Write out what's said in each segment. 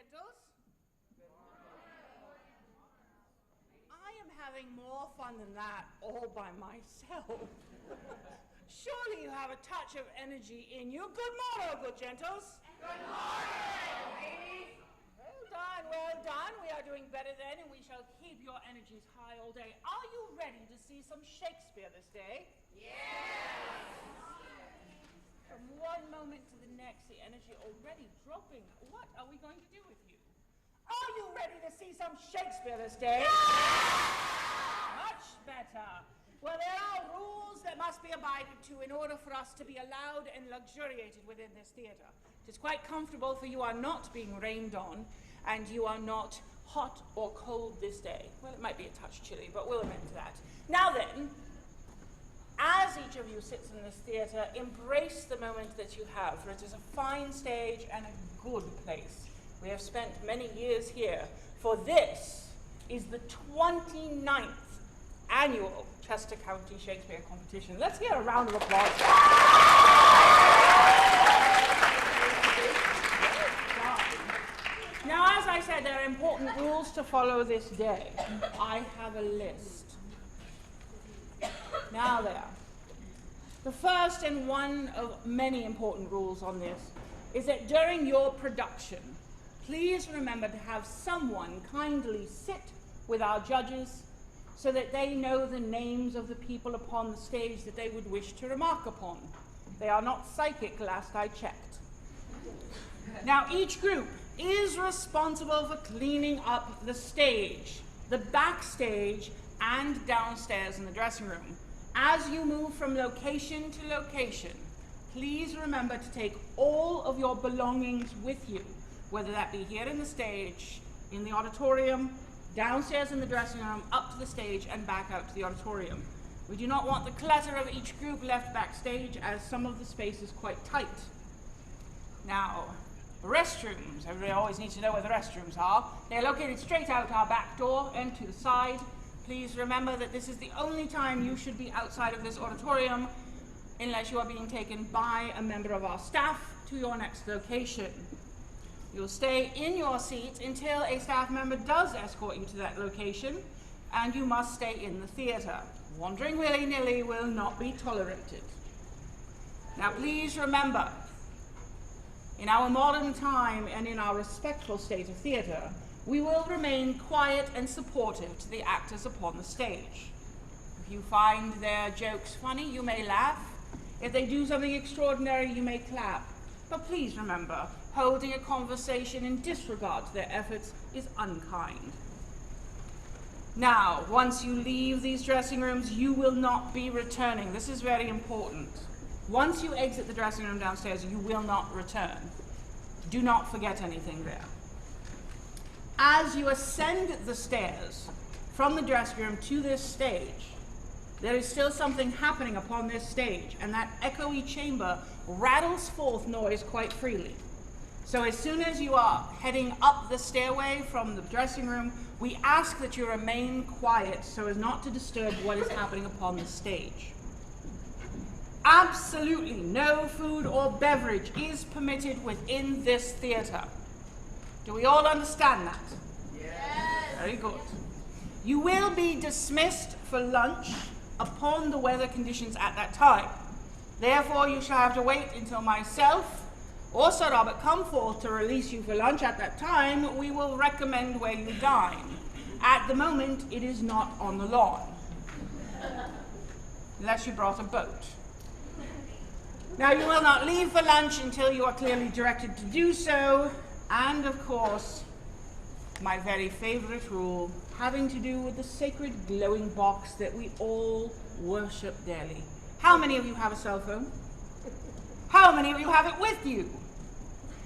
gentles. I am having more fun than that all by myself. Surely you have a touch of energy in you. Good morning, good gentles. Good morning, ladies. Well done. We are doing better then, and we shall keep your energies high all day. Are you ready to see some Shakespeare this day? Yes! From one moment to the next, the energy already dropping. What are we going to do with you? Are you ready to see some Shakespeare this day? Yeah! Much better. Well, there are rules that must be abided to in order for us to be allowed and luxuriated within this theatre. It is quite comfortable, for you are not being rained on, and you are not hot or cold this day. Well, it might be a touch chilly, but we'll amend to that. Now then, as each of you sits in this theatre, embrace the moment that you have, for it is a fine stage and a good place. We have spent many years here, for this is the 29th annual Chester County Shakespeare Competition. Let's hear a round of applause. Now, as I said, there are important rules to follow this day. I have a list. Now there. The first and one of many important rules on this is that during your production, please remember to have someone kindly sit with our judges so that they know the names of the people upon the stage that they would wish to remark upon. They are not psychic, last I checked. Now, each group is responsible for cleaning up the stage, the backstage, and downstairs in the dressing room. As you move from location to location, please remember to take all of your belongings with you, whether that be here in the stage, in the auditorium, downstairs in the dressing room, up to the stage, and back out to the auditorium. We do not want the clutter of each group left backstage, as some of the space is quite tight. Now, restrooms. Everybody always needs to know where the restrooms are. They're located straight out our back door and to the side. Please remember that this is the only time you should be outside of this auditorium unless you are being taken by a member of our staff to your next location. You'll stay in your seat until a staff member does escort you to that location, and you must stay in the theatre. Wandering willy-nilly will not be tolerated. Now please remember, in our modern time and in our respectful state of theatre, we will remain quiet and supportive to the actors upon the stage. If you find their jokes funny, you may laugh. If they do something extraordinary, you may clap. But please remember, holding a conversation in disregard to their efforts is unkind. Now, once you leave these dressing rooms, you will not be returning. This is very important. Once you exit the dressing room downstairs, you will not return. Do not forget anything there. As you ascend the stairs from the dressing room to this stage, there is still something happening upon this stage, and that echoey chamber rattles forth noise quite freely. So as soon as you are heading up the stairway from the dressing room, we ask that you remain quiet so as not to disturb what is happening upon the stage. Absolutely no food or beverage is permitted within this theatre. Do we all understand that? Yes. Very good. You will be dismissed for lunch upon the weather conditions at that time. Therefore, you shall have to wait until myself or Sir Robert come forth to release you for lunch. At that time, we will recommend where you dine. At the moment, it is not on the lawn, unless you brought a boat. Now, you will not leave for lunch until you are clearly directed to do so, and of course, my very favorite rule, having to do with the sacred glowing box that we all worship daily. How many of you have a cell phone? How many of you have it with you?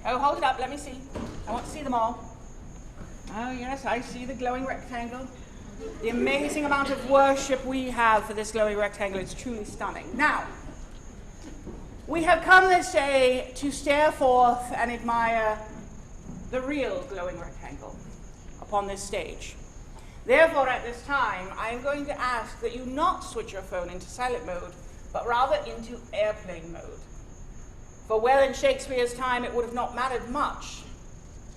Oh, hold it up, let me see. I want to see them all. Oh yes, I see the glowing rectangle. The amazing amount of worship we have for this glowing rectangle is truly stunning. Now, we have come this day to stare forth and admire the real glowing rectangle upon this stage. Therefore, at this time, I am going to ask that you not switch your phone into silent mode, but rather into airplane mode. For well in Shakespeare's time, it would have not mattered much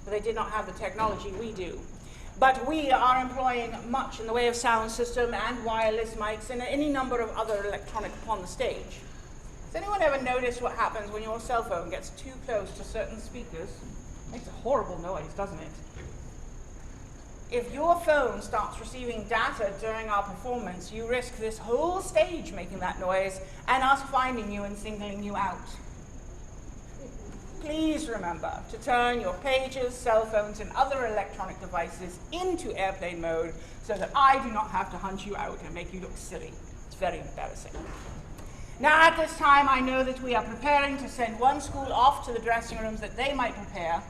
but they did not have the technology we do. But we are employing much in the way of sound system and wireless mics and any number of other electronic upon the stage. Has anyone ever noticed what happens when your cell phone gets too close to certain speakers? It makes a horrible noise, doesn't it? If your phone starts receiving data during our performance, you risk this whole stage making that noise and us finding you and singling you out. Please remember to turn your pages, cell phones, and other electronic devices into airplane mode so that I do not have to hunt you out and make you look silly. It's very embarrassing. Now, at this time, I know that we are preparing to send one school off to the dressing rooms that they might prepare,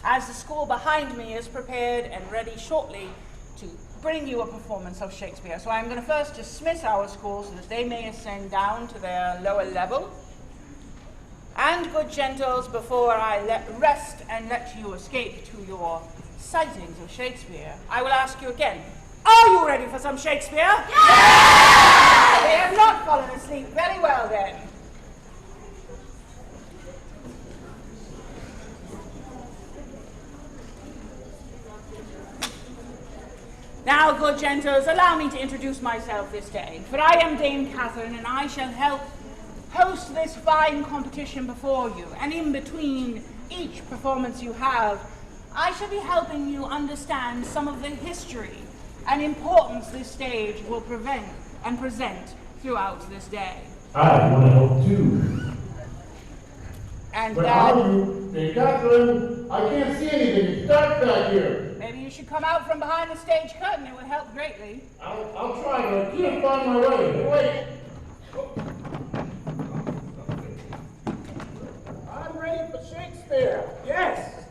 as the school behind me is prepared and ready shortly to bring you a performance of Shakespeare. So I'm going to first dismiss our school so that they may ascend down to their lower level. And, good gentles, before I rest and let you escape to your sightings of Shakespeare, I will ask you again, are you ready for some Shakespeare? Yeah! They have not fallen asleep. Very well, then. Now, good gentles, allow me to introduce myself this day, for I am Dame Catherine, and I shall help host this fine competition before you, and in between each performance you have, I shall be helping you understand some of the history and importance this stage will present throughout this day. I want to help too. And but how are you? Hey, Catherine, I can't see anything. It's dark back here. Maybe you should come out from behind the stage curtain. It would help greatly. I'll try, but I can't find my way. Wait. I'm ready for Shakespeare. Yes.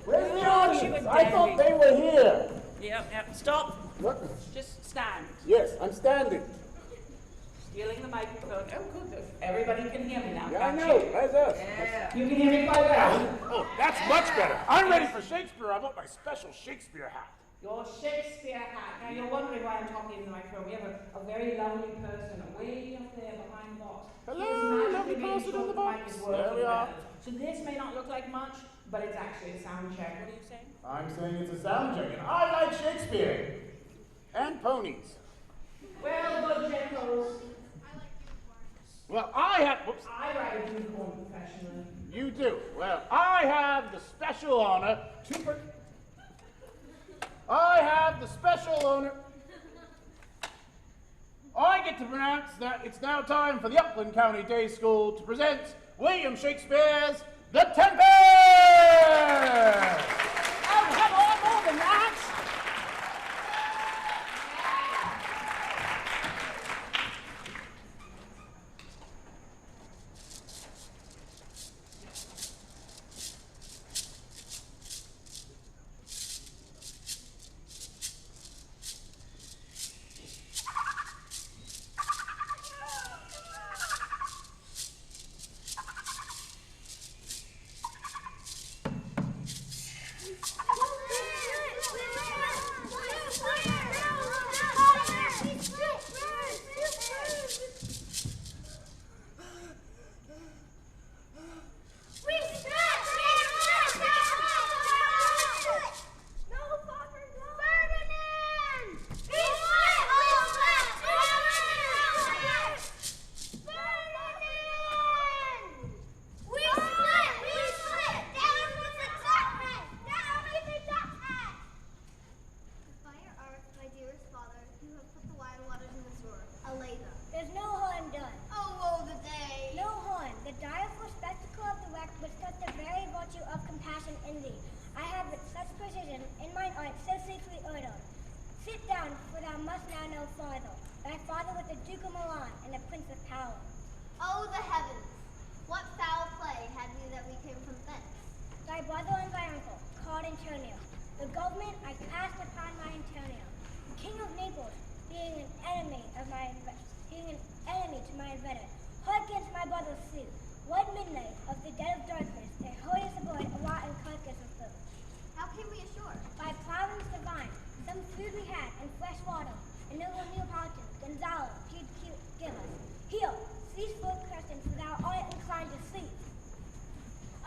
Where's the audience? I thought they were here. Yep. Stop. What? Just stand. Yes, I'm standing. Stealing the microphone. Oh, good. Everybody can hear me now. Yeah, I know. How's that? Yeah. You can hear me quite well. Oh, that's much better. I'm ready for Shakespeare. I want my special Shakespeare hat. Your Shakespeare hat. Now, you're wondering why I'm talking in the microphone. We have a very lovely person way up there behind the box. Hello, lovely person in the box. There we are. So this may not look like much, but it's actually a sound check. What are you saying? I'm saying it's a sound check, and I like Shakespeare. And ponies. Well, good gentles. Well, I ride a unicorn professionally. You do. Well, I have the special honor I get to pronounce that it's now time for the Upland County Day School to present William Shakespeare's The Tempest! Oh, come on, more than that!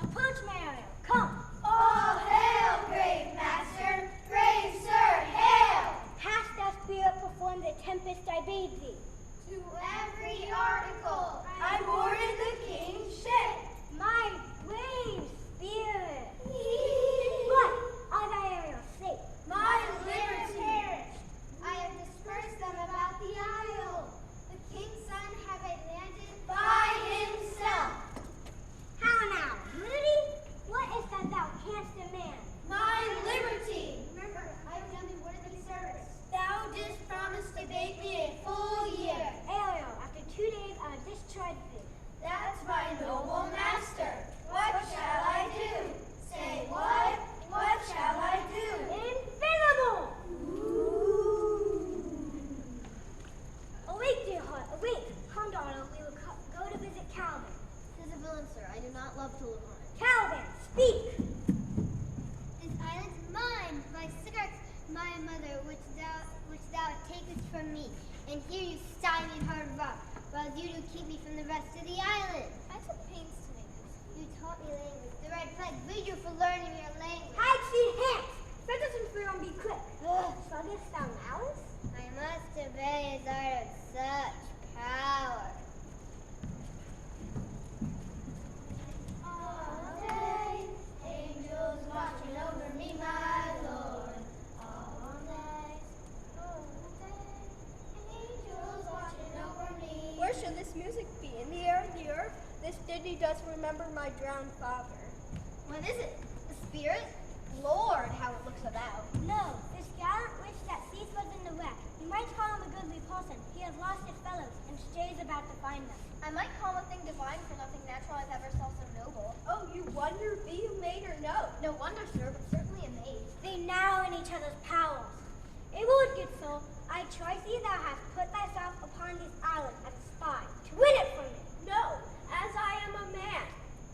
Approach, Mario. Come. All hail, on the tempest I bade thee. To every article I boarded the king's ship. My brave spirit! But as I am your sake, My liberty. I have dispersed them about the isle. The king's son have I landed by himself. how now, liberty? What is that thou canst demand? My liberty. Remember, I have done thee worthy service. Thou didst promise to bake me a full year. Ariel, after 2 days I will discharge thee. That's my noble master. What shall I do? Say what? What shall I do? Invisible! Awake, dear heart, awake. Come, darling, we will go to visit Caliban. Tis a villain, sir. I do not love to look on it. Caliban, speak! This island's mine, my cigarettes, my mother, which thou takest from me. And here you stymied hard rock, while you do keep me from the rest of the island. I took pains to make this. You taught me language. The right flag bid you for learning your language. Hide your hands! Set us in free and be quick. Sluggest thou malice? I must obey his art of such power. All day, angels watching over me, my Lord. All night, angels watching over me. Where should this music be? In the air, the earth? This ditty does remember my drowned father. What is it? The spirit? Lord, how it looks about. No, this gallant witch that ceased was in the wreck. You might call him a goodly person. He has lost his fellows and strays about to find them. I might call a thing divine, for nothing natural I've ever saw so noble. Oh, you wonder, be you maid or no? No wonder, sir, but certainly a maid. They now in each other's powers. A would, good soul, I troth thee thou hast put thyself upon this island as a spy, to win it from me. No, as I am a man.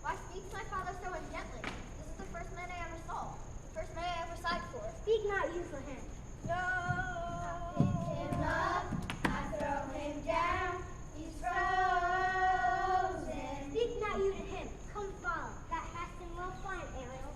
Why speaks my father so ungently? This is the first man I ever saw. The first man I ever sighed for. Speak not you for him. No. Pick him up, I throw him down. He's frozen. Speak not you to him. Come follow. That hast him well fine, Ariel.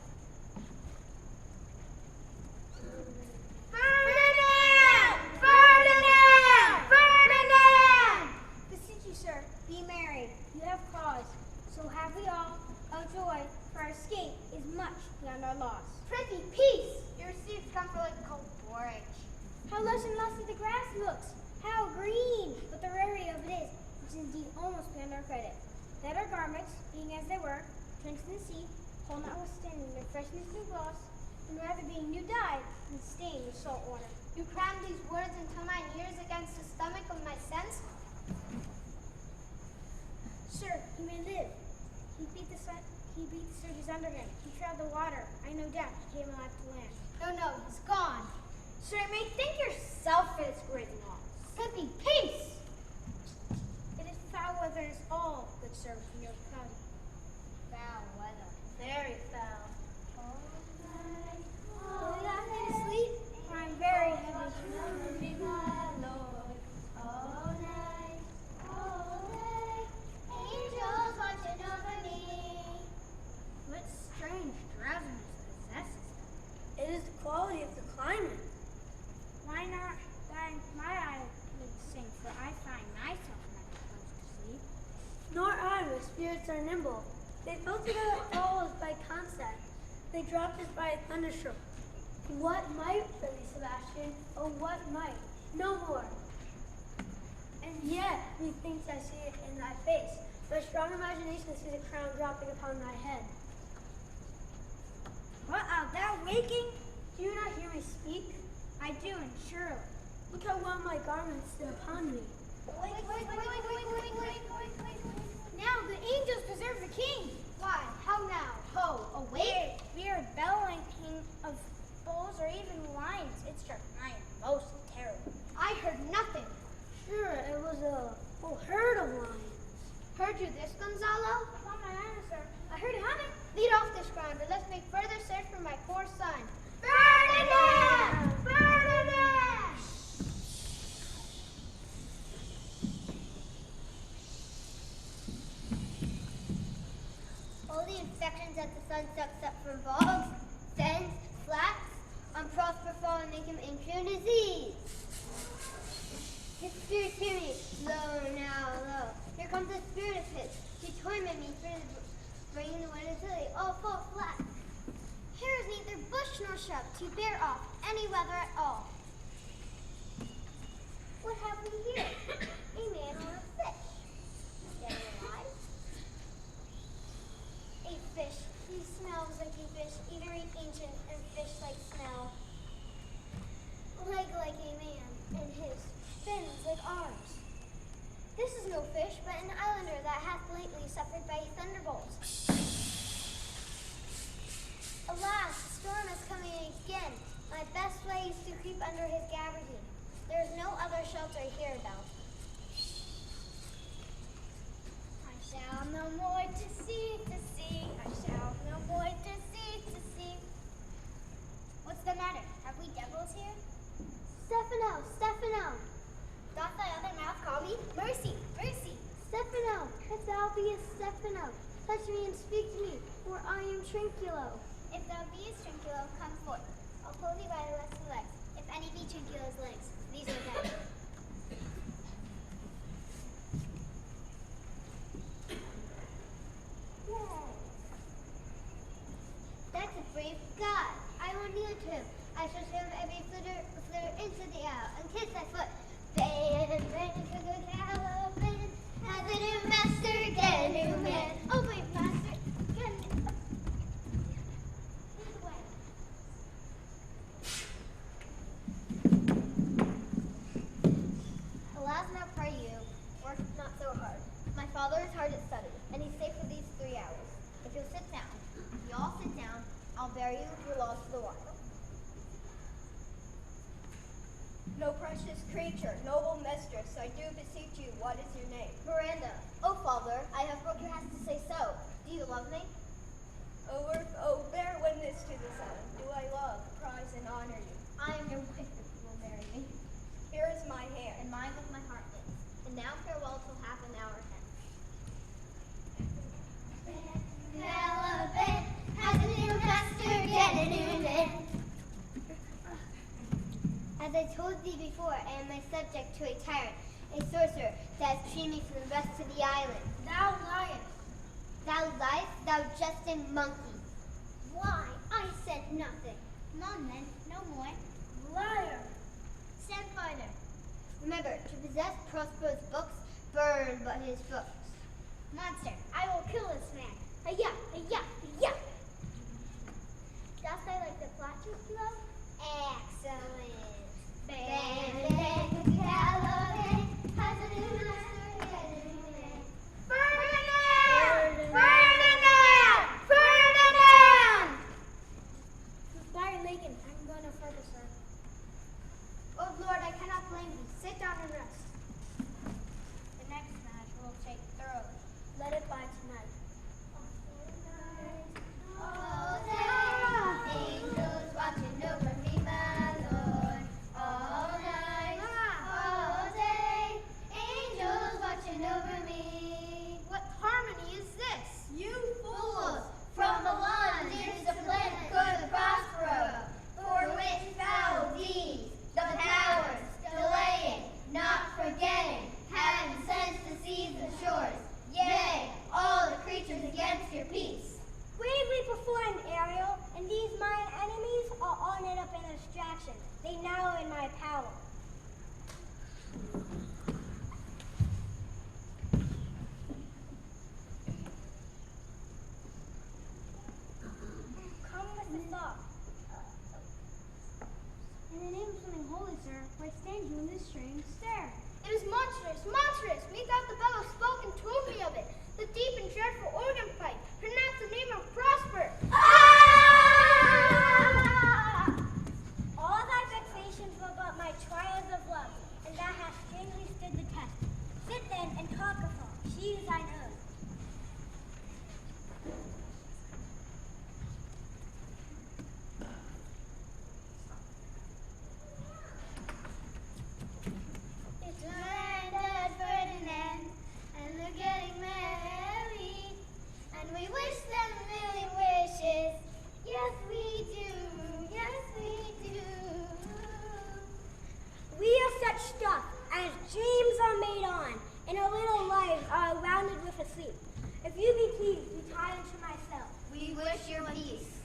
Ferdinand! Ferdinand! Ferdinand! Beseech you, sir, be merry. You have cause. So have we all of joy, for our escape is much beyond our loss. Prithee, peace! Your seeds come for like cold porridge. How lush and lusty the grass looks! How green! But the rarity of it is indeed almost beyond our credit. That our garments, being as they were, drenched in the sea, hold notwithstanding their freshness and gloss, and rather being new dyed than stained with salt water. You cram these words into mine ears against the stomach of my sense. Sir, he may live. He beat the surges under him. He trod the water. I no doubt he came alive to land. No, he's gone. Sir, you may think yourself for this great loss. Prithee, peace! It is foul weather is all, good sir, from your cloudy. Foul weather. Very foul. All night, Will you not need to sleep? For I'm very heavy. be my Lord. All night, all day, angels watching over me. What strange drowsiness possesses him? It is the quality of the climate. Why not thine my eyelids sing, for I find myself never close to sleep. Nor I, my spirits are nimble. They filtered out follows by concept. They dropped as by a thunderstroke. What might, Billy Sebastian? Oh, what might? No more. And yet, methinks I see it in thy face. My strong imagination sees a crown dropping upon thy head. What art thou waking? Do you not hear me speak? I do, and surely. Look how well my garments sit upon me. Wait. Now the angels preserve the king. Why? How now? Ho, awake? We are bellowing king of bulls or even lions. It struck mine most terrible. I heard nothing. Sure, it was a whole herd of lions. Heard you this, Gonzalo? Upon my honor, sir. I heard it humming. Lead off this grinder. Let's make further search for my poor son. Ferdinand! Ferdinand! All the infections that the sun sucks up from bogs, fens, flats, unprosper fall and make him impure disease. shrub to bear off any weather at all. What have we here? A man or a fish? Dead or alive? A fish. He smells like a fish, a very ancient and fish-like smell. Leg like a man, and his fins like arms. This is no fish, but an islander that hath lately suffered by a thunderbolt. Alas, the storm is coming again. My best way is to creep under his gabardine. There is no other shelter hereabout. I shall no more to see, to see. I shall no more to see, to see. What's the matter? Have we devils here? Stephano, Stephano. Doth thy other mouth call me? Mercy, mercy. Stephano, if thou beest Stephano, touch me and speak to me, for I am Trinculo. If thou beest Trinculo, come forth. I'll pull thee by the lusty legs. If any be Trinculo's legs, these are them. Yay! That's a brave God. I will kneel to him. I shall swim every flitter into the air and kiss thy foot. Band, galloping, has a new master, get a new man. Oh, wait, master, get a new man. Lead the way. Alas, now pray you, work not so hard. My father is hard at study, and he's safe for these 3 hours. If you'll sit down, if you all sit down, I'll bear you your laws to the water. No precious creature, noble mistress, I do beseech you, what is your name? Miranda. Oh, father, I have broken your hands to say so. Do you love me? Oh, bear witness to the sun. Do I love, prize, and honor you? I am your wife if you will marry me. Here is my hand. And mine with my heart is. And now farewell till half an hour hence. Galloping, has a new master, get a new man. As I told thee before, I am a subject to a tyrant, a sorcerer that has trained me from the rest of the island. Thou liest. Thou liest, thou jesting monkey. Why? I said nothing. Come on then, no more. Liar. Stand farther. Remember, to possess Prospero's books, burn but his books. Monster, I will kill this man. Hi-ya, hi-ya, hi-ya. Dost thou like the flatulence flow? Excellent. Band, galloping, has a new master, get a new man. Ferdinand! Ferdinand! Ferdinand! Goodbye, Lincoln. I'm going no further, sir. Oh, Lord, I cannot blame thee. Sit down and rest. The next match will take thoroughly. Let it by tonight. All day, angels watching over me, my Lord. All night, all day, angels watching over me. What harmony is this? You fools! From the land is the planet good Prospero. For which foul deeds, the powers delaying, not forgetting, having sense to seize the shores. Yea, all the creatures against your peace. Bravely performed, Ariel, and these mine enemies are all knit up in distraction. They now are in my power. Come with the thought. In the name of something holy, sir, why stand you in this strange stare? It is monstrous, monstrous! Methought the bellows spoke and told me of it. The deep and dreadful organ pipe pronounced the name of Prosper. All thy vexations were but my trials of love, and thou hast strangely stood the test. Sit then and talk of her. She is thine own. It's landed Ferdinand, and they're getting married, and we wish them a million wishes. Yes, we do. Yes, we do. We are such stuff as dreams are made on, and our little lives are rounded with a sleep. If you be pleased, retire into my cell. We wish your peace.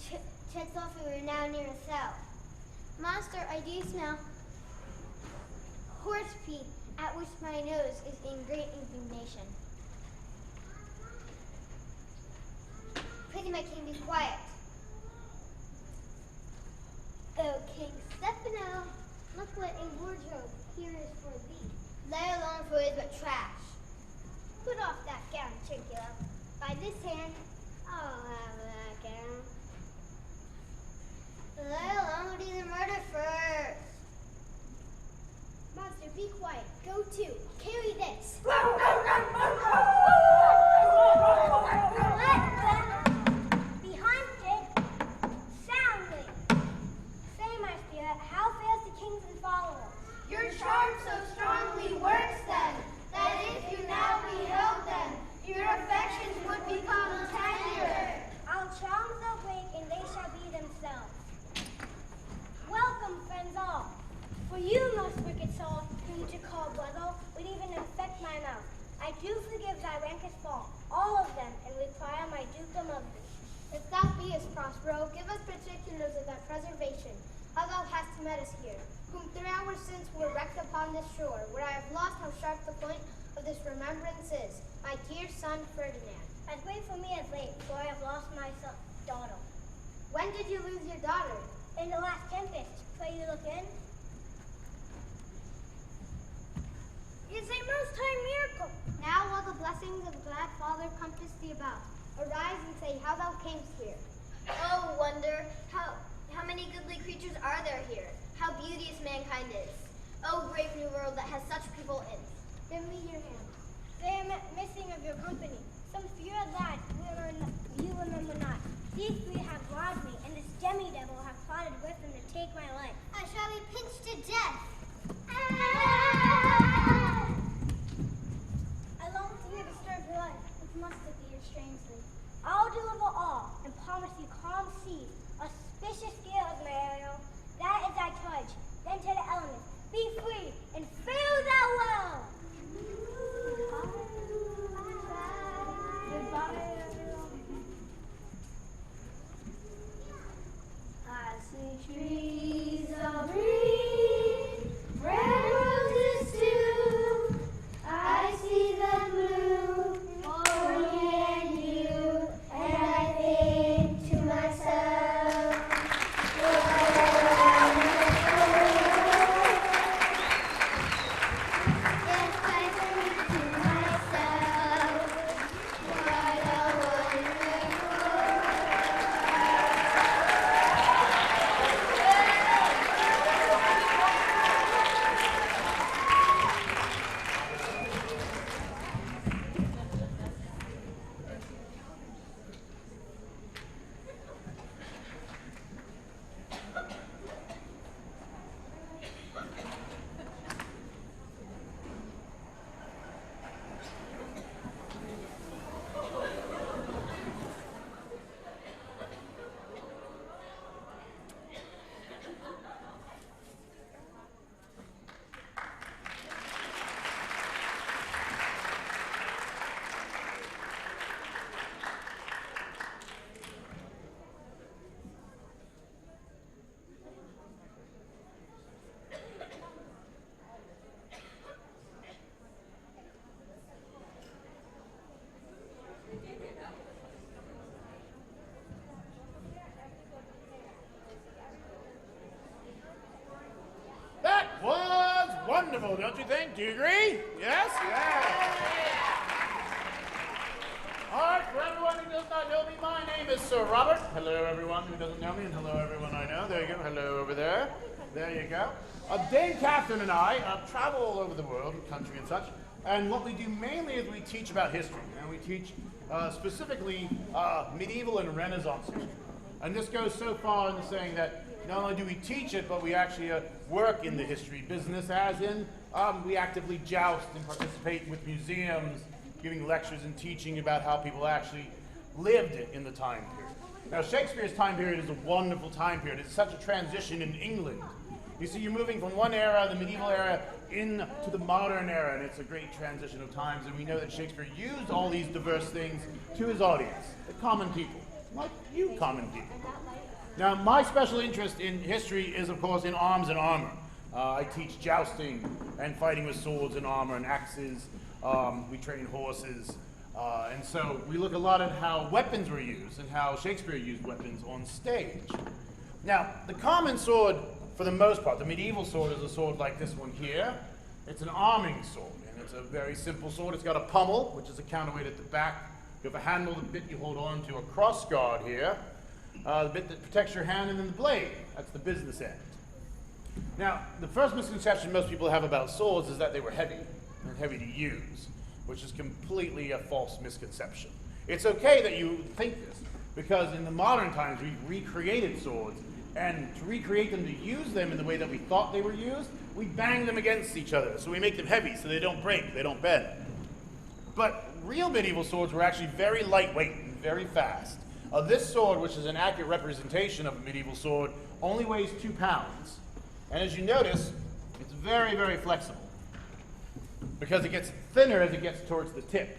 Chet thought we were now near a cell. Master, I do smell horse pee, at which my nose is in great indignation. Pity my king be quiet. O King Stefano, look what a wardrobe here is for thee. Let alone for it but trash. Put off that gown, Trinculo. By this hand, I'll have that gown. Let alone do the murder first. Monster, be quiet. Go to. Carry this. Behind it, soundly. Say, my spirit, how fares the kings and followers? Your charm so strongly works then, that if you now beheld them, your affections would become tender. I'll charm they'll break, and they shall be themselves. Welcome, friends all. For you, most wicked soul, whom to call brother would even infect my mouth. I do forgive thy rankest fault, all of them, and require my dukedom of thee. If thou beest, Prospero, give us particulars of thy preservation, how thou hast met us here, whom 3 hours since were wrecked upon this shore, where I have lost how sharp the point of this remembrance is, my dear son Ferdinand. As great for me as late, for I have lost my daughter. When did you lose your daughter? In the last tempest, pray you look in. It's a most high miracle. Now will the blessings of glad father compass thee about. Arise and say how thou camest here. Oh, wonder, how many goodly creatures are there here? How beauteous mankind is. Oh, brave new world that has such people in. Give me your hand. They am missing of your company. Some few lads you remember not. These 3 have robbed me, and this demi-devil have plotted with them to take my life. I shall be pinched to death. I long to hear disturb your life, which must have you strangely. I'll deliver all, and promise you calm seas, auspicious gales, my Ariel. That is thy charge. Then to the elements, be free, and fare thou well. Goodbye, Ariel. I see trees of green, red roses too. I see them blue for me and you, and I think to myself, what a wonderful world. Yes, I think to myself, what a wonderful That was wonderful, don't you think? Do you agree? Yes? All right, for everyone who does not know me, my name is Sir Robert. Hello, everyone who doesn't know me, and hello, everyone I know. There you go. Hello over there. There you go. Dame Catherine and I travel all over the world, country and such, and what we do mainly is we teach about history, and we teach specifically medieval and Renaissance history. And this goes so far into saying that not only do we teach it, but we actually work in the history business, as in we actively joust and participate with museums, giving lectures and teaching about how people actually lived in the time period. Now, Shakespeare's time period is a wonderful time period. It's such a transition in England. You see, you're moving from one era, the medieval era, into the modern era, and it's a great transition of times, and we know that Shakespeare used all these diverse things to his audience, the common people. like you common people. Now, my special interest in history is, of course, in arms and armor. I teach jousting and fighting with swords and armor and axes. We train horses. And so we look a lot at how weapons were used and how Shakespeare used weapons on stage. Now, the common sword, for the most part, the medieval sword is a sword like this one here. It's an arming sword, and it's a very simple sword. It's got a pommel, which is a counterweight at the back. You have a handle, the bit you hold on to, a cross guard here, the bit that protects your hand, and then the blade. That's the business end. Now, the first misconception most people have about swords is that they were heavy and heavy to use, which is completely a false misconception. It's okay that you think this, because in the modern times we've recreated swords, and to recreate them to use them in the way that we thought they were used, we bang them against each other. So we make them heavy so they don't break, they don't bend. But real medieval swords were actually very lightweight and very fast. This sword, which is an accurate representation of a medieval sword, only weighs 2 pounds. And as you notice, it's very, very flexible, because it gets thinner as it gets towards the tip.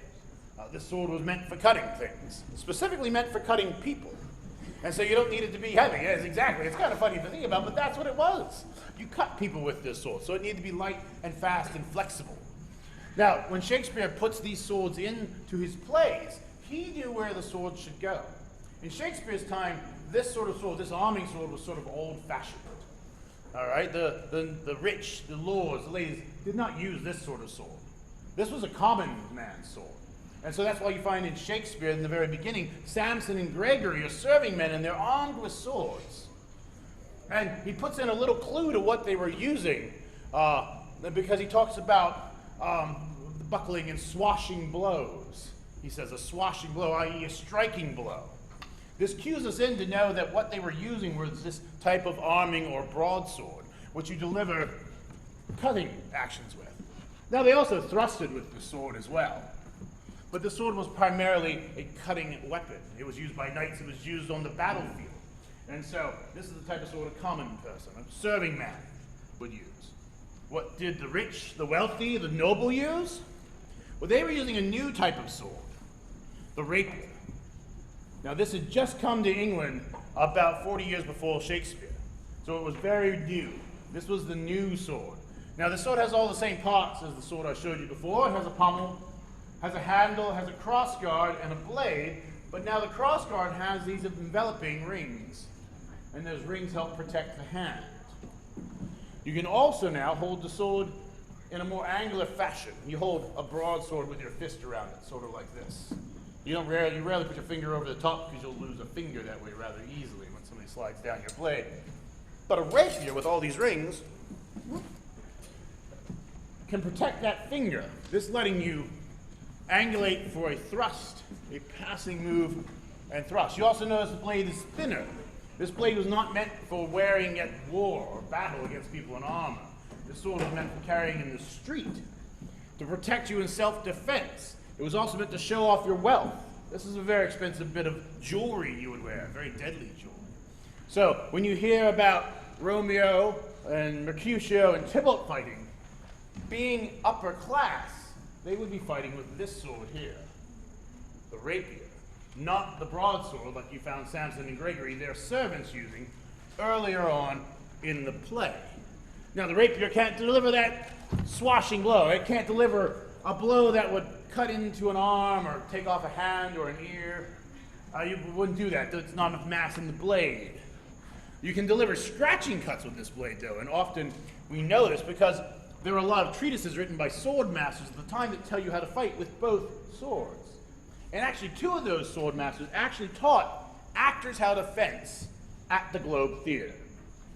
This sword was meant for cutting things, specifically meant for cutting people. And so you don't need it to be heavy. Yes, exactly. It's kind of funny to think about, but that's what it was. You cut people with this sword, so it needed to be light and fast and flexible. Now, when Shakespeare puts these swords into his plays, he knew where the sword should go. In Shakespeare's time, this sort of sword, this arming sword, was sort of old-fashioned. All right, the rich, the lords, the ladies did not use this sort of sword. This was a common man's sword. And so that's why you find in Shakespeare, in the very beginning, Samson and Gregory are serving men, and they're armed with swords. And he puts in a little clue to what they were using, because he talks about buckling and swashing blows. He says a swashing blow, i.e. a striking blow. This cues us in to know that what they were using was this type of arming or broadsword, which you deliver cutting actions with. Now, they also thrusted with the sword as well. But the sword was primarily a cutting weapon. It was used by knights. It was used on the battlefield. And so this is the type of sword a common person, a serving man, would use. What did the rich, the wealthy, the noble use? Well, they were using a new type of sword, the rapier. Now, this had just come to England about 40 years before Shakespeare. So it was very new. This was the new sword. Now, the sword has all the same parts as the sword I showed you before. It has a pommel, has a handle, has a crossguard, and a blade, but now the crossguard has these enveloping rings, and those rings help protect the hand. You can also now hold the sword in a more angular fashion. You hold a broadsword with your fist around it, sort of like this. You rarely put your finger over the top, because you'll lose a finger that way rather easily when somebody slides down your blade. But a rapier with all these rings can protect that finger, this letting you angulate for a thrust, a passing move and thrust. You also notice the blade is thinner. This blade was not meant for wearing at war or battle against people in armor. This sword was meant for carrying in the street, to protect you in self-defense. It was also meant to show off your wealth. This is a very expensive bit of jewelry you would wear, very deadly jewelry. So when you hear about Romeo and Mercutio and Tybalt fighting, being upper class, they would be fighting with this sword here, the rapier, not the broadsword like you found Samson and Gregory, their servants, using earlier on in the play. Now, the rapier can't deliver that swashing blow. It can't deliver a blow that would cut into an arm or take off a hand or an ear. You wouldn't do that. There's not enough mass in the blade. You can deliver scratching cuts with this blade, though, and often we know this because there are a lot of treatises written by sword masters at the time that tell you how to fight with both swords. And actually, 2 of those sword masters actually taught actors how to fence at the Globe Theatre.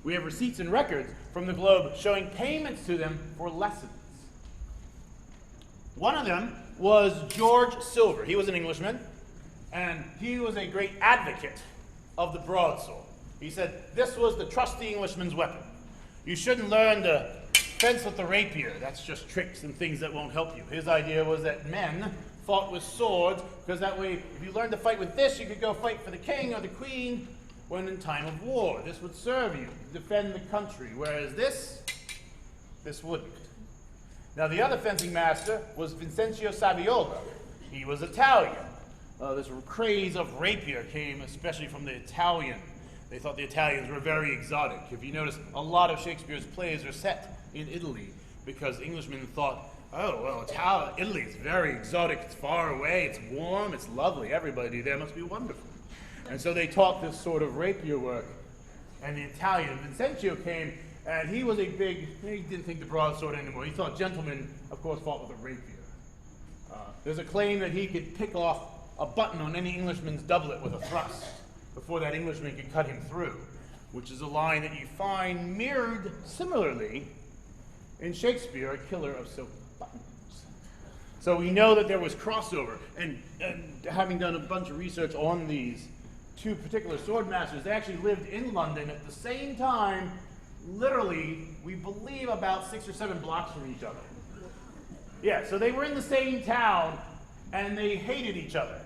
We have receipts and records from the Globe showing payments to them for lessons. One of them was George Silver. He was an Englishman, and he was a great advocate of the broadsword. He said this was the trusty Englishman's weapon. You shouldn't learn to fence with the rapier. That's just tricks and things that won't help you. His idea was that men fought with swords, because that way, if you learned to fight with this, you could go fight for the king or the queen when in time of war. This would serve you, defend the country, whereas this wouldn't. Now, the other fencing master was Vincenzo Saviola. He was Italian. this craze of rapier came especially from the Italian. They thought the Italians were very exotic. If you notice, a lot of Shakespeare's plays are set in Italy because Englishmen thought, oh, well, Italy is very exotic. It's far away. It's warm. It's lovely. Everybody there must be wonderful. And so they taught this sort of rapier work. And the Italian, Vincenzio, came, and he was he didn't think the broadsword anymore. He thought gentlemen, of course, fought with a rapier. There's a claim that he could pick off a button on any Englishman's doublet with a thrust before that Englishman could cut him through, which is a line that you find mirrored similarly in Shakespeare, A Killer of Silk Buttons. So we know that there was crossover, and having done a bunch of research on these two particular sword masters, they actually lived in London at the same time, literally, we believe about 6 or 7 blocks from each other. Yeah, so they were in the same town, and they hated each other.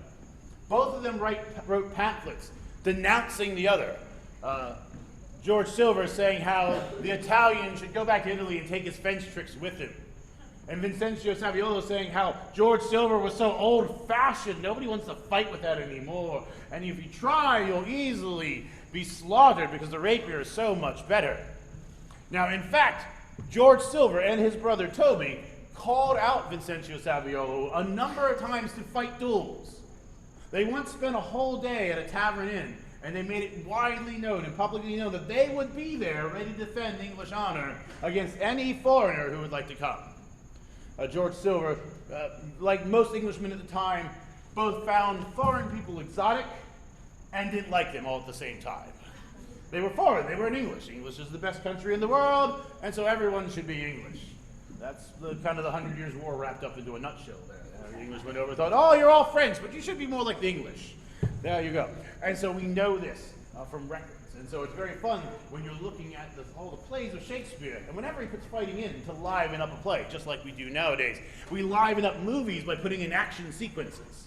Both of them wrote pamphlets denouncing the other. George Silver saying how the Italian should go back to Italy and take his fence tricks with him. And Vincenzio Saviolo saying how George Silver was so old-fashioned, nobody wants to fight with that anymore. And if you try, you'll easily be slaughtered because the rapier is so much better. Now, in fact, George Silver and his brother Toby called out Vincenzio Saviolo a number of times to fight duels. They once spent a whole day at a tavern inn, and they made it widely known and publicly known that they would be there ready to defend English honor against any foreigner who would like to come. George Silver, like most Englishmen at the time, both found foreign people exotic and didn't like them all at the same time. They were foreign, they weren't English. English is the best country in the world, and so everyone should be English. That's kind of the 100 Years' War wrapped up into a nutshell there. The English went over and thought, oh, you're all French, but you should be more like the English. There you go. And so we know this from records. And so it's very fun when you're looking at all the plays of Shakespeare, and whenever he puts fighting in to liven up a play, just like we do nowadays. We liven up movies by putting in action sequences.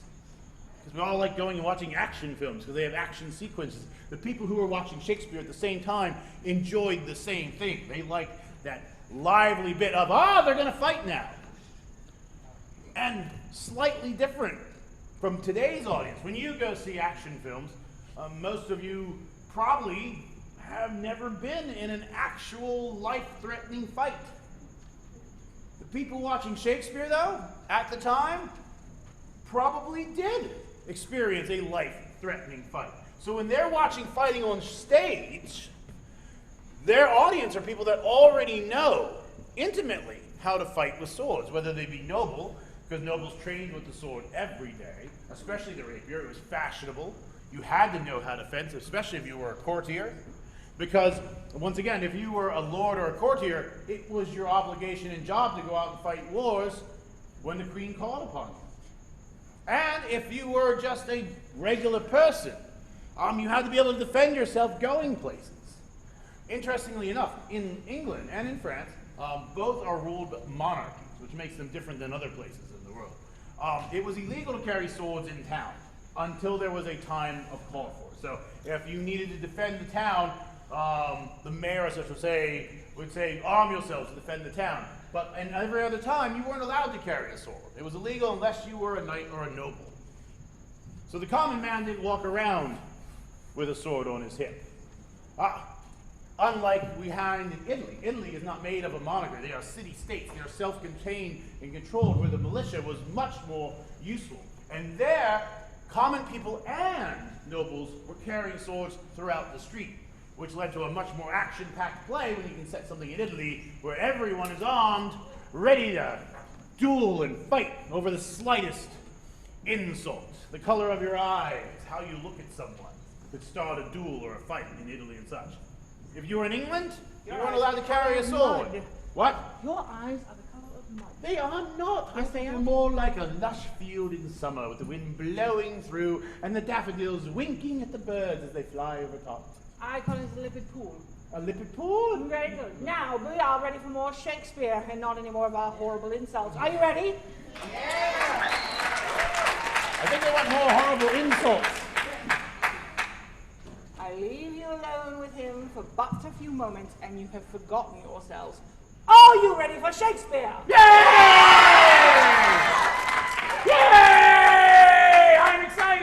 Because we all like going and watching action films because they have action sequences. The people who were watching Shakespeare at the same time enjoyed the same thing. They liked that lively bit of, they're going to fight now. And slightly different from today's audience. When you go see action films, most of you probably have never been in an actual life-threatening fight. The people watching Shakespeare, though, at the time, probably did experience a life-threatening fight. So when they're watching fighting on stage, their audience are people that already know intimately how to fight with swords, whether they be noble, because nobles trained with the sword every day, especially the rapier. It was fashionable. You had to know how to fence, especially if you were a courtier, because, once again, if you were a lord or a courtier, it was your obligation and job to go out and fight wars when the queen called upon you. And if you were just a regular person, you had to be able to defend yourself going places. Interestingly enough, in England and in France, both are ruled by monarchies, which makes them different than other places in the world. It was illegal to carry swords in town until there was a time of call for it. So if you needed to defend the town, the mayor such would say, arm yourselves to defend the town. But in every other time, you weren't allowed to carry a sword. It was illegal unless you were a knight or a noble. So the common man didn't walk around with a sword on his hip. Unlike we find in Italy. Italy is not made of a monarchy. They are city-states. They are self-contained and controlled, where the militia was much more useful. And there, common people and nobles were carrying swords throughout the street, which led to a much more action-packed play when you can set something in Italy where everyone is armed, ready to duel and fight over the slightest insult. The color of your eyes, how you look at someone, could start a duel or a fight in Italy and such. If you were in England, you weren't allowed to carry a sword. Mud. What? Your eyes are the color of mud. They are not. Yes, they They're are. more like a lush field in summer with the wind blowing through and the daffodils winking at the birds as they fly overtop. I call it a liquid pool. A limpid pool? Very good. Now, we are ready for more Shakespeare and not any more of our horrible insults. Are you ready? I think they want more horrible insults. I leave you alone with him for but a few moments, and you have forgotten yourselves. Are you ready for Shakespeare? Yay! Yay! I'm excited!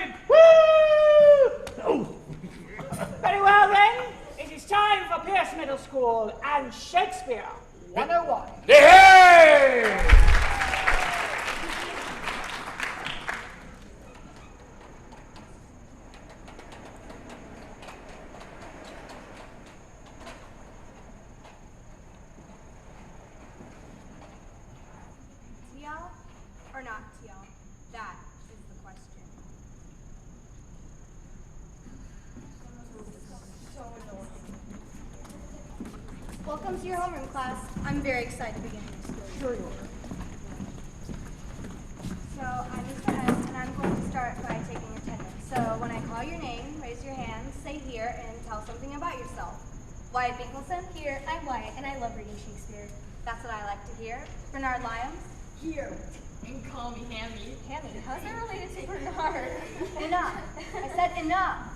or not, Tiel? That is the question. Welcome to your homeroom, class. I'm very excited to begin your school. Sure you are. So I'm Mr. S, and I'm going to start by taking attendance. So when I call your name, raise your hand, say here, and tell something about yourself. Wyatt Binkelson? Here. I'm Wyatt, and I love reading Shakespeare. That's what I like to hear. Bernard Lyons? Here. And call me Hammy. Hammy? How's that related to Bernard? Enough. I said enough.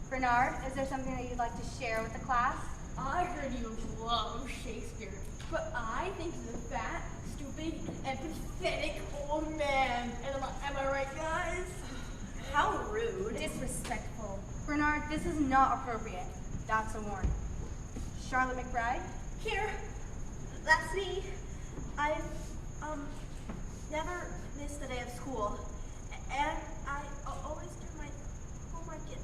Bernard, is there something that you'd like to share with the class? I heard you love Shakespeare, but I think he's a fat, stupid, and pathetic old man. And am I right, guys? How rude. Disrespectful. Bernard, this is not appropriate. That's a warning. Charlotte McBride? Here. That's me. I've, never missed a day of school. And I always do my homework in time.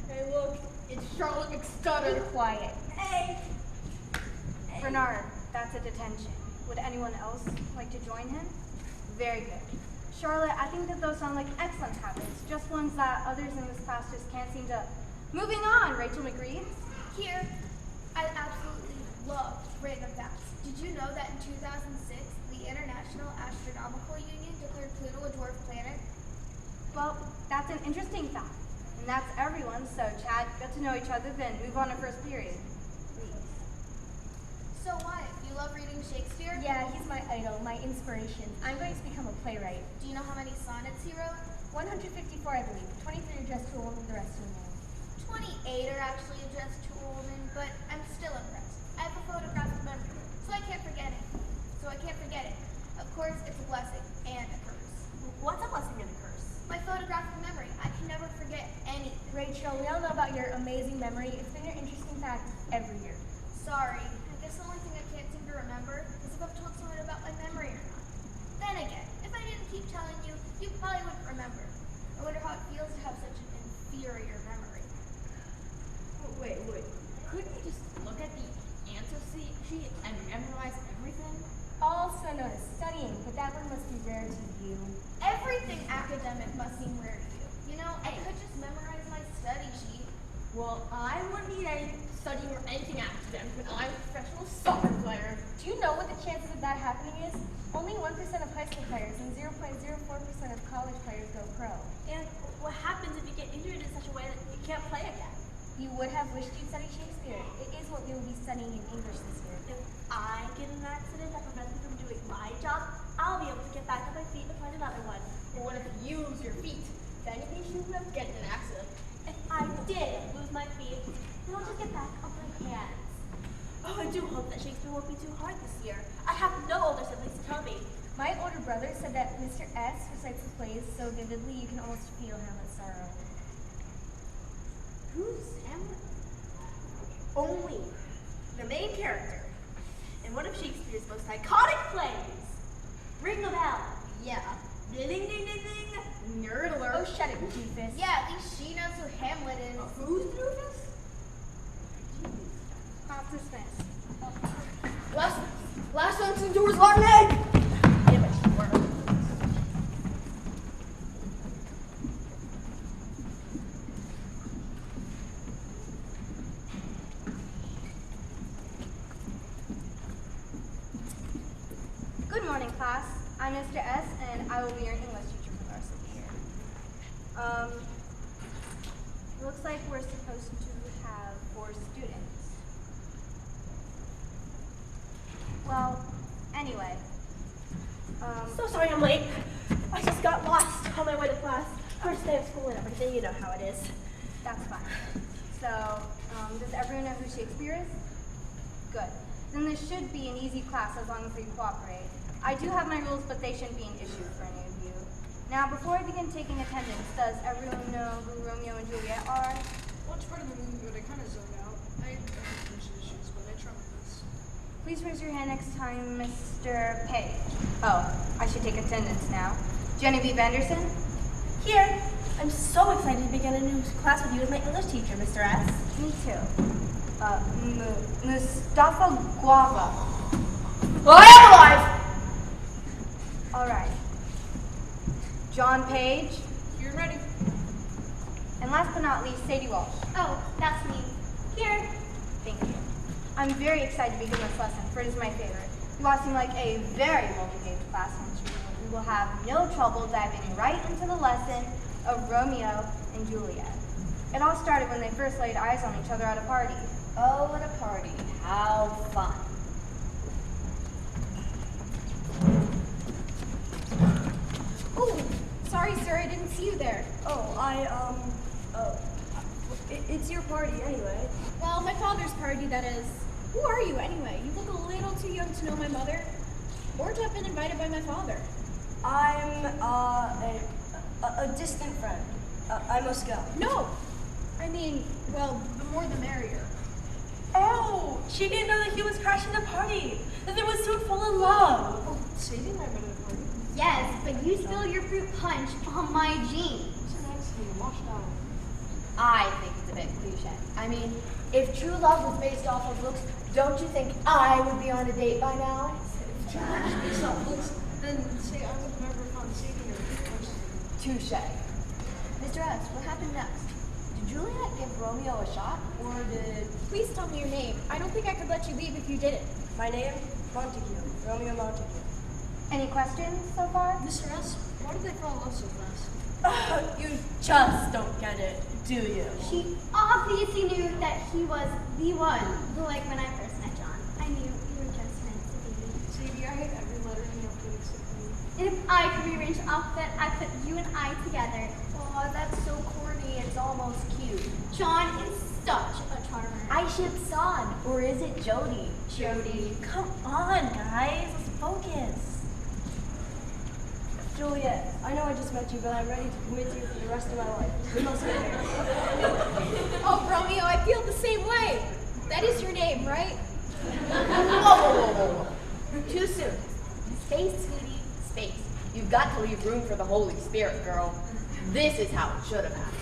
Hey, look, it's Charlotte McStutter. Be quiet. Hey. Bernard, that's a detention. Would anyone else like to join him? Very good. Charlotte, I think that those sound like excellent habits, just ones that others in this class just can't seem to. Moving on, Rachel McGree. Here, I absolutely love random facts. Did you know that in 2006, the International Astronomical Union declared Pluto a dwarf planet? Well, that's an interesting fact. And that's everyone, so Chad, get to know each other, then move on to first period. Please. So Wyatt, you love reading Shakespeare? Yeah, he's my idol, my inspiration. I'm going to become a playwright. Do you know how many sonnets he wrote? 154, I believe. 23 addressed to a woman, the rest to a man. 28 are actually addressed to a woman, but I'm still impressed. I have a photographic memory, so I can't forget it. Of course, it's a blessing and a curse. What's a blessing and a curse? My photographic memory. I can never forget anything. Rachel, we all know about your amazing memory. It's been your interesting fact every year. Sorry. I guess the only thing I can't seem to remember is if I've told someone about my memory or not. Then again, if I didn't keep telling you, you probably wouldn't remember. I wonder how it feels to have such an inferior memory. Wait. Couldn't you just look at the answer sheet and memorize everything? Also known as studying, but that one must be rare to you. Everything academic must seem rare to you. You know, I could just memorize my study sheet. Well, I wouldn't need any studying or anything academic, but I'm a professional soccer player. Do you know what the chances of that happening is? Only 1% of high school players and 0.04% of college players go pro. And what happens if you get injured in such a way that you can't play again? You would have wished you'd studied Shakespeare. It is what we will be studying in English this year. If I get in an accident that prevents me from doing my job, I'll be able to get back on my feet and find another one. Or what if you lose your feet? Then you shouldn't have get in an accident. If I did lose my feet, then I'll just get back on my hands. Oh, I do hope that Shakespeare won't be too hard this year. I have no older siblings to tell me. My older brother said that Mr. S recites the plays so vividly you can almost feel Hamlet's sorrow. Who's Hamlet? Only the main character in one of Shakespeare's most iconic plays. Ring the bell. Yeah. Ding ding ding ding ding. Nerd alert. Oh, shut it, doofus. Yeah, at least she knows who Hamlet is. Who's doofus? Class dismissed. Last sentence endures long egg! Give it to her. Good morning, class. I'm Mr. S, and I will be your English teacher for the rest of the year. Looks like we're supposed to have 4 students. Well, anyway. So sorry I'm late. I just got lost on my way to class. First day of school and everything, you know how it is. That's fine. So, does everyone know who Shakespeare is? Good. Then this should be an easy class as long as we cooperate. I do have my rules, but they shouldn't be an issue for any of you. Now, before I begin taking attendance, does everyone know who Romeo and Juliet are? Watch part of the movie, but I kind of zoned out. I have issues, but I try my best. Please raise your hand next time, Mr. Page. Oh, I should take attendance now. Genevieve Anderson? Here. I'm so excited to begin a new class with you as my English teacher, Mr. S. Me too. Mustafa Guava. Well, I am alive! All right. John Page. Here and ready. And last but not least, Sadie Walsh. Oh, that's me. Here. Thank you. I'm very excited to begin this lesson, for it is my favorite. You all seem like a very well-behaved class in history. We will have no trouble diving right into the lesson of Romeo and Juliet. It all started when they first laid eyes on each other at a party. Oh, at a party. How fun. Oh, sorry, sir, I didn't see you there. It's your party anyway. Well, my father's party, that is. Who are you anyway? You look a little too young to know my mother, or to have been invited by my father. I'm a distant friend. I must go. No! I mean, well, the more the merrier. Oh, she didn't know that he was crashing the party. That they were so full of love. Oh, Sadie and I met at a party. Yes, but you spilled your fruit punch on my jeans. So nice to be washed out. I think it's a bit cliche. I mean, if true love was based off of looks, don't you think I would be on a date by now? If true love is based off looks, then say I would never found Sadie or fruit punch. Touche. Mr. S, what happened next? Did Juliet give Romeo a shot, or did... Please tell me your name. I don't think I could let you leave if you didn't. My name? Montague. Romeo Montague. Any questions so far? Mr. S, why did they fall in love so fast? You just don't get it, do you? She obviously knew that he was the one. Like when I first met John, I knew we were just meant to be. Sadie, I hate every letter in your alphabet except for you. And if I could rearrange the alphabet, I put you and I together. Oh, that's so corny, it's almost cute. John is such a charmer. I ship Son, or is it Jody? Jody. Come on, guys, let's focus. Juliet, I know I just met you, but I'm ready to commit to you for the rest of my life. We must get married. Oh, Romeo, I feel the same way. That is your name, right? Whoa. Too soon. Space, sweetie, space. You've got to leave room for the Holy Spirit, girl. This is how it should have happened.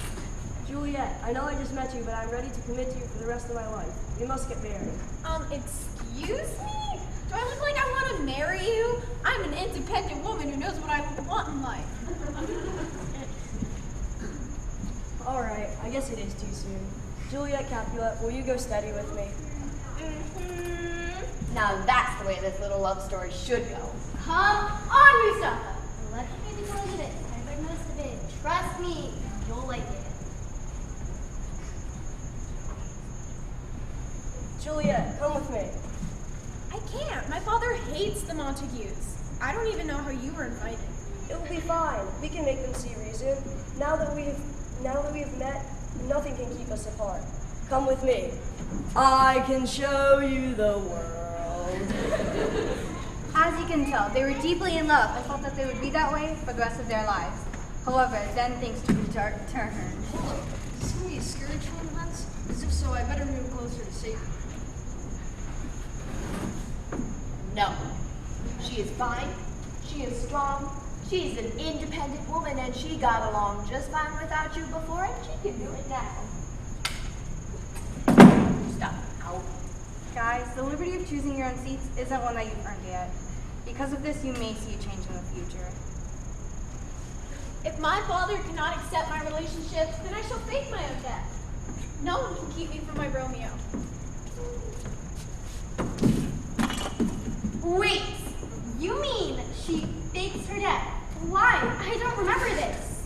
Juliet, I know I just met you, but I'm ready to commit to you for the rest of my life. We must get married. Excuse me? Do I look like I want to marry you? I'm an independent woman who knows what I want in life. All right, I guess it is too soon. Juliet Capulet, will you go steady with me? Now that's the way this little love story should go. Come on, Mustafa. Let me maybe tell you this. I've read most of it. Trust me, you'll like it. Juliet, come with me. I can't. My father hates the Montagues. I don't even know how you were invited. It will be fine. We can make them see reason. Now that we've met, nothing can keep us apart. Come with me. I can show you the world. As you can tell, they were deeply in love. I thought that they would be that way for the rest of their lives. However, then things took a dark turn. Hold up. Is this going to be a scary train events? Because if so, I better move closer to safety. No. She is fine. She is strong. She's an independent woman, and she got along just fine without you before, and she can do it now. Stop. Ow. Guys, the liberty of choosing your own seats isn't one that you've earned yet. Because of this, you may see a change in the future. If my father cannot accept my relationships, then I shall fake my own death. No one can keep me from my Romeo. Wait, you mean she fakes her death? Why? I don't remember this.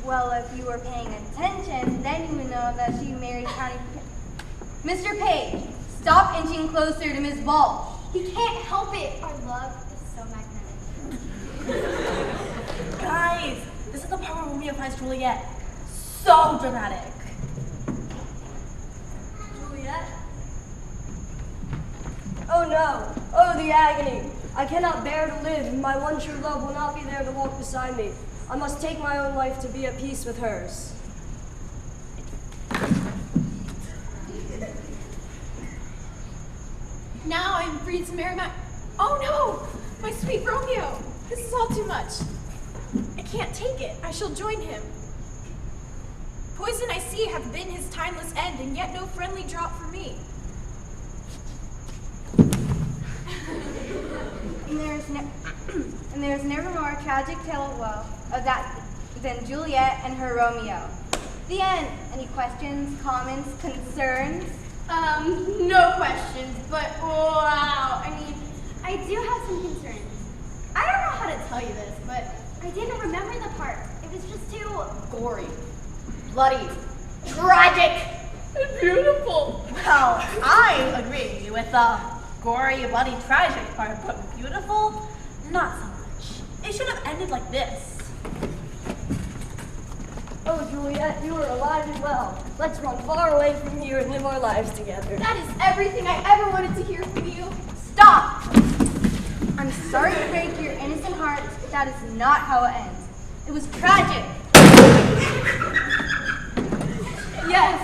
Well, if you were paying attention, then you would know that she married County... Mr. Page, stop inching closer to Miss Walsh. He can't help it. Our love is so magnetic. Guys, this is the part where Romeo finds Juliet. So dramatic. Juliet? Oh no! Oh, the agony! I cannot bear to live, and my one true love will not be there to walk beside me. I must take my own life to be at peace with hers. Now I'm free to marry my... Oh no! My sweet Romeo! This is all too much. I can't take it. I shall join him. Poison I see hath been his timeless end, and yet no friendly drop for me. there's never more a tragic tale of woe than Juliet and her Romeo. The end. Any questions, comments, concerns? No questions, but wow. I mean, I do have some concerns. I don't know how to tell you this, but I didn't remember the part. It was just too Gory, bloody, tragic, and beautiful. Well, I agree with the gory, bloody, tragic part, but beautiful, not so much. It should have ended like this. Oh, Juliet, you are alive and well. Let's run far away from here and live our lives together. That is everything I ever wanted to hear from you. Stop! I'm sorry to break your innocent heart, but that is not how it ends. It was tragic. Yes,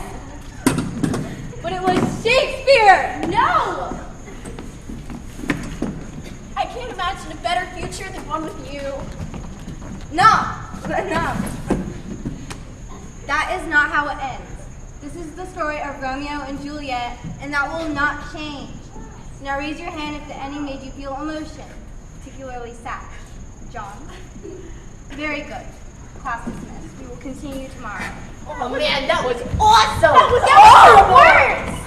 but it was Shakespeare! No! I can't imagine a better future than one with you. No! That is not how it ends. This is the story of Romeo and Juliet, and that will not change. Now raise your hand if the ending made you feel emotion, particularly sad. John? Very good. Class dismissed. We will continue tomorrow. Oh man, that was awesome! That was words!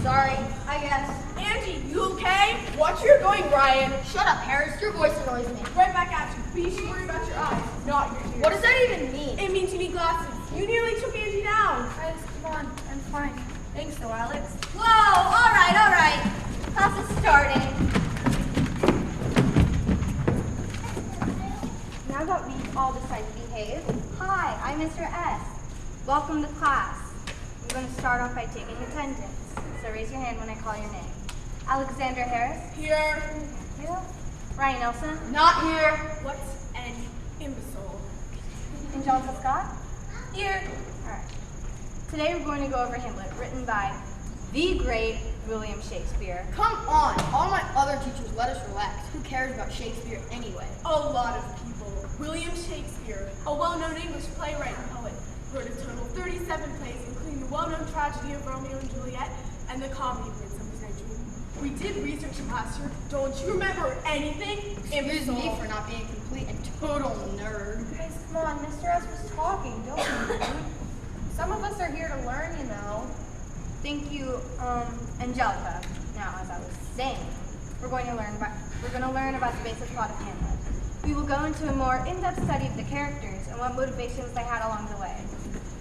Sorry, I guess. Angie, you okay? Watch where you're going, Ryan. Shut up, Harris. Your voice annoys me. Right back at you. Be sure about your eyes, not your ears. What does that even mean? It means you need glasses. You nearly took Angie down. Guys, come on. I'm fine. Thanks, though, Alex. Whoa, all right. Class is starting. Now that we've all decided to behave, hi, I'm Mr. S. Welcome to class. I'm going to start off by taking attendance. So raise your hand when I call your name. Alexander Harris. Here. Thank you. Ryan Nelson. Not here. What's an imbecile? Angelica Scott. Here. All right. Today we're going to go over Hamlet, written by the great William Shakespeare. Come on. All my other teachers let us relax. Who cares about Shakespeare anyway? A lot of people. William Shakespeare, a well-known English playwright and poet, wrote a total of 37 plays, including the well-known tragedy of Romeo and Juliet and the comedy of Midsummer's Night's Dream. We did research in last year. Don't you remember anything? Excuse me for not being a complete and total nerd. Guys, come on. Mr. S was talking. Don't be rude. Some of us are here to learn, you know. Thank you, Angelica. Now, as I was saying, we're going to learn about the basic plot of Hamlet. We will go into a more in-depth study of the characters and what motivations they had along the way.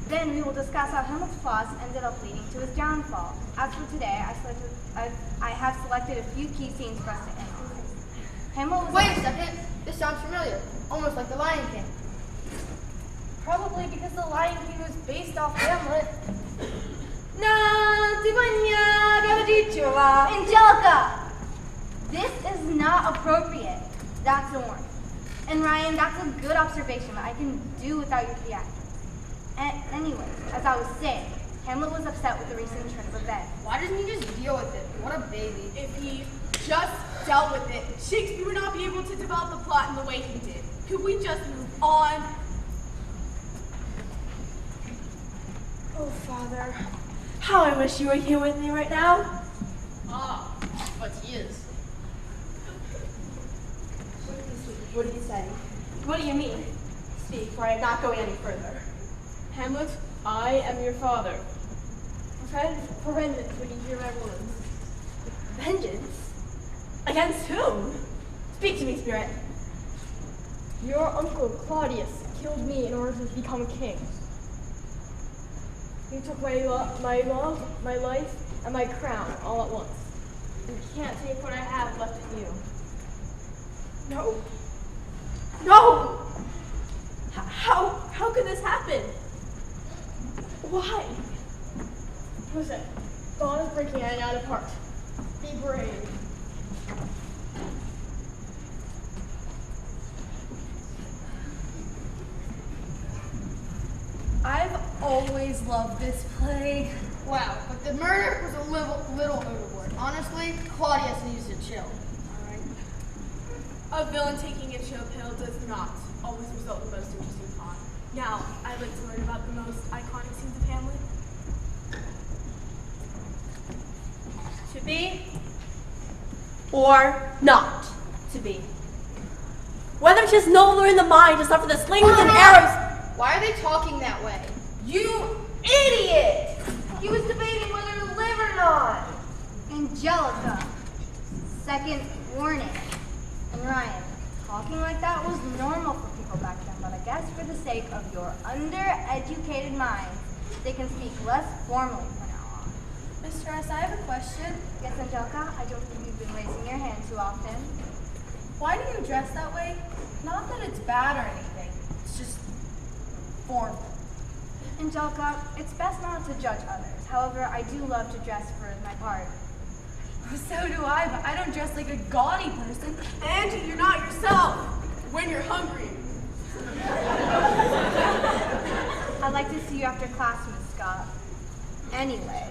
Then we will discuss how Hamlet's flaws ended up leading to his downfall. As for today, I have selected a few key scenes for us to analyze. Hamlet was Wait a second. This sounds familiar. Almost like The Lion King. probably because The Lion King was based off Hamlet. Angelica! This is not appropriate. That's a warning. And Ryan, that's a good observation that I can do without your reaction. Anyways, as I was saying, Hamlet was upset with the recent turn of events. Why doesn't he just deal with it? What a baby. If he just dealt with it, Shakespeare would not be able to develop the plot in the way he did. Could we just move on? Oh, Father, how I wish you were here with me right now. Ah, but he is. What do you say? What do you mean? Speak, for I am not going any further. Hamlet, I am your father. For vengeance when you hear my words. Vengeance? Against whom? Speak to me, Spirit. Your uncle Claudius killed me in order to become king. He took my love, my life, and my crown all at once. You can't take what I have left in you. No. No! How could this happen? Why? Listen, God is breaking Anna apart. Be brave. I've always loved this play. Wow, but the murder was a little overboard. Honestly, Claudius needs to chill. A villain taking a chill pill does not always result in the most interesting plot. Now, I'd like to learn about the most iconic scenes of Hamlet. To be or not to be. Whether 'tis nobler in the mind to suffer the slings and arrows. Why are they talking that way? You idiot! He was debating whether to live or not. Angelica, second warning. And Ryan, talking like that was normal for people back then, but I guess for the sake of your undereducated minds, they can speak less formally from now on. Mr. S., I have a question. Yes, Angelica, I don't think you've been raising your hand too often. Why do you dress that way? Not that it's bad or anything. It's just formal. Angelica, it's best not to judge others. However, I do love to dress for my part. So do I, but I don't dress like a gaudy person. And you're not yourself when you're hungry. I'd like to see you after class, Miss Scott. Anyway.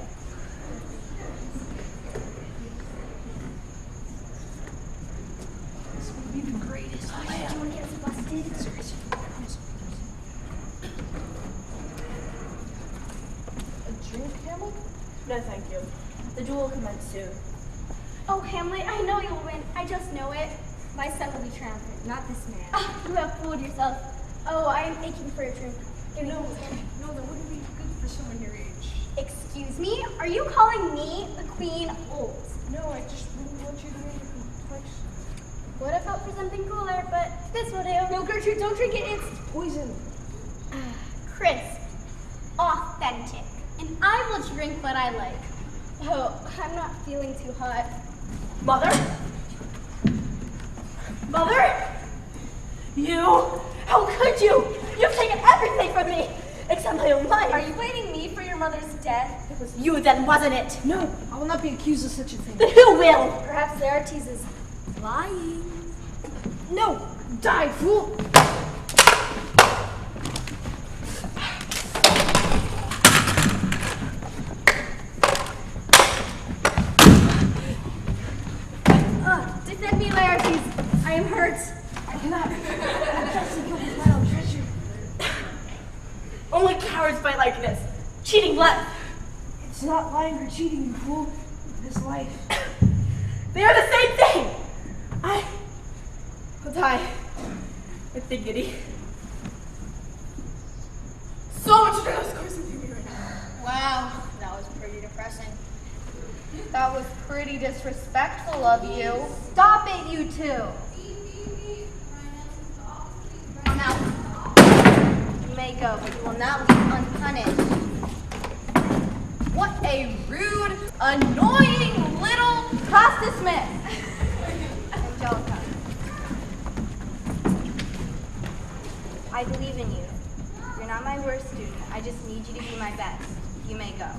This would be the greatest. Do you want to get us busted? A drink, Hamlet? No, thank you. The duel will commence soon. Oh, Hamlet, I know you'll win. I just know it. My son will be triumphant, not this man. You have fooled yourself. Oh, I am aching for a drink. Give me No, that wouldn't be good for someone your age. Excuse me? Are you calling me the queen old? No, I just really want you to wear your complexion. Would have felt for something cooler, but this will do. No, Gertrude, don't drink it. It's poison. Crisp. Authentic. And I will drink what I like. Oh, I'm not feeling too hot. Mother? Mother? You? How could you? You've taken everything from me, except my own life. Are you blaming me for your mother's death? It was you then, wasn't it? No, I will not be accused of such a thing. Then who will? Perhaps Laertes is lying. No, die, fool! Defend me, Laertes. I am hurt. I cannot. I'll treasure. Only cowards fight like this. Cheating blood. It's not lying or cheating, you fool. It is life. They are the same thing. I will die with dignity. So much joy is coursing through me right now. Wow, that was pretty depressing. That was pretty disrespectful of you. Stop it, you two! I'm out. You may go, but you will not leave unpunished. What a rude, annoying little... Class dismissed! Angelica. I believe in you. You're not my worst student. I just need you to be my best. You may go.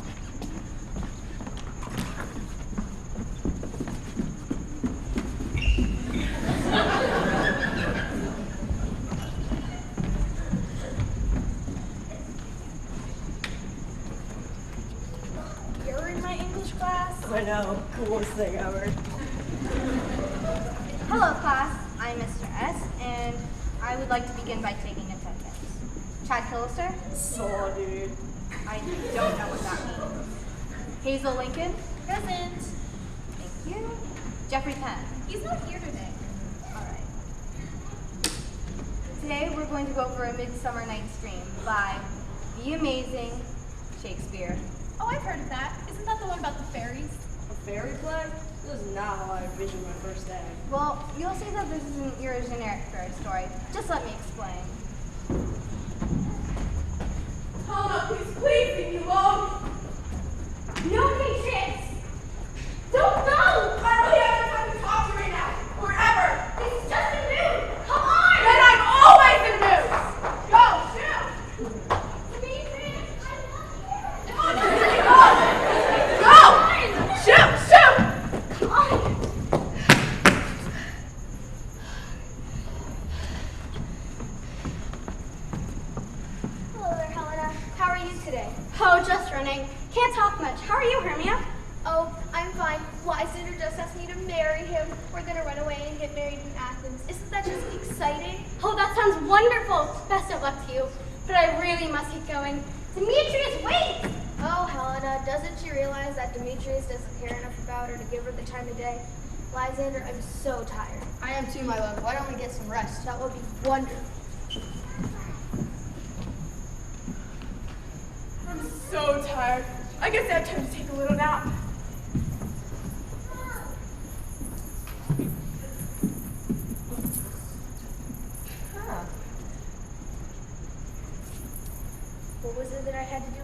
You're in my English class? I know, coolest thing ever. Hello, class. I'm Mr. S, and I would like to begin by taking attendance. Chad Killister? So, dude. I don't know what that means. Hazel Lincoln? Present. Thank you. Jeffrey Penn? He's not here today. All right. Today we're going to go over A Midsummer Night's Dream by the amazing Shakespeare. Oh, I've heard of that. Isn't that the one about the fairies? A fairy play? This is not how I envisioned my first day. Well, you'll see that this isn't your generic fairy story. Just let me explain. Helena, please leave me alone. No, Patriots! Don't go! I really haven't had time to talk to you right now. Or ever. It's just a mood! Come on! Then I'm always in mood. Go, shoot. Patriots, I love you! Go. Shoot, shoot. Come on! Hello there, Helena. How are you today? Oh, just running. Can't talk much. How are you, Hermia? Oh, I'm fine. Lysander just asked me to marry him. We're gonna run away and get married in Athens. Isn't that just exciting? Oh, that sounds wonderful. Best of luck to you. But I really must get going. Demetrius, wait! Oh, Helena, doesn't she realize that Demetrius doesn't care enough about her to give her the time of day? Lysander, I'm so tired. I am too, my love. Why don't we get some rest? That would be wonderful. I'm so tired. I guess I have time to take a little nap. What was it that I had to do?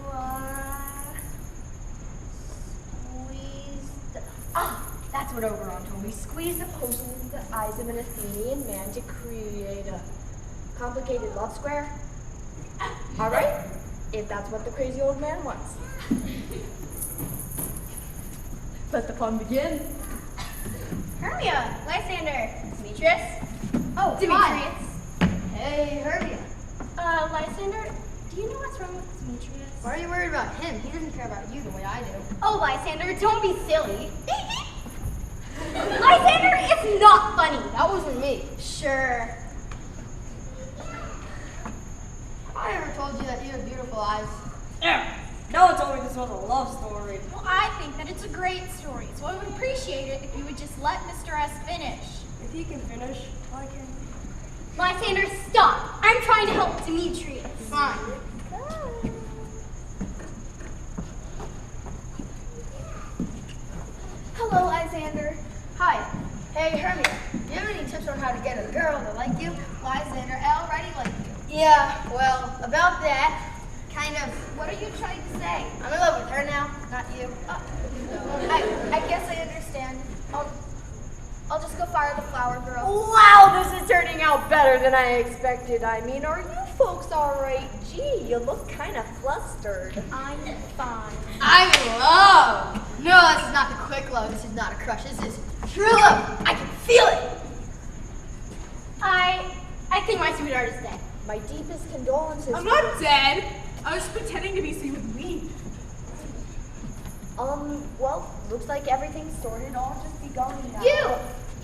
That's what Oberon told me. Squeeze the potion into the eyes of an Athenian man to create a complicated love square. All right, if that's what the crazy old man wants. Let the fun begin. Hermia, Lysander, Demetrius. Oh, Demetrius. Hey, Hermia. Lysander, do you know what's wrong with Demetrius? Why are you worried about him? He doesn't care about you the way I do. Oh, Lysander, don't be silly. Lysander, it's not funny. That wasn't me. Sure. I never told you that you have beautiful eyes. Yeah. No one told me this was a love story. Well, I think that it's a great story, so I would appreciate it if you would just let Mr. S finish. If he can finish, I can. Lysander, stop. I'm trying to help Demetrius. Fine. Hello, Lysander. Hi. Hey, Hermia. Do you have any tips on how to get a girl to like you? Lysander, I already like you. Yeah, well, about that, kind of. What are you trying to say? I'm in love with her now, not you. I guess I understand. I'll just go fire the flower girl. Wow, this is turning out better than I expected. I mean, are you folks all right? Gee, you look kind of flustered. I'm fine. I'm in love. No, this is not the quick love. This is not a crush. This is true love. I can feel it. I think my sweetheart is dead. My deepest condolences. I'm not dead. I was pretending to be so you would leave. Well, looks like everything's sorted. I'll just be going now.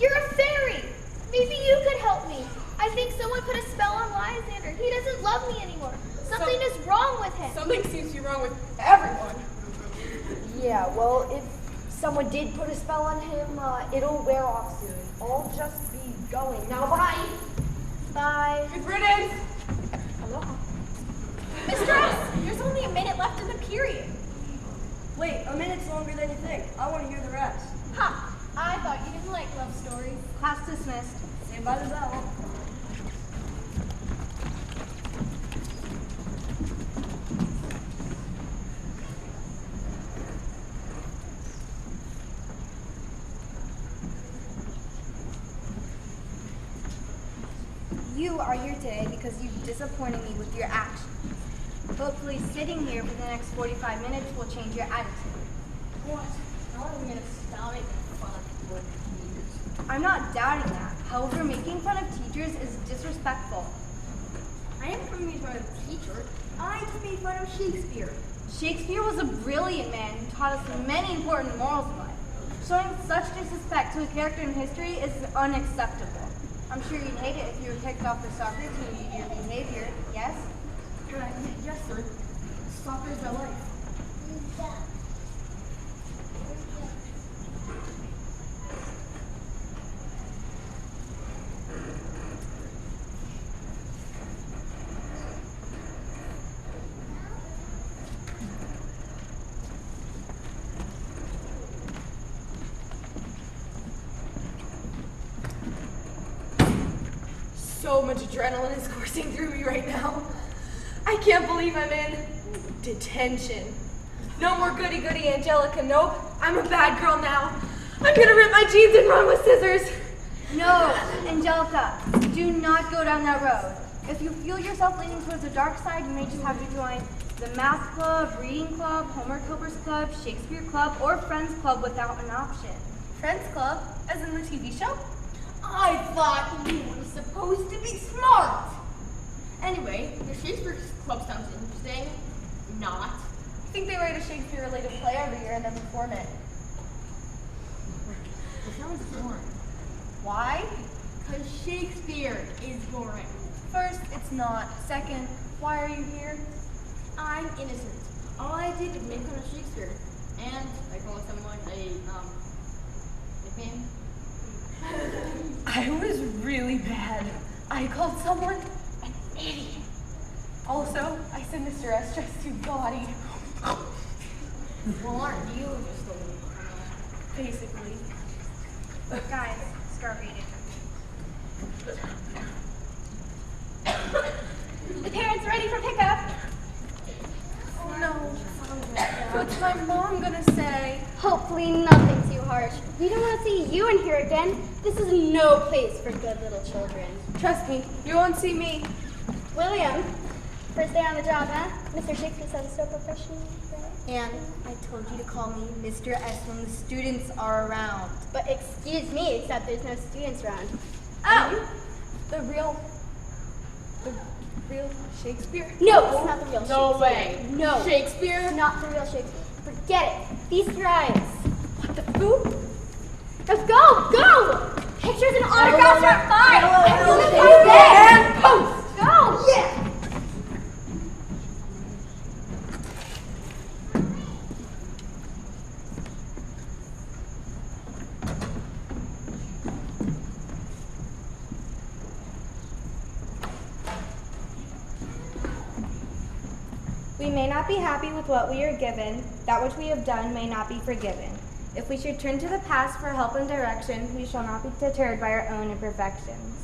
You're a fairy. Maybe you could help me. I think someone put a spell on Lysander. He doesn't love me anymore. Something is wrong with him. Something seems to be wrong with everyone. Yeah, well, if someone did put a spell on him, it'll wear off soon. I'll just be going now. Bye. Bye. Good riddance. Aloha. Mr. S, there's only a minute left in the period. Wait, a minute's longer than you think. I want to hear the rest. Ha! I thought you didn't like love stories. Class dismissed. Saved by the bell. You are here today because you've disappointed me with your actions. Hopefully sitting here for the next 45 minutes will change your attitude. What? How are we going to stop making fun of people like you? I'm not doubting that. However, making fun of teachers is disrespectful. I am coming to a teacher. I just made fun of Shakespeare. Shakespeare was a brilliant man who taught us many important morals in life. Showing such disrespect to a character in history is unacceptable. I'm sure you'd hate it if you were kicked off the soccer team due to your behavior, yes? Yes, sir. Soccer is my life. So much adrenaline is coursing through me right now. I can't believe I'm in detention. No more goody-goody Angelica, nope. I'm a bad girl now. I'm gonna rip my jeans and run with scissors. No, Angelica, do not go down that road. If you feel yourself leaning towards the dark side, you may just have to join the math club, reading club, homework helpers club, Shakespeare club, or friends club without an option. Friends Club, as in the TV show? I thought you were supposed to be smart. Anyway, the Shakespeare Club sounds interesting. Not. I think they write a Shakespeare-related play every year and then perform it. It sounds boring. Why? Because Shakespeare is boring. First, it's it's not. Second, why are you here? I'm innocent. All I did was make fun of Shakespeare. And I called someone a, nickname. I was really bad. I called someone an idiot. Also, I said Mr. S dressed too gaudy. Well, aren't you just a little criminal? Basically. Guys, start reading. The parents ready for pickup? Oh no. What's my mom gonna say? Hopefully nothing too harsh. We don't want to see you in here again. This is no place for good little children. Trust me, you won't see me. William, first day on the job, huh? Mr. Shakespeare sounds so professional. And I told you to call me Mr. S when the students are around. But excuse me, except there's no students around. Oh! The real Shakespeare? No, it's not the real Shakespeare. No way. No. Shakespeare? It's not the real Shakespeare. Forget it. Feast your eyes. What the food? Let's go! Go! Pictures and autographs are fine! And post! Go! Yeah! We may not be happy with what we are given, that which we have done may not be forgiven. If we should turn to the past for help and direction, we shall not be deterred by our own imperfections.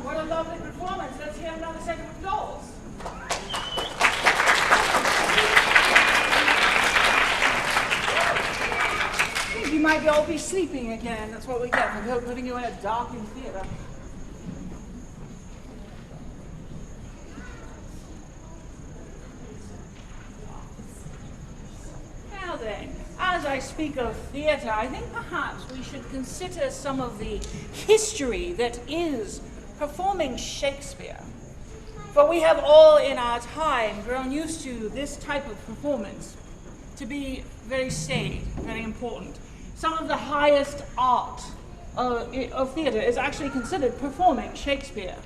What a lovely performance. Let's hear another set of applause. I think you might all be sleeping again. That's what we get for putting you in a darkened theater. Now then, as I speak of theater, I think perhaps we should consider some of the history that is performing Shakespeare. For we have all in our time grown used to this type of performance to be very staid, very important. Some of the highest art of theater is actually considered performing Shakespeare.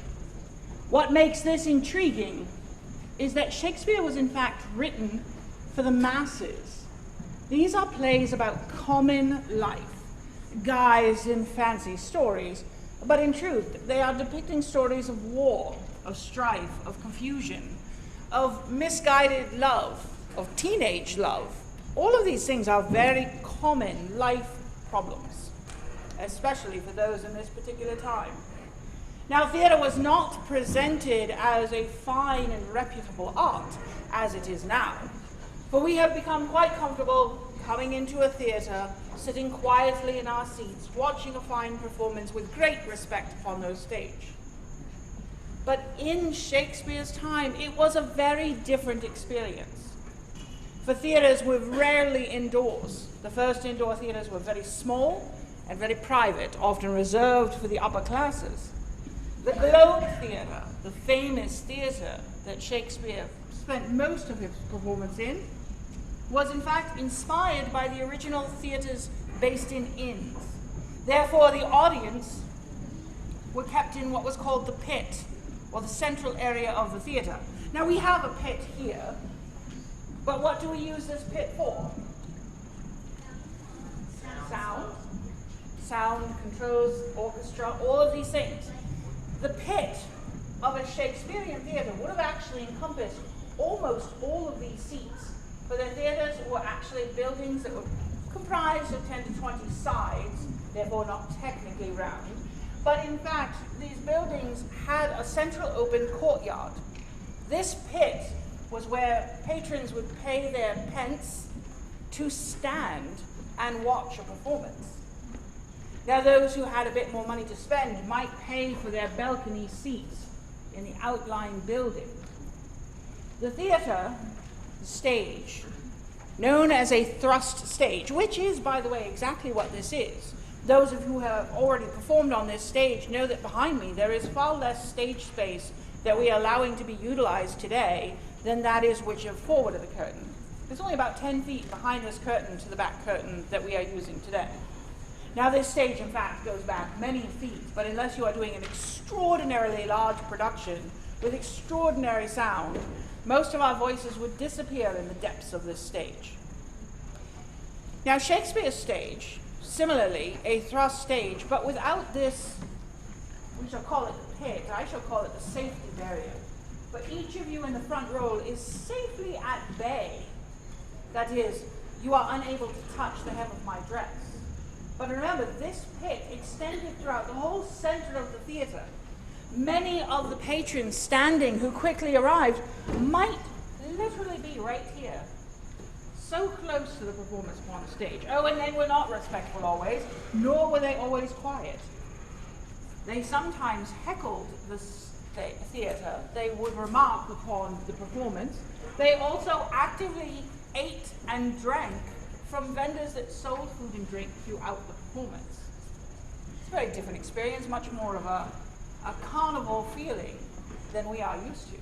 What makes this intriguing is that Shakespeare was in fact written for the masses. These are plays about common life, guised in fancy stories, but in truth, they are depicting stories of war, of strife, of confusion, of misguided love, of teenage love. All of these things are very common life problems, especially for those in this particular time. Now, theater was not presented as a fine and reputable art, as it is now. For we have become quite comfortable coming into a theater, sitting quietly in our seats, watching a fine performance with great respect upon the stage. But in Shakespeare's time, it was a very different experience. For theaters were rarely indoors. The first indoor theaters were very small and very private, often reserved for the upper classes. The Globe Theatre, the famous theatre that Shakespeare spent most of his performance in, was in fact inspired by the original theatres based in inns. Therefore, the audience were kept in what was called the pit, or the central area of the theatre. Now, we have a pit here, but what do we use this pit for? Sound. Sound controls, orchestra, all of these things. The pit of a Shakespearean theatre would have actually encompassed almost all of these seats. For the theatres were actually buildings that were comprised of 10 to 20 sides, therefore not technically round. But in fact, these buildings had a central open courtyard. This pit was where patrons would pay their pence to stand and watch a performance. Now, those who had a bit more money to spend might pay for their balcony seats in the outlying building. The theater, the stage, known as a thrust stage, which is, by the way, exactly what this is. Those of you who have already performed on this stage know that behind me there is far less stage space that we are allowing to be utilized today than that is which is forward of the curtain. There's only about 10 feet behind this curtain to the back curtain that we are using today. Now, this stage, in fact, goes back many feet, but unless you are doing an extraordinarily large production with extraordinary sound, most of our voices would disappear in the depths of this stage. Now, Shakespeare's stage, similarly, a thrust stage, but without this, we shall call it the pit, I shall call it the safety barrier. But each of you in the front row is safely at bay. That is, you are unable to touch the hem of my dress. But remember, this pit extended throughout the whole center of the theater. Many of the patrons standing who quickly arrived might literally be right here, so close to the performance upon the stage. Oh, and they were not respectful always, nor were they always quiet. They sometimes heckled the theater. They would remark upon the performance. They also actively ate and drank from vendors that sold food and drink throughout the performance. It's a very different experience, much more of a carnival feeling than we are used to.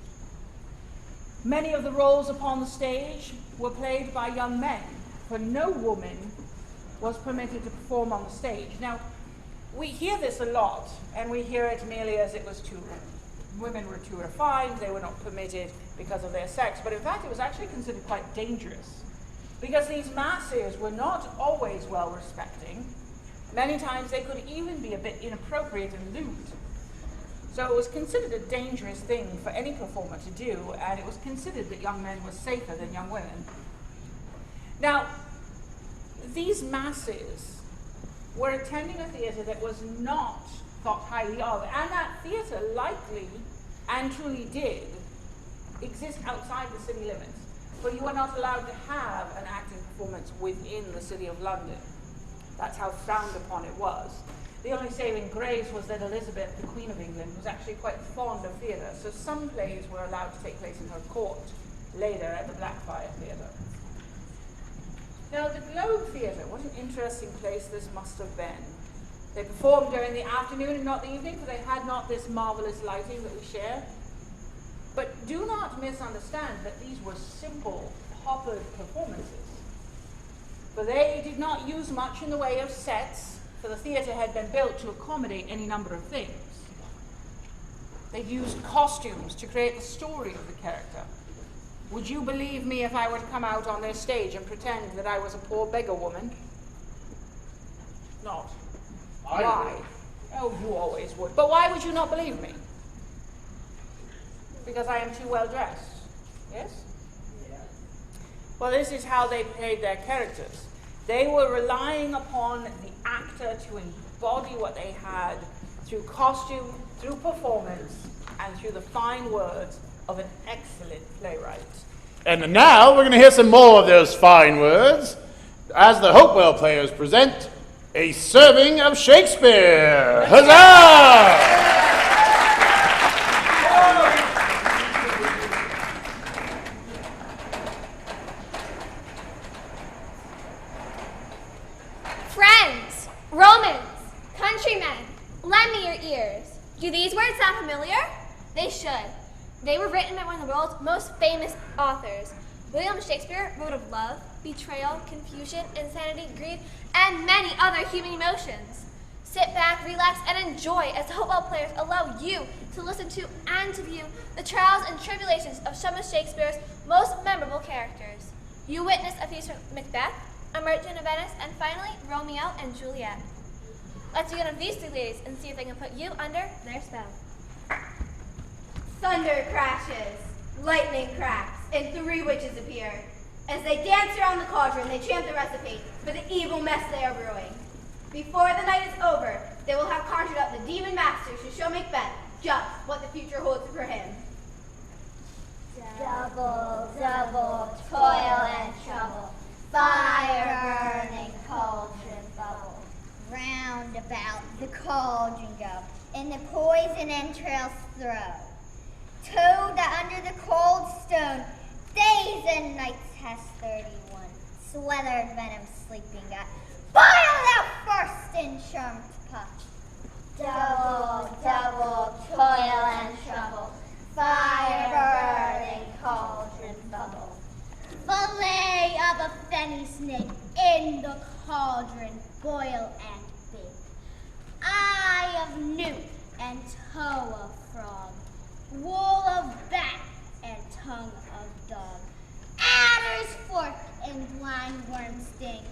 Many of the roles upon the stage were played by young men, for no woman was permitted to perform on the stage. Now, we hear this a lot, and we hear it merely as it was women were too refined, they were not permitted because of their sex, but in fact it was actually considered quite dangerous, because these masses were not always well-respecting. Many times they could even be a bit inappropriate and lewd. So it was considered a dangerous thing for any performer to do, and it was considered that young men were safer than young women. Now, these masses were attending a theater that was not thought highly of, and that theater likely and truly did exist outside the city limits, but you were not allowed to have an acting performance within the city of London. That's how frowned upon it was. The only saving grace was that Elizabeth, the Queen of England, was actually quite fond of theatre, so some plays were allowed to take place in her court, later at the Blackfriars Theatre. Now, the Globe Theatre, what an interesting place this must have been. They performed during the afternoon and not the evening, for they had not this marvelous lighting that we share. But do not misunderstand that these were simple, poppered performances. For they did not use much in the way of sets, for the theatre had been built to accommodate any number of things. They used costumes to create the story of the character. Would you believe me if I were to come out on their stage and pretend that I was a poor beggar woman? Not. Why? Oh, you always would. But why would you not believe me? Because I am too well dressed. Yes? Yeah. Well, this is how they played their characters. They were relying upon the actor to embody what they had through costume, through performance, and through the fine words of an excellent playwright. And now we're going to hear some more of those fine words as the Hopewell players present A Serving of Shakespeare. Huzzah! Friends, Romans, countrymen, lend me your ears. Do these words sound familiar? They should. They were written by one of the world's most famous authors. William Shakespeare wrote of love, betrayal, confusion, insanity, greed, and many other human emotions. Sit back, relax, and enjoy as the Hopewell players allow you to listen to and to view the trials and tribulations of some of Shakespeare's most memorable characters. You witness a feast from Macbeth, A Merchant of Venice, and finally, Romeo and Juliet. Let's begin with these two ladies and see if they can put you under their spell. Thunder crashes, lightning cracks, and 3 witches appear. As they dance around the cauldron, they chant the recipe for the evil mess they are brewing. Before the night is over, they will have conjured up the demon master to show Macbeth just what the future holds for him. Double, double, toil and trouble, fire burning, cauldron bubble. Round about the cauldron go, in the poison entrails throw. Toad under the cold stone, days and nights has 31. Sweathered venom sleeping got, boil thou first in charmed pot. Double, double, toil and trouble, fire burning, cauldron bubble. Fillet of a fenny snake in the cauldron, boil and bake. Eye of newt and toe of frog, wool of bat and tongue of dog. Adder's fork and blind worm's sting,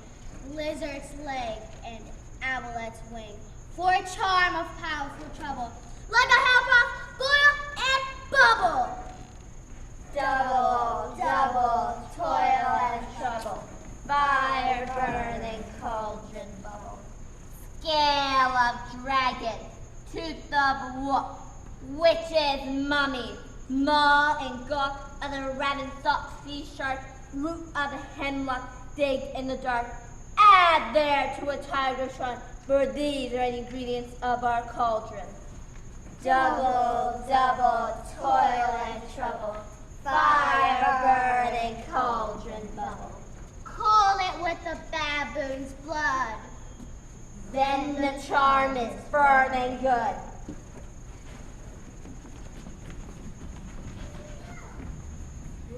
lizard's leg and owlet's wing. For a charm of powerful trouble, like a hellcroft, boil and bubble. Double, double, toil and trouble, fire burning, cauldron bubble. Scale of dragon, tooth of wolf, witch's mummy, maw and gawk of the raven thought sea shark, root of the hemlock, dig in the dark. Add there to a tiger shrine, for these are the ingredients of our cauldron. Double, double, toil and trouble, fire burning, cauldron bubble. Cool it with the baboon's blood, then the charm is firm and good.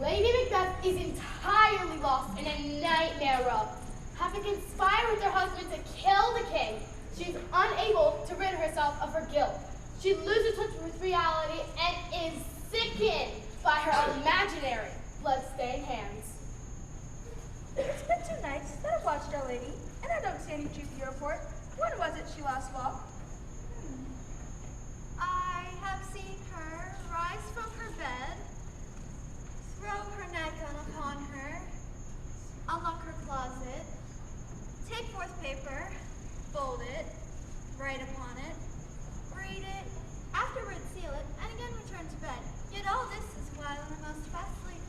Lady Macbeth is entirely lost in a nightmare world. Having conspired with her husband to kill the king, she is unable to rid herself of her guilt. She loses touch with reality and is sickened by her imaginary blood-stained hands. It's been 2 nights that I've watched Our Lady, and I don't see any GP report. When was it she last walked? I have seen her rise from her bed, throw her nightgown upon her, unlock her closet, take forth paper, fold it, write upon it, read it, afterwards seal it, and again return to bed. Yet all this is while in a most fast sleep.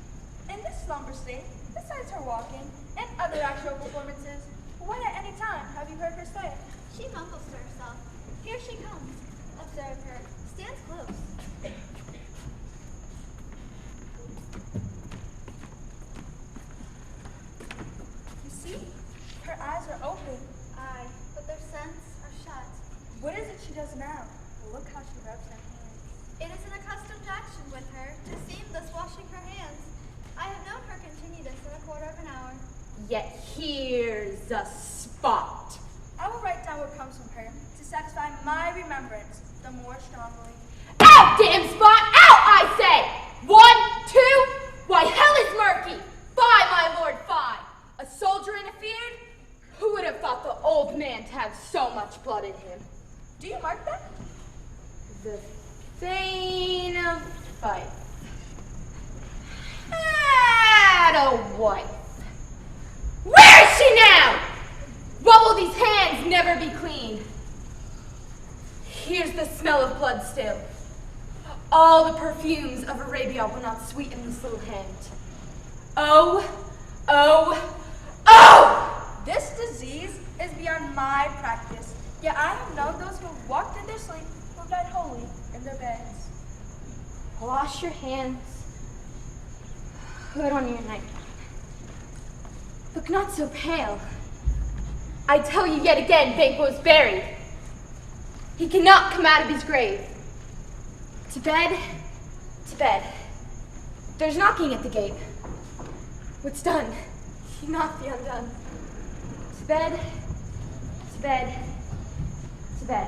In this slumber state, besides her walking and other actual performances, what at any time have you heard her say? She mumbles to herself. Here she comes. Observe her. Stands close. You see, her eyes are open. Aye, but their scents are shut. What is it she does now? Look how she rubs her hands. It is an accustomed action with her to seem thus washing her hands. I have known her continue this for a quarter of an hour. Yet here's a spot. I will write down what comes from her to satisfy my remembrance the more strongly. Out, damn spot! Out, I say! 1, 2, why hell is murky! Fie, my lord, fie! A soldier interfered? Who would have thought the old man to have so much blood in him? Do you mark that? The Thane of Fife had a wife. Where is she now? What will these hands never be clean? Here's the smell of blood still. All the perfumes of Arabia will not sweeten this little hand. Oh, oh, oh! This disease is beyond my practice, yet I have known those who walked in their sleep who died wholly in their beds. Wash your hands. Put on your nightgown. Look not so pale. I tell you yet again, Banquo is buried. He cannot come out of his grave. To bed, to bed. There's knocking at the gate. What's done cannot be undone. To bed, to bed, to bed.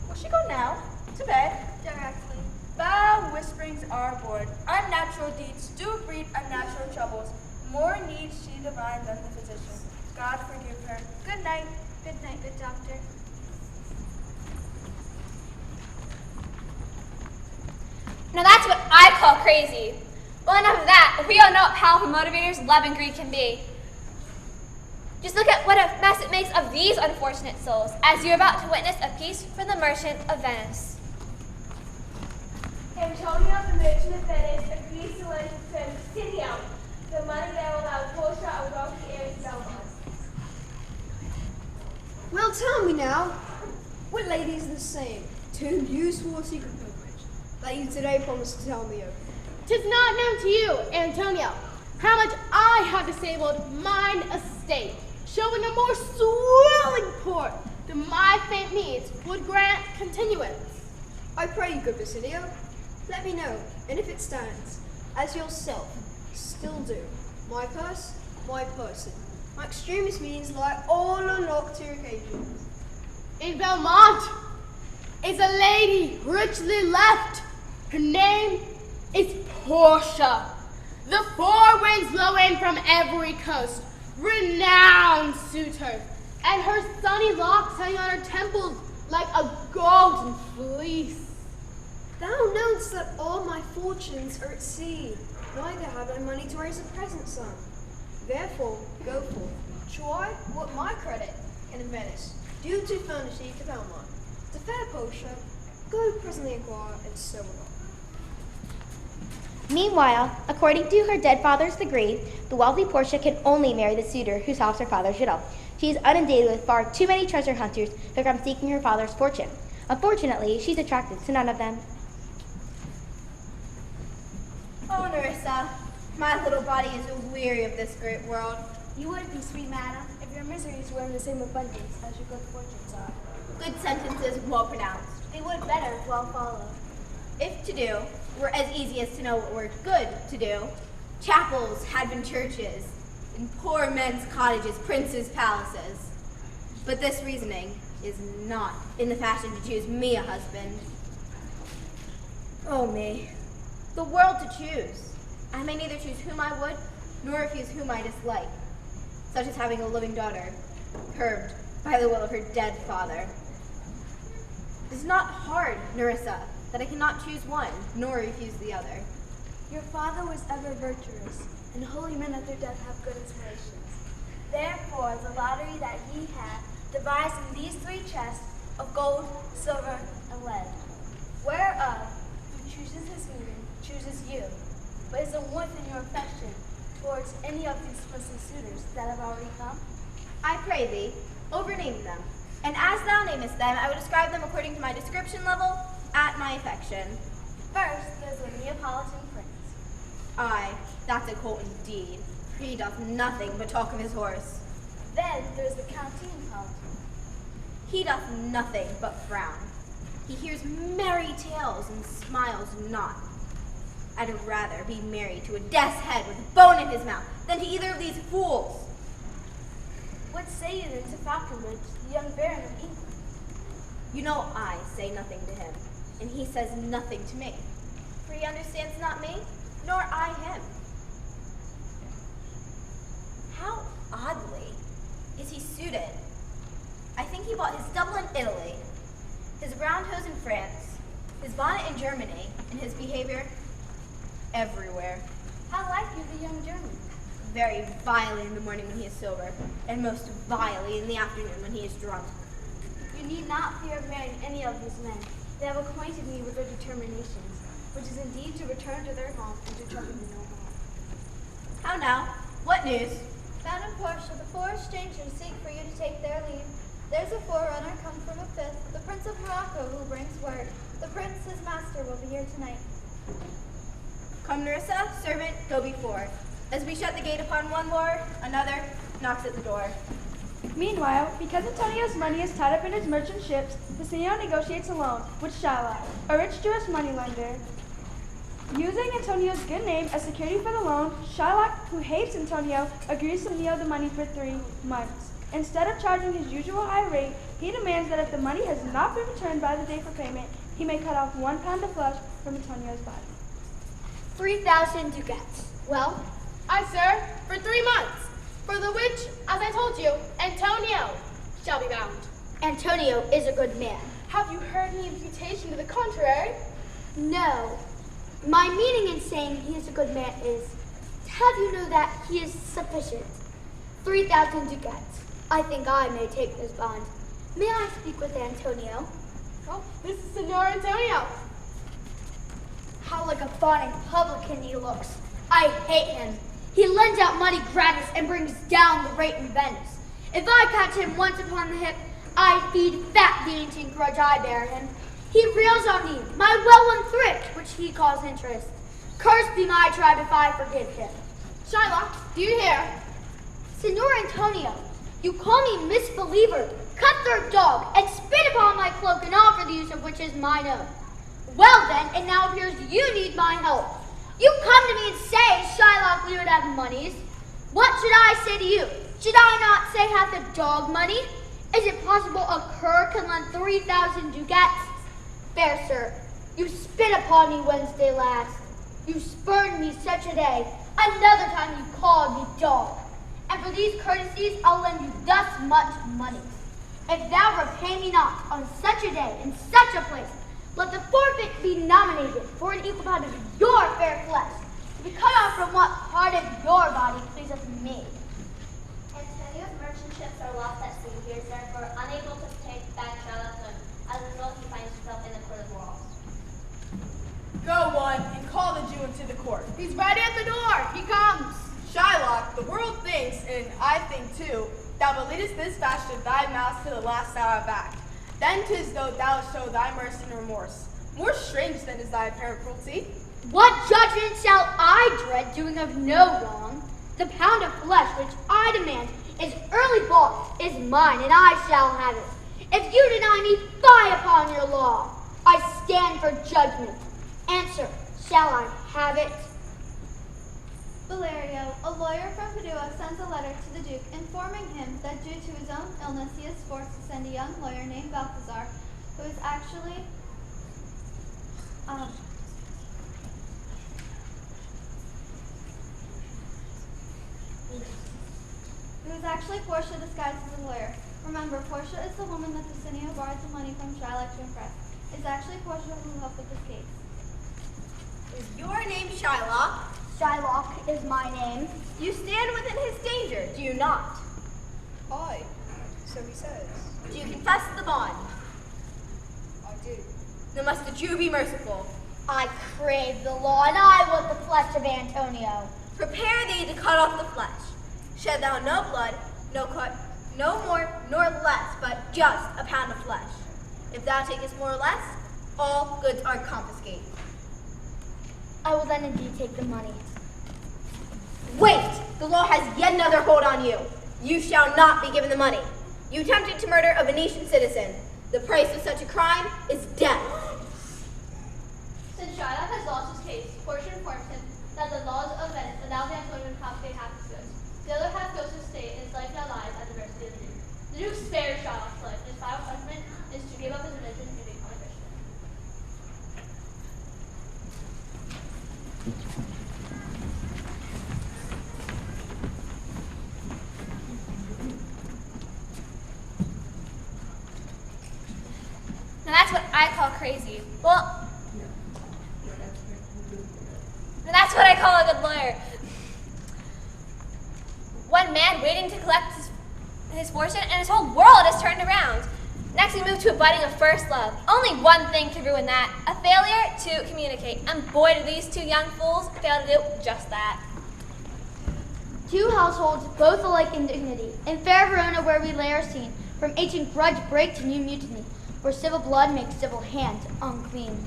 Will she go now? To bed? Directly. Foul whisperings are aboard. Unnatural deeds do breed unnatural troubles. More needs she divine than the physician. God forgive her. Good night. Good night, good doctor. Now that's what I call crazy. Well, enough of that. We all know what powerful motivators love and greed can be. Just look at what a mess it makes of these unfortunate souls, as you're about to witness a piece from the Merchant of Venice. Antonio, the merchant of Venice, agrees to lend to Cynthia the money that will allow Portia a wealthy heir to Belmont. Well, tell me now, what lady is the same to whom you swore secret pilgrimage that you today promised to tell me of? 'Tis not known to you, Antonio, how much I have disabled mine estate, showing a more swelling port than my faint means would grant continuance. I pray you, good Basilio, let me know, and if it stands, as yourself still do, my purse, my person. My extremist means lie all unlocked to your occasion. In Belmont is a lady richly left. Her name is Portia. The four winds blow in from every coast, renowned suitor, and her sunny locks hang on her temples like a golden fleece. Thou knowest that all my fortunes are at sea, neither have I money to raise a present sum. Therefore, go forth, try what my credit can in Venice, due to furnish thee to Belmont. The fair Portia, go presently inquire, and so on. Meanwhile, according to her dead father's decree, the wealthy Portia can only marry the suitor whose house her father should own. She is inundated with far too many treasure hunters who come seeking her father's fortune. Unfortunately, she's attracted to none of them. Oh, Nerissa, my little body is weary of this great world. You would be, sweet madam, if your miseries were in the same abundance as your good fortunes are. Good sentences, well pronounced. They would better if well followed. If to do were as easy as to know what were good to do, chapels had been churches, and poor men's cottages princes' palaces. But this reasoning is not in the fashion to choose me a husband. Oh me, the world to choose. I may neither choose whom I would, nor refuse whom I dislike, such as having a living daughter, curbed by the will of her dead father. It is not hard, Nerissa, that I cannot choose one, nor refuse the other. Your father was ever virtuous, and holy men at their death have good inspirations. Therefore, the lottery that he had devised in these three chests of gold, silver, and lead, whereof who chooses his meaning chooses you, but is there warmth in your affection towards any of these princely suitors that have already come? I pray thee, overname them, and as thou namest them, I will describe them according to my description level at my affection. First, there's the Neapolitan prince. Aye, that's a colt indeed. He doth nothing but talk of his horse. Then there's the Count Neapolitan. He doth nothing but frown. He hears merry tales and smiles not. I'd rather be married to a death's head with a bone in his mouth than to either of these fools. What say you then to Falconbridge, the young baron of England? You know I say nothing to him, and he says nothing to me, for he understands not me, nor I him. How oddly is he suited? I think he bought his double in Italy, his round hose in France, his bonnet in Germany, and his behavior everywhere. How like you the young German? Very vilely in the morning when he is sober, and most vilely in the afternoon when he is drunk. You need not fear of marrying any of these men. They have acquainted me with their determinations, which is indeed to return to their home and to trouble me no more. How now? What news? Madam Portia, the four strangers seek for you to take their leave. There's a forerunner come from a fifth, the Prince of Morocco, who brings word. The prince, his master, will be here tonight. Come, Nerissa, servant, go before. As we shut the gate upon one more, another knocks at the door. Meanwhile, because Antonio's money is tied up in his merchant ships, the Senor negotiates a loan with Shylock, a rich Jewish moneylender. Using Antonio's good name as security for the loan, Shylock, who hates Antonio, agrees to Neo the money for 3 months. Instead of charging his usual high rate, he demands that if the money has not been returned by the day for payment, he may cut off 1 pound of flesh from Antonio's body. 3,000 ducats. Well, I sir, for 3 months, for the which, as I told you, Antonio shall be bound. Antonio is a good man. Have you heard any imputation to the contrary? No. My meaning in saying he is a good man is to have you know that he is sufficient. 3,000 ducats. I think I may take this bond. May I speak with Antonio? Oh, this is Senor Antonio. How like a fawning publican he looks. I hate him. He lends out money gratis and brings down the rate in Venice. If I catch him once upon the hip, I feed fat the ancient grudge I bear him. He reels on me, my well-won thrift, which he calls interest. Cursed be my tribe if I forgive him. Shylock, do you hear? Senor Antonio, you call me misbeliever, cutthroat dog, and spit upon my cloak and offer the use of which is mine own. Well then, it now appears you need my help. You come to me and say, Shylock, we would have monies. What should I say to you? Should I not say hath a dog money? Is it possible a cur can lend 3,000 ducats? Fair sir, you spit upon me Wednesday last. You spurned me such a day. Another time you called me dog. And for these courtesies, I'll lend you thus much money. If thou repay me not on such a day, in such a place, let the forfeit be nominated for an equal pound of your fair flesh, to be cut off from what part of your body pleaseth me. Antonio's merchant ships are lost at sea. He is therefore unable to take back Shylock's loan. As a result, he finds himself in the court of law. Go one and call the Jew into the court. He's ready at the door. He comes. Shylock, the world thinks, and I think too, thou believest this fashion thy mouth to the last hour back. Then 'tis though thou show thy mercy and remorse. More strange than is thy apparent cruelty. What judgment shall I dread doing of no wrong? The pound of flesh which I demand is early bought, is mine, and I shall have it. If you deny me, fie upon your law. I stand for judgment. Answer, shall I have it? Valerio, a lawyer from Padua, sends a letter to the Duke informing him that due to his own illness he is forced to send a young lawyer named Balthazar, who is actually Portia disguised as a lawyer. Remember, Portia is the woman that Lucinio borrowed the money from Shylock to impress. It's actually Portia who helped with this case. Is your name Shylock? Shylock is my name. You stand within his danger, do you not? Aye, so he says. Do you confess the bond? I do. Then must the Jew be merciful. I crave the law, and I want the flesh of Antonio. Prepare thee to cut off the flesh. Shed thou no blood, no more nor less, but just a pound of flesh. If thou takest more or less, all goods are confiscated. I will then indeed take the money. Wait! The law has yet another hold on you. You shall not be given the money. You attempted to murder a Venetian citizen. The price of such a crime is death. Since Shylock has lost his case, Portia informs him that the laws of Venice allow the employment to confiscate half his goods. The other half goes to stay and his life now lies at the mercy of the Duke. The Duke spares Shylock's life. His final punishment is to give up his religion and become a Christian. Now that's what I call crazy. Well, that's what I call a good lawyer. One man waiting to collect his fortune, and his whole world is turned around. Next, we move to a budding of first love. Only one thing can ruin that: a failure to communicate. And boy, do these two young fools fail to do just that. Two households, both alike in dignity. In fair Verona, where we lay our scene, from ancient grudge break to new mutiny, where civil blood makes civil hands unclean.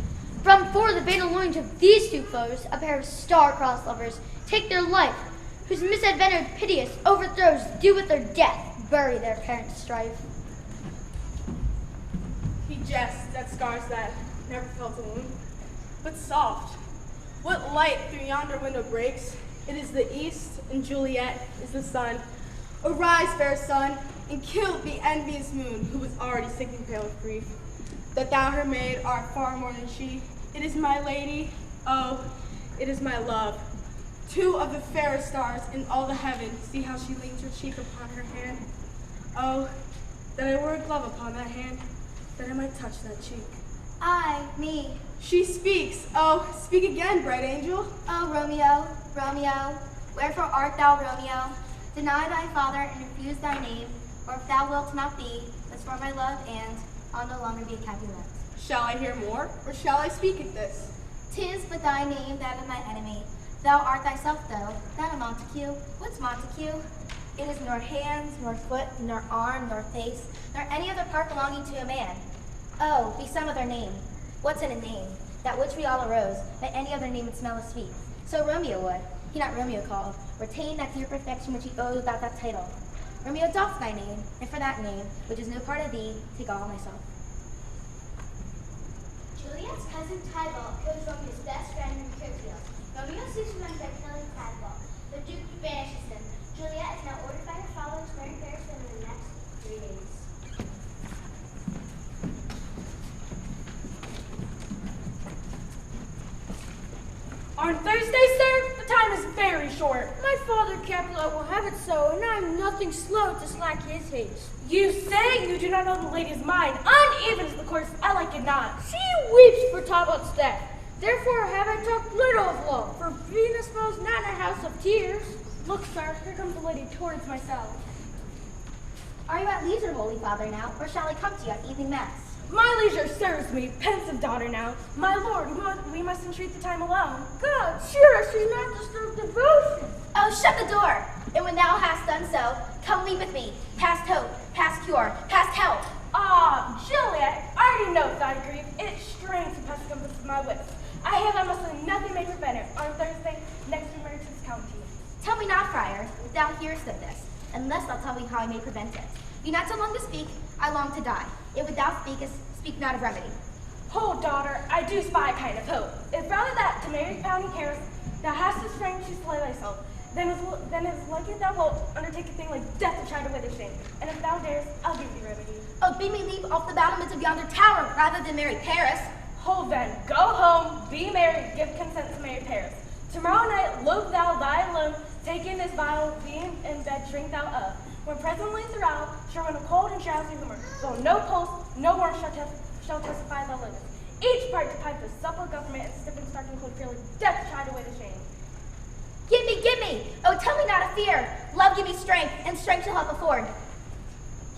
From forth the fatal loins of these two foes, a pair of star-crossed lovers take their life, whose misadventured piteous overthrows do with their death bury their parents' strife. He jests at scars that never felt a wound, but soft. What light through yonder window breaks? It is the east, and Juliet is the sun. Arise, fair sun, and kill the envious moon, who was already sinking pale with grief. That thou, her maid, art far more than she. It is my lady, oh, it is my love. Two of the fairest stars in all the heaven, see how she leans her cheek upon her hand. Oh, that I were a glove upon that hand, that I might touch that cheek. I, me. She speaks. Oh, speak again, bright angel. Oh, Romeo, Romeo, wherefore art thou, Romeo? Deny thy father and refuse thy name, or if thou wilt not be, restore my love, and I'll no longer be a Capulet. Shall I hear more, or shall I speak at this? 'Tis but thy name, that of my enemy. Thou art thyself, though, not a Montague. What's Montague? It is nor hands, nor foot, nor arm, nor face, nor any other part belonging to a man. Oh, be some other name. What's in a name? That which we all arose, by any other name would smell as sweet. So Romeo would, he not Romeo called, retain that dear perfection which he owed without that title. Romeo doth thy name, and for that name, which is no part of thee, take all myself. Juliet's cousin Tybalt kills Romeo's best friend Mercutio. Romeo seeks revenge by killing Tybalt. The Duke banishes him. Juliet is now ordered by her father to marry Paris within the next 3 days. On Thursday, sir, the time is very short. My father, Capulet, will have it so, and I am nothing slow to slack his haste. You say you do not know the lady's mind. Uneven is the course, I like it not. She weeps for Tybalt's death. Therefore have I talked little of love, for Venus dwells not in a house of tears. Look, sir, here comes the lady towards myself. Are you at leisure, Holy Father, now, or shall I come to you at evening mass? My leisure serves me, pensive daughter now. My lord, we must entreat the time alone. God, sure, she's not disturb devotion. Oh, shut the door! And when thou hast done so, come weep with me, past hope, past cure, past help. Ah, Juliet, I already know thy grief. It strains the past compass of my wits. I have I must let nothing may prevent it. On Thursday, next we marry to this county. Tell me not, friar, if thou hearest of this, unless thou tell me how I may prevent it. Be not so long to speak, I long to die. If without speakest, speak not of remedy. Hold, daughter, I do spy a kind of hope. If rather that to marry pounding cares, thou hast the strength to slay thyself, then it is likely thou wilt undertake a thing like death to try to wither shame. And if thou darest, I'll give thee remedy. Oh, bid me leap off the battlements of yonder tower, rather than marry Paris. Hold then, go home, be married, give consent to marry Paris. Tomorrow night, look thou lie alone, take in this vial, be in bed, drink thou of. When presently throughout, shall run a cold and drowsy humor, though no pulse, no warmth shall testify thou livest. Each part to pipe the supple government and stiff and stark and cold fearless death to try to weigh the shame. Give me! Oh, tell me not of fear. Love give me strength, and strength shall help afford.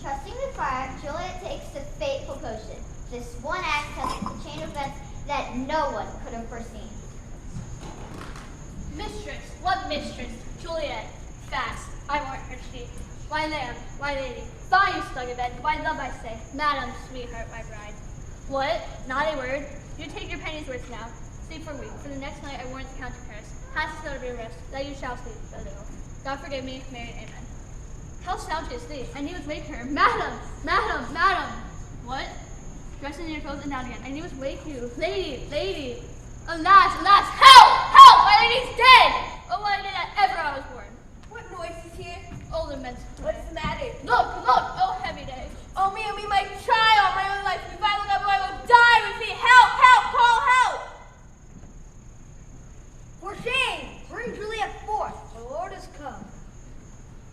Trusting the fire, Juliet takes the fateful potion. This one act cuts the chain of events that no one could have foreseen. Mistress, what mistress? Juliet, fast, I warrant her cheek. Why lamb, why lady, thaw you slug of bed, why love I say, madam, sweetheart, my bride. What? Not a word? You take your penny's worth now. Sleep for a week. For the next night I warrant the Count of Paris. Hast to be rest, that you shall sleep a little. God forgive me, Mary, amen. How sound she is asleep, and he was wake her. Madam, madam, madam. What? Dressed in your clothes and down again. I knew it was wake you. Lady, lady. Alas, alas, help! Help! My lady's dead! Oh, why did that ever I was born? What noise is here? Oh, lament. What's the matter? Look, look! Oh, heavy day. Oh, me, my child, my own life. If I look up, I will die with thee. Help, help, call help! For shame! Bring Juliet forth. The Lord has come.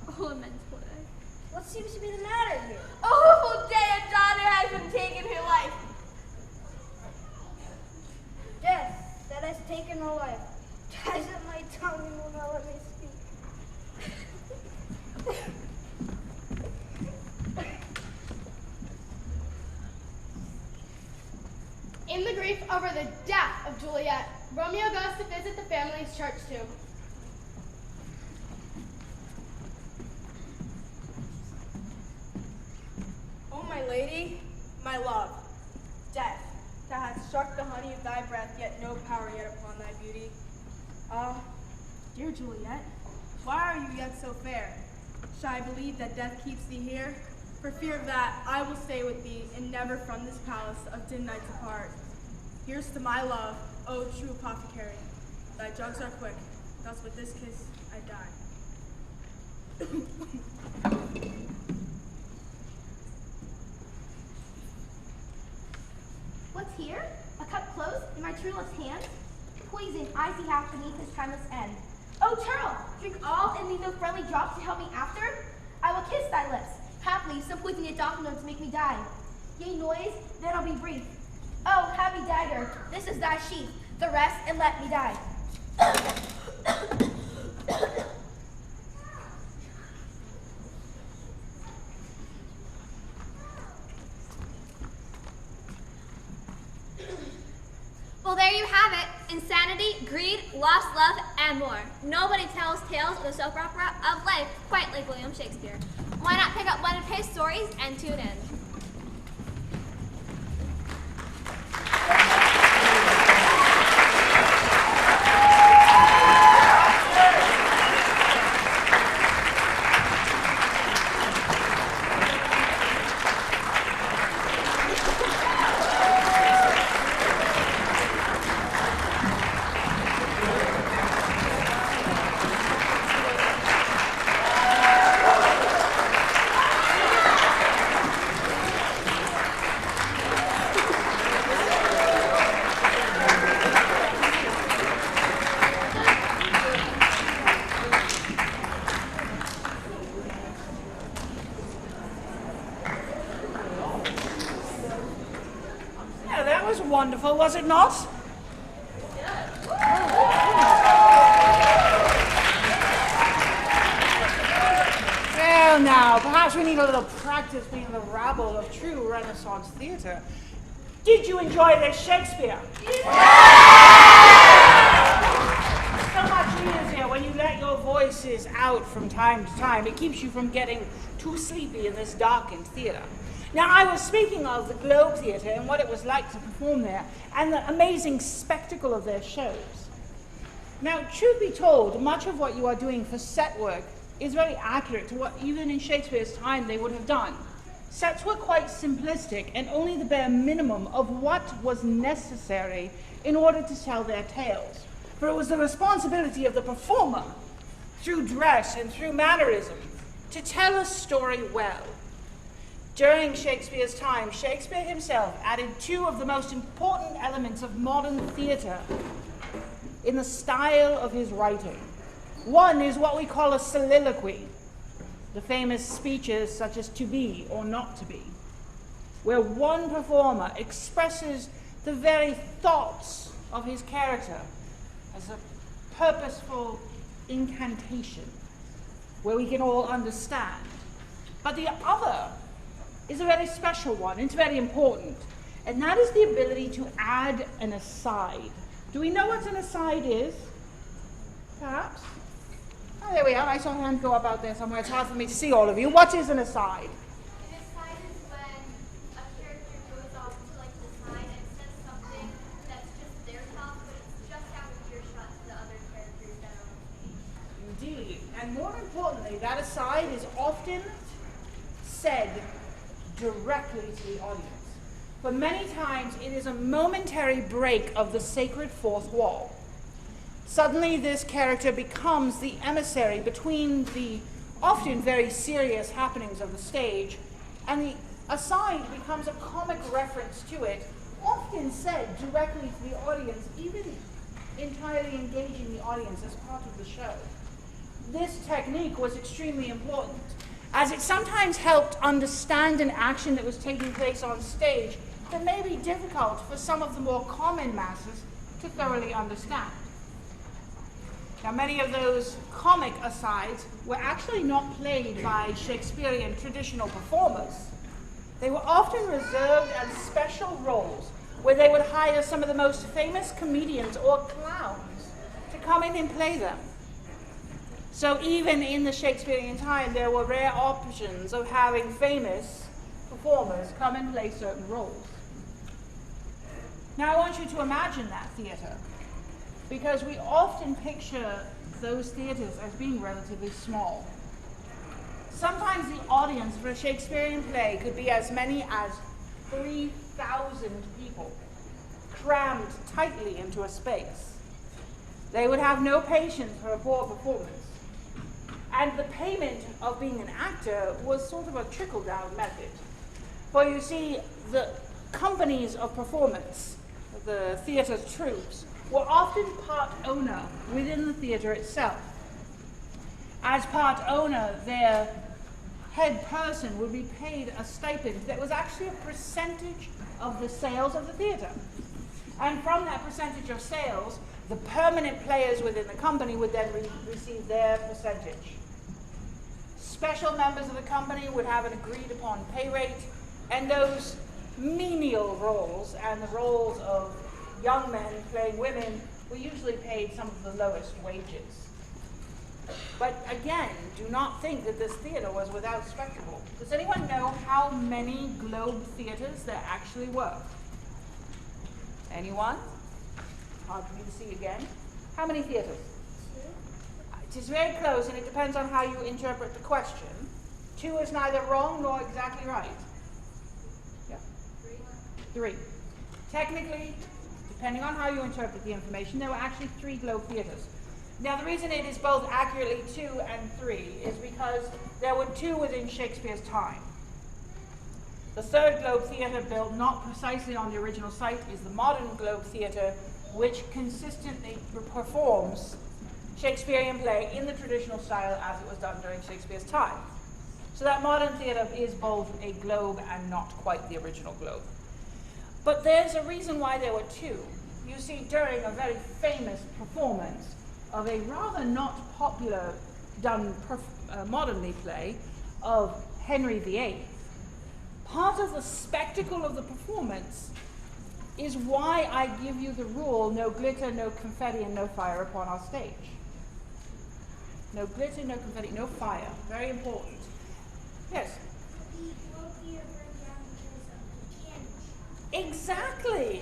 Oh, lament day. What seems to be the matter here? A awful day, a daughter has been taken her life. Death that has taken her life. Ties up my tongue and will not let me speak. In the grief over the death of Juliet, Romeo goes to visit the family's church tomb. O my lady, my love, death, thou hast struck the honey of thy breath, yet no power yet upon thy beauty. Ah, dear Juliet, why are you yet so fair? Shall I believe that death keeps thee here? For fear of that, I will stay with thee, and never from this palace of dim night depart. Here's to my love, O true apothecary. Thy drugs are quick, thus with this kiss I die. What's here? A cup close in my true love's hand? Poison I see half beneath his timeless end. Oh, churl, drink all and leave no friendly drops to help me after? I will kiss thy lips. Haply, some poison yet doth know to make me die. Yea, noise, then I'll be brief. Oh, happy dagger, this is thy sheath. The rest, and let me die. Well, there you have it. Insanity, greed, lost love, and more. Nobody tells tales of the soap opera of life quite like William Shakespeare. Why not pick up one of his stories and tune in? Yeah, that was wonderful, was it not? Well, now, perhaps we need a little practice being the rabble of true Renaissance theater. Did you enjoy this Shakespeare? So much easier when you let your voices out from time to time. It keeps you from getting too sleepy in this darkened theater. Now, I was speaking of the Globe Theatre and what it was like to perform there, and the amazing spectacle of their shows. Now, truth be told, much of what you are doing for set work is very accurate to what even in Shakespeare's time they would have done. Sets were quite simplistic and only the bare minimum of what was necessary in order to tell their tales. For it was the responsibility of the performer, through dress and through mannerism, to tell a story well. During Shakespeare's time, Shakespeare himself added two of the most important elements of modern theater in the style of his writing. One is what we call a soliloquy, the famous speeches such as "to be" or "not to be," where one performer expresses the very thoughts of his character as a purposeful incantation, where we can all understand. But the other is a very special one. It's very important. And that is the ability to add an aside. Do we know what an aside is? Perhaps? Oh, there we are. I saw a hand go up out there somewhere. It's hard for me to see all of you. What is an aside? An aside is when a character goes off to like the side and says something that's just their thought, but it's just out of earshot to the other characters that are on stage. Indeed. And more importantly, that aside is often said directly to the audience. But many times it is a momentary break of the sacred fourth wall. Suddenly this character becomes the emissary between the often very serious happenings of the stage, and the aside becomes a comic reference to it, often said directly to the audience, even entirely engaging the audience as part of the show. This technique was extremely important, as it sometimes helped understand an action that was taking place on stage that may be difficult for some of the more common masses to thoroughly understand. Now, many of those comic asides were actually not played by Shakespearean traditional performers. They were often reserved as special roles where they would hire some of the most famous comedians or clowns to come in and play them. So even in the Shakespearean time, there were rare options of having famous performers come and play certain roles. Now I want you to imagine that theater, because we often picture those theaters as being relatively small. Sometimes the audience for a Shakespearean play could be as many as 3,000 people, crammed tightly into a space. They would have no patience for a poor performance. And the payment of being an actor was sort of a trickle-down method. For you see, the companies of performance, the theater troupes, were often part owner within the theater itself. As part owner, their head person would be paid a stipend that was actually a percentage of the sales of the theater. And from that percentage of sales, the permanent players within the company would then receive their percentage. Special members of the company would have an agreed upon pay rate, and those menial roles and the roles of young men playing women were usually paid some of the lowest wages. But again, do not think that this theater was without spectacle. Does anyone know how many Globe theaters there actually were? Anyone? Hard for me to see again. How many theaters? It is very close, and it depends on how you interpret the question. 2 is neither wrong nor exactly right. Yeah? 3. Technically, depending on how you interpret the information, there were actually 3 Globe theaters. Now, the reason it is both accurately 2 and 3 is because there were 2 within Shakespeare's time. The 3rd Globe Theatre, built not precisely on the original site, is the modern Globe Theatre, which consistently performs Shakespearean play in the traditional style as it was done during Shakespeare's time. So that modern theatre is both a Globe and not quite the original Globe. But there's a reason why there were 2. You see, during a very famous performance of a rather not popular done modernly play of Henry VIII, part of the spectacle of the performance is why I give you the rule: no glitter, no confetti, and no fire upon our stage. No glitter, no confetti, no fire. Very important. Yes? Exactly.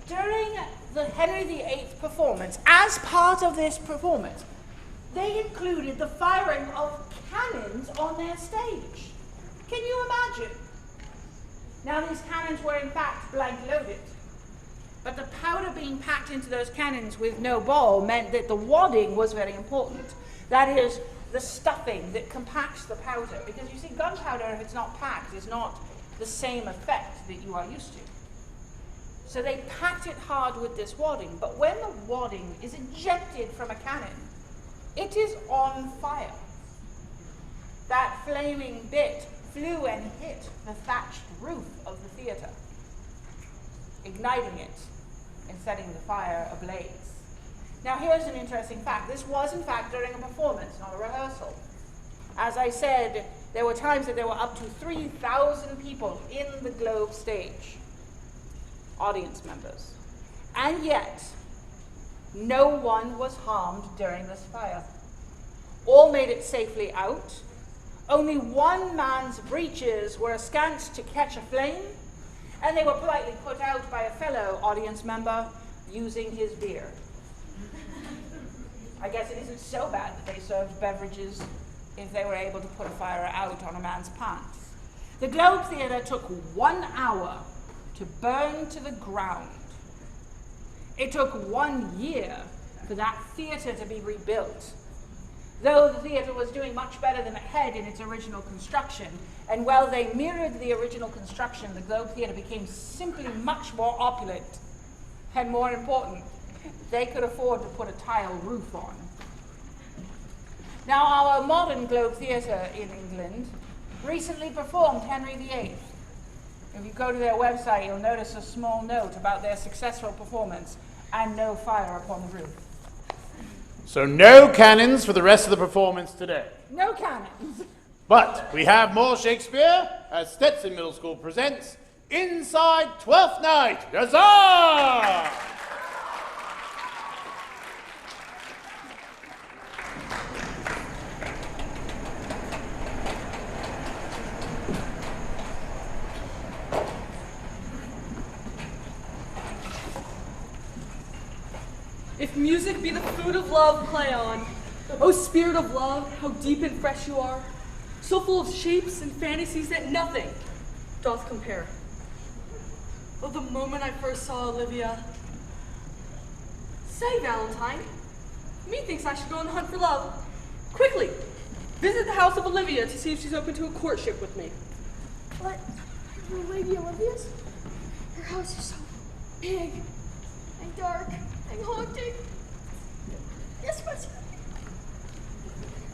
During the Henry VIII performance, as part of this performance, they included the firing of cannons on their stage. Can you imagine? Now, these cannons were in fact blank loaded, but the powder being packed into those cannons with no ball meant that the wadding was very important. That is, the stuffing that compacts the powder, because you see, gunpowder, if it's not packed, is not the same effect that you are used to. So they packed it hard with this wadding, but when the wadding is ejected from a cannon, it is on fire. That flaming bit flew and hit the thatched roof of the theater, igniting it and setting the fire ablaze. Now, here's an interesting fact. This was, in fact, during a performance, not a rehearsal. As I said, there were times that there were up to 3,000 people in the Globe stage, audience members. And yet, no one was harmed during this fire. All made it safely out. Only one man's breeches were askance to catch a flame, and they were politely put out by a fellow audience member using his beard. I guess it isn't so bad that they served beverages if they were able to put a fire out on a man's pants. The Globe Theatre took 1 hour to burn to the ground. It took 1 year for that theatre to be rebuilt. Though the theatre was doing much better than it had in its original construction, and while they mirrored the original construction, the Globe Theatre became simply much more opulent, and more important, they could afford to put a tile roof on. Now, our modern Globe Theatre in England recently performed Henry VIII. If you go to their website, you'll notice a small note about their successful performance and no fire upon the roof. So no cannons for the rest of the performance today. No cannons. But we have more Shakespeare as Stetson Middle School presents Inside Twelfth Night. Huzzah! If music be the food of love, play on. O spirit of love, how deep and fresh you are, so full of shapes and fantasies that nothing doth compare. Oh, the moment I first saw Olivia. Say, Valentine, methinks I should go on the hunt for love. Quickly, visit the house of Olivia to see if she's open to a courtship with me. But Lady Olivia's? Her house is so big and dark and haunting. Yes, but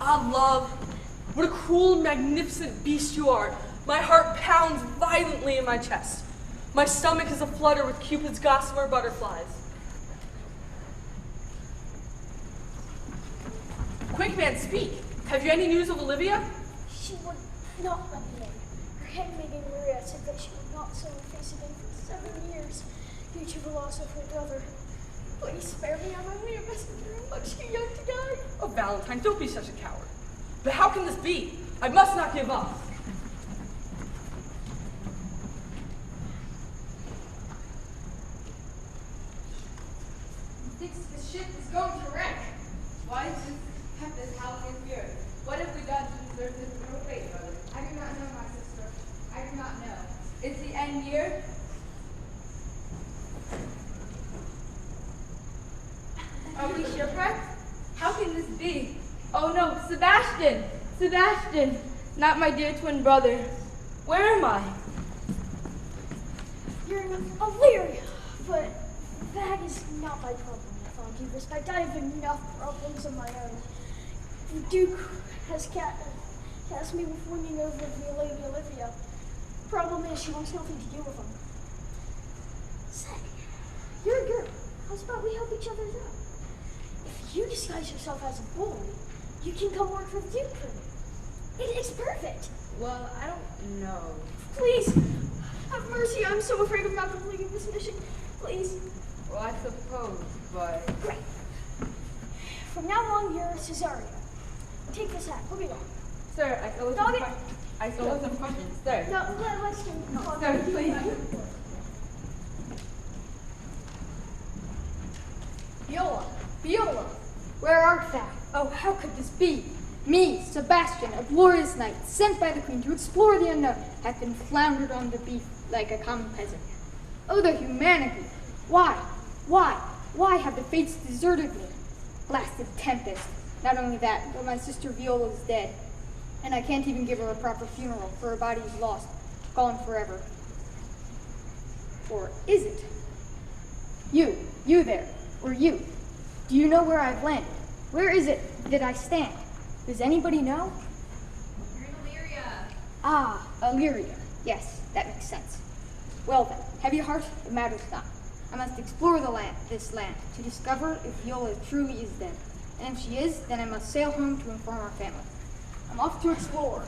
Ah, love, what a cruel and magnificent beast you are. My heart pounds violently in my chest. My stomach is aflutter with Cupid's gossamer butterflies. Quick, man, speak. Have you any news of Olivia? she would not let me in. Her handmaiden Maria said that she would not show her face again for 7 years. speech of a loss of her brother. Please spare me. I'm only a messenger. I'm much too young to die. Oh, Valentine, don't be such a coward. But how can this be? I must not give up. Thinks the ship is going to wreck. Why is this tempest howling in fury? What have we done to deserve this brutal fate, brother? I do not know, my sister. I do not know. Is the end near? Are we shipwrecked? How can this be? Oh no, Sebastian! Sebastian! Not my dear twin brother. Where am I? You're in Illyria, but that is not my problem. With all due respect, I have enough problems of my own. The Duke has cast me with winning over the Lady Olivia. Problem is, she wants nothing to do with him. Say, you're a girl. How's about we help each other out? If you disguise yourself as a boy, you can come work for the Duke for me. It's perfect. Well, I don't know. Please, have mercy. I'm so afraid of not completing this mission. Please. Well, I suppose, but... Great. From now on, you're Cesario. Take this hat. Put me on. Sir, I still have some questions. Sir. No, let's do it. No, Sir, please. Viola, where art thou? Oh, how could this be? Me, Sebastian, a glorious knight, sent by the queen to explore the unknown, have been floundered on the beach like a common peasant. Oh, the humanity! Why have the fates deserted me? Blasted tempest. Not only that, but my sister Viola is dead. And I can't even give her a proper funeral, for her body is lost, gone forever. Or is it? You there, or you. Do you know where I've landed? Where is it that I stand? Does anybody know? You're in Illyria. Ah, Illyria. Yes, that makes sense. Well then, heavy heart, it matters not. I must explore this land, to discover if Viola truly is dead. And if she is, then I must sail home to inform our family. I'm off to explore.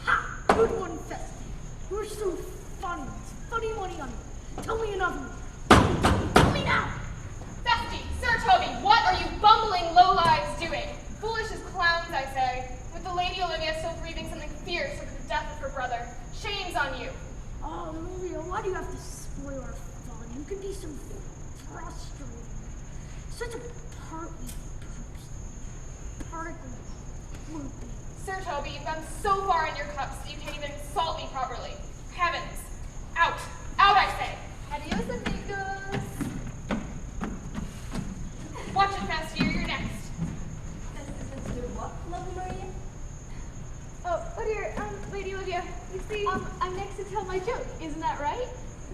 Ha! Good one, Fest. You're so funny. It's funny money on you. Tell me another one. Tell me now. Festy, Sir Toby, what are you bumbling lowlives doing? Foolish as clowns, I say, with the Lady Olivia still breathing something fierce over the death of her brother. Shame's on you. Oh, Olivia, why do you have to spoil our fun? You can be so frustrating. Such a partly loopy. Sir Toby, you've gone so far in your cups that you can't even insult me properly. Heavens. Out. Out, I say. Adios, amigos. Watch it, Festy, or you're next. What, lovely Maria? Oh dear, Lady Olivia, you see, I'm next to tell my joke, isn't that right?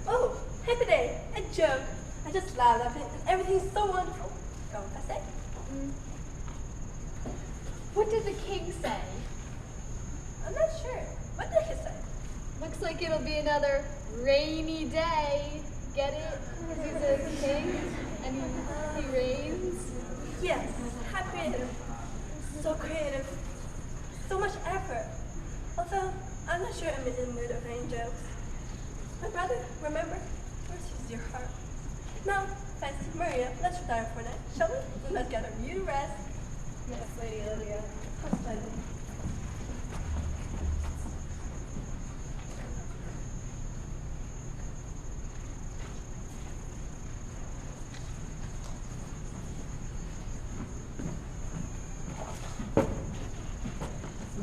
Oh, happy day, a joke. I just laughed at it, and everything's so wonderful. Go, I say. What did the king say? I'm not sure. What did he say? Looks like it'll be another rainy day. Get it? Because he's a king and he reigns. Yes, how creative. So creative. So much effort. Although, I'm not sure I'm in the mood of any jokes. My brother, remember? Where's your heart? Now, fancy Maria, let's retire for now, shall we? We must get a new rest. Yes, Lady Olivia. How splendid.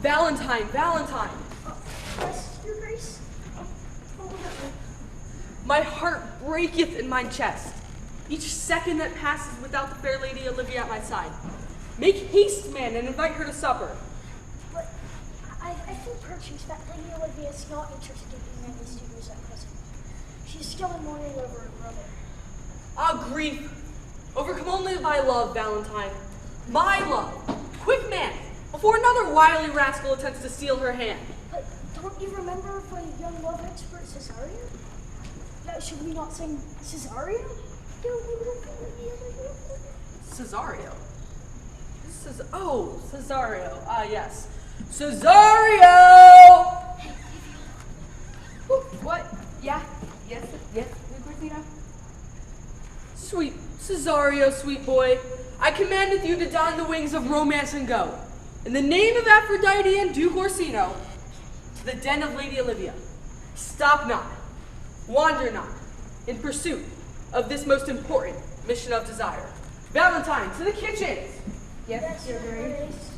Valentine, Valentine! Yes, your grace. My heart breaketh in my chest, each second that passes without the fair Lady Olivia at my side. Make haste, man, and invite her to supper. But I think perchance that Lady Olivia is not interested in being any students at present. She's still in mourning over her brother. Ah, grief! Overcome only by love, Valentine. My love! Quick, man! Before another wily rascal attempts to steal her hand. But don't you remember my young love expert, Cesario? Should we not sing Cesario? Cesario? Cesario. Ah, yes. Cesario! What? Yeah? Yes, Lucretino? Sweet Cesario, sweet boy, I commandeth you to don the wings of romance and go, in the name of Aphrodite and Duke Orsino, to the den of Lady Olivia. Stop not, wander not, in pursuit of this most important mission of desire. Valentine, to the kitchens! Yes, Your Grace.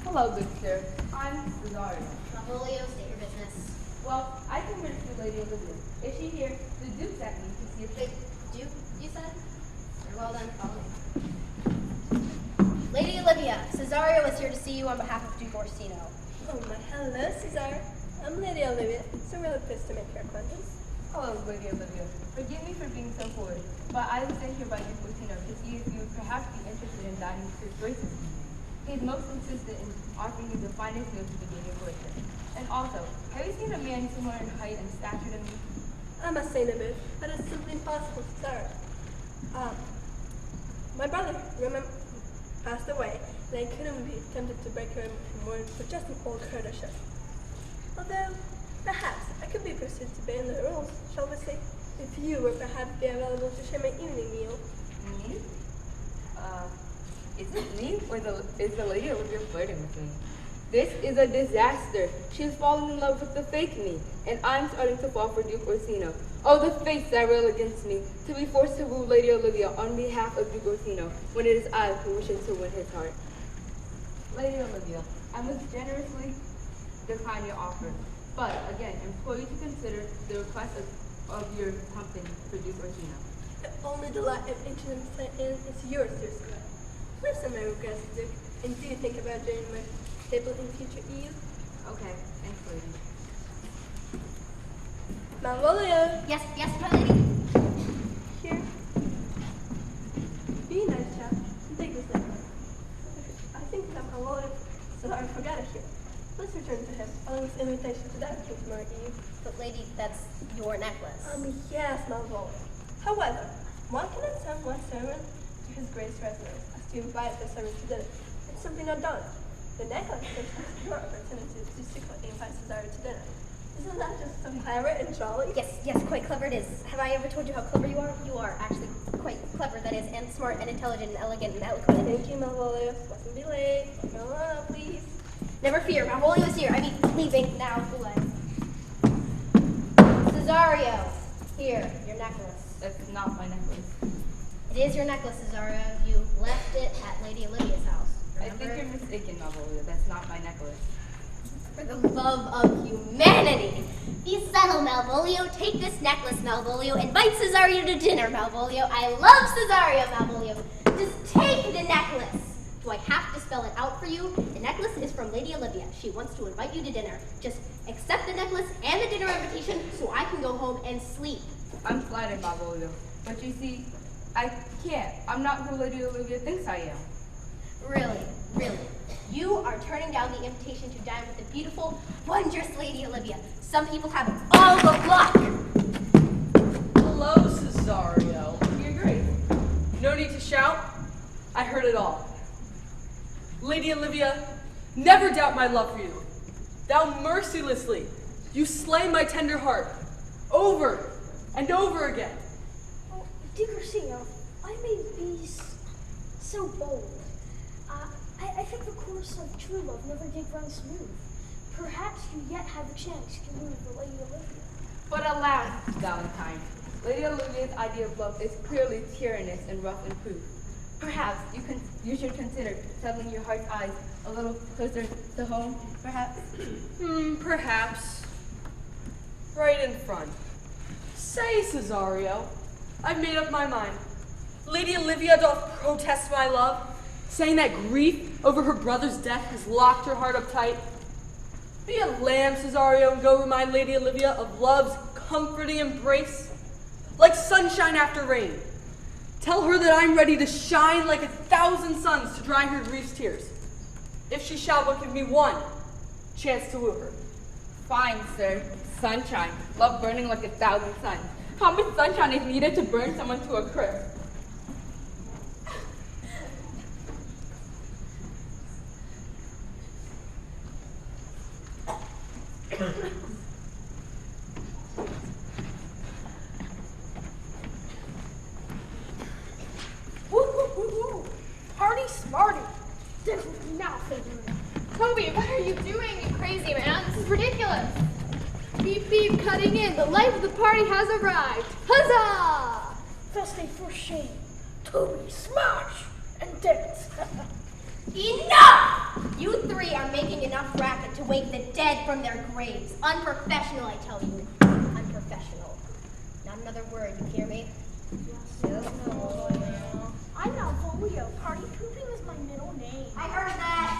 Hello, good sir. I'm Cesario. Malvolio, state your business. Well, I came here to see Lady Olivia. Is she here? The Duke sent me to see if The Duke, you said? Very well done, follow me. Lady Olivia, Cesario is here to see you on behalf of Duke Orsino. Oh my, hello, Cesar. I'm Lady Olivia. So really pleased to make your acquaintance. Hello, Lady Olivia. Forgive me for being so forward, but I was sent here by Duke Orsino to see if you would perhaps be interested in dining with His Grace's. He is most insistent in offering you the finest meal to begin your courtship. And also, have you seen a man similar in height and stature to me? I must say, Nabu, that is simply impossible, Cesar. My brother, passed away, and I couldn't be tempted to break her more for just an old courtship. Although, perhaps I could be persuaded to bend the rules, shall we say, if you were perhaps be available to share my evening meal. Me? Is it me, or is the Lady Olivia flirting with me? This is a disaster. She's fallen in love with the fake me, and I'm starting to fall for Duke Orsino. Oh, the fates that rail against me, to be forced to woo Lady Olivia on behalf of Duke Orsino, when it is I who wishes to win his heart. Lady Olivia, I must generously decline your offer, but again, implore you to consider the request of your company for Duke Orsino. The only delight of ancient is yours, dear Cesar. Listen, my request, Duke, and do you think about joining my table in future eve? Okay, thanks, lady. Malvolio! Yes, my lady? Here. Be a nice chap and take this necklace. I think that Malvolio, so I forgot it here. Let's return to him, along with invitation to that king tomorrow eve. But lady, that's your necklace. Yes, Malvolio. However, one cannot send one servant to his grace's residence as to invite the servant to dinner. It's simply not done. The necklace gives us your opportunity to secretly invite Cesar to dinner. Isn't that just so clever and jolly? Yes, quite clever it is. Have I ever told you how clever you are? You are actually quite clever, that is, and smart and intelligent and elegant and eloquent. Thank you, Malvolio. Mustn't be late. No, please. Never fear, Malvolio is here. I mean, leaving now. Cesario, here, your necklace. That's not my necklace. It is your necklace, Cesario. You left it at Lady Olivia's house. Remember? I think you're mistaken, Malvolio. That's not my necklace. For the love of humanity. Be settled, Malvolio. Take this necklace, Malvolio. Invite Cesario to dinner, Malvolio. I love Cesario, Malvolio. Just take the necklace. Do I have to spell it out for you? The necklace is from Lady Olivia. She wants to invite you to dinner. Just accept the necklace and the dinner invitation so I can go home and sleep. I'm flattered, Malvolio. But you see, I can't. I'm not who Lady Olivia thinks I am. Really. You are turning down the invitation to dine with the beautiful, wondrous Lady Olivia. Some people have all the luck. Hello, Cesario. Your Grace. No need to shout. I heard it all. Lady Olivia, never doubt my love for you. Thou mercilessly, you slay my tender heart, over and over again. Oh, Duke Orsino, I may be so bold. I think the course of true love never did run smooth. Perhaps you yet have a chance to move the Lady Olivia. But alas, Valentine, Lady Olivia's idea of love is clearly tyrannous and rough and crude. Perhaps you should consider settling your heart's eyes a little closer to home, perhaps? Perhaps. Right in front. Say, Cesario, I've made up my mind. Lady Olivia doth protest my love, saying that grief over her brother's death has locked her heart up tight. Be a lamb, Cesario, and go remind Lady Olivia of love's comforting embrace, like sunshine after rain. Tell her that I'm ready to shine like 1,000 suns to dry her grief's tears. If she shall but give me one, chance to woo her. Fine, sir. Sunshine. Love burning like 1,000 suns. How much sunshine is needed to burn someone to a crisp? Woo! Party smarty. This is not figuring. Toby, what are you doing, you crazy man? This is ridiculous. Beep beep cutting in. The life of the party has arrived. Huzzah! First day for shame. Toby, smash and dance. Enough! You three are making enough racket to wake the dead from their graves. Unprofessional, I tell you. Unprofessional. Not another word, you hear me? Yes, no. I'm Malvolio. Party pooping is my middle name. I heard that.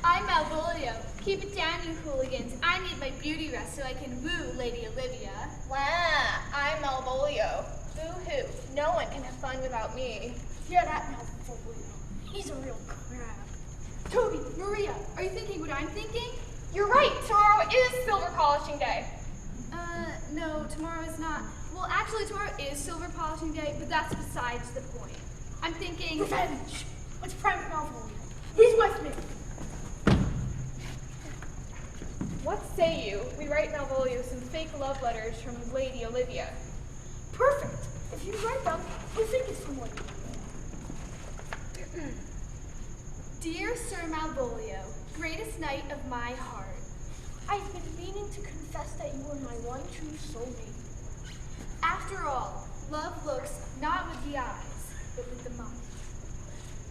I'm Malvolio. Keep it down, you hooligans. I need my beauty rest so I can woo Lady Olivia. Wow, I'm Malvolio. Boo-hoo. No one can have fun without me. Yeah, that Malvolio. He's a real crab. Toby, Maria, are you thinking what I'm thinking? You're right. Tomorrow is silver polishing day. No, tomorrow is not. Well, actually, tomorrow is silver polishing day, but that's besides the point. I'm thinking... Revenge! Let's prank Malvolio. He's with me. What say you? We write Malvolio some fake love letters from Lady Olivia. Perfect. If you write them, we think it's from Lady Olivia. Dear Sir Malvolio, greatest knight of my heart. I've been meaning to confess that you were my one true soulmate. After all, love looks not with the eyes, but with the mind.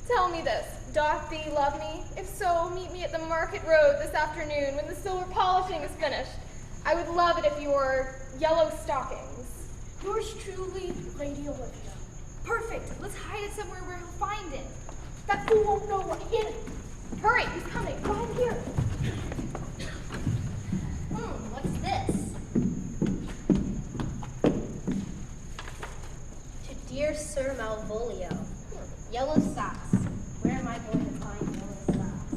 Tell me this, doth thee love me? If so, meet me at the market road this afternoon when the silver polishing is finished. I would love it if you wore yellow stockings. Yours truly, Lady Olivia. Perfect. Let's hide it somewhere where he'll find it. That fool won't know what hit it. Hurry, he's coming. Right here. What's this? To dear Sir Malvolio, yellow socks. Where am I going to find yellow socks?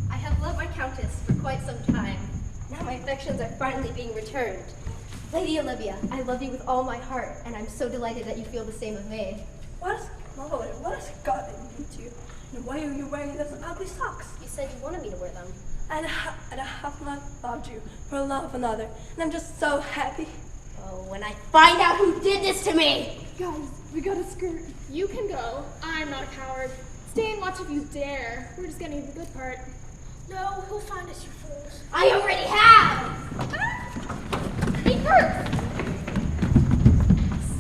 I have loved my countess for quite some time. Now my affections are finally being returned. Lady Olivia, I love you with all my heart, and I'm so delighted that you feel the same of me. What has gotten into you? And why are you wearing those ugly socks? You said you wanted me to wear them. And I have not loved you for love of another, and I'm just so happy. Oh, when I find out who did this to me! Guys, we gotta skirt. You can go. I'm not a coward. Stay and watch if you dare. We're just getting to the good part. No, he'll find us, you fools. I already have! Me first!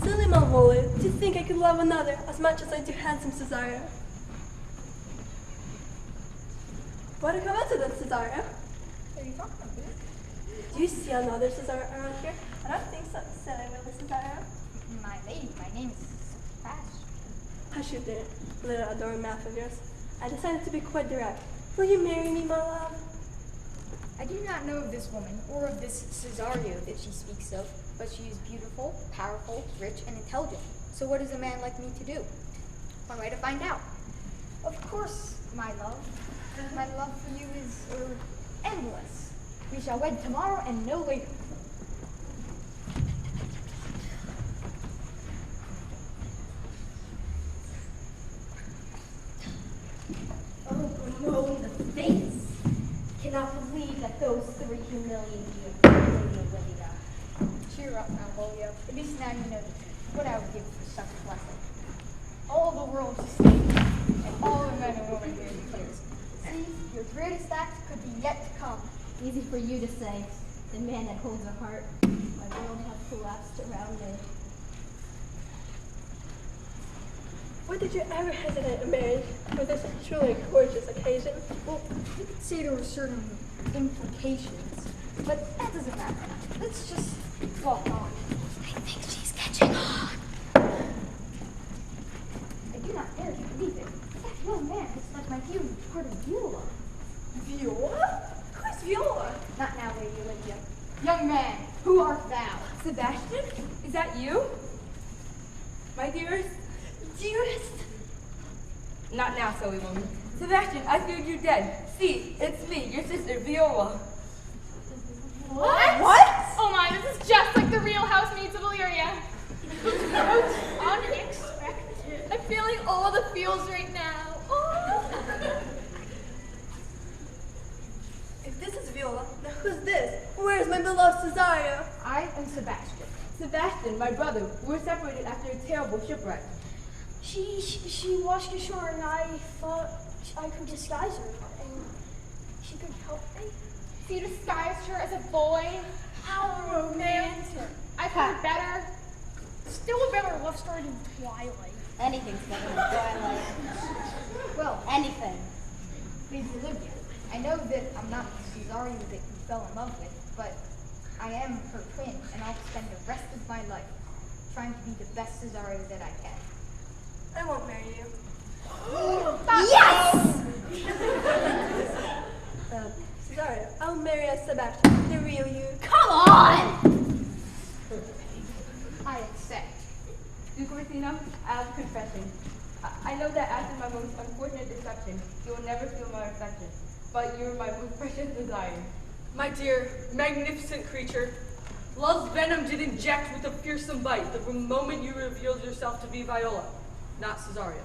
Silly Malvolio, do you think I could love another as much as I do handsome Cesario? What a coincidence, Cesario. What are you talking about? Do you see another Cesario around here? I don't think so, silly little Cesario. My lady, my name is Sebastian. Hush you there, little adoring mouth of yours. I decided to be quite direct. Will you marry me, my love? I do not know of this woman or of this Cesario that she speaks of, but she is beautiful, powerful, rich, and intelligent. So what does a man like me to do? One way to find out. Of course, my love. My love for you is endless. We shall wed tomorrow and no later. Oh, bemoan the fates! Cannot believe that those three humiliated you, Lady Olivia. Cheer up, Malvolio. At least now you know the truth. What I would give for such a blessing. All the world to see, and all the men and women here to praise. See, your greatest act could be yet to come. Easy for you to say, the man that holds a heart. My world has collapsed around me. Why did you ever hesitate in marriage for this truly gorgeous occasion? Well, you could say there were certain implications, but that doesn't matter. Let's just walk on. I think she's catching on. I do not dare to believe it. That young man looks like my dear departed Viola. Viola? Who's Viola? Young man, who art thou? Sebastian? Is that you? My dearest? Dearest? Not now, silly woman. Sebastian, I feared you dead. See, it's me, your sister, Viola. What? What? Oh my, this is just like the real housemaids of Illyria. Unexpected. I'm feeling all the feels right now. Oh. If this is Viola, now who's this? Where's my beloved Cesario? I am Sebastian. Sebastian, my brother, we were separated after a terrible shipwreck. She washed ashore and I thought I could disguise her and she could help me. So you disguised her as a boy? How romantic. I've heard better. Still a better love story than Twilight. Anything's better than Twilight. Well, Anything. Lady Olivia, I know that I'm not the Cesario that you fell in love with, but I am her twin, and I'll spend the rest of my life trying to be the best Cesario that I can. I won't marry you. Yes! Cesario, I'll marry a Sebastian, the real you. Come on! I accept. Duke Orsino, I have a confession. I know that after my most unfortunate deception, you will never feel my affection, but you are my most precious desire. My dear, magnificent creature, love's venom did inject with a fearsome bite the moment you revealed yourself to be Viola, not Cesario.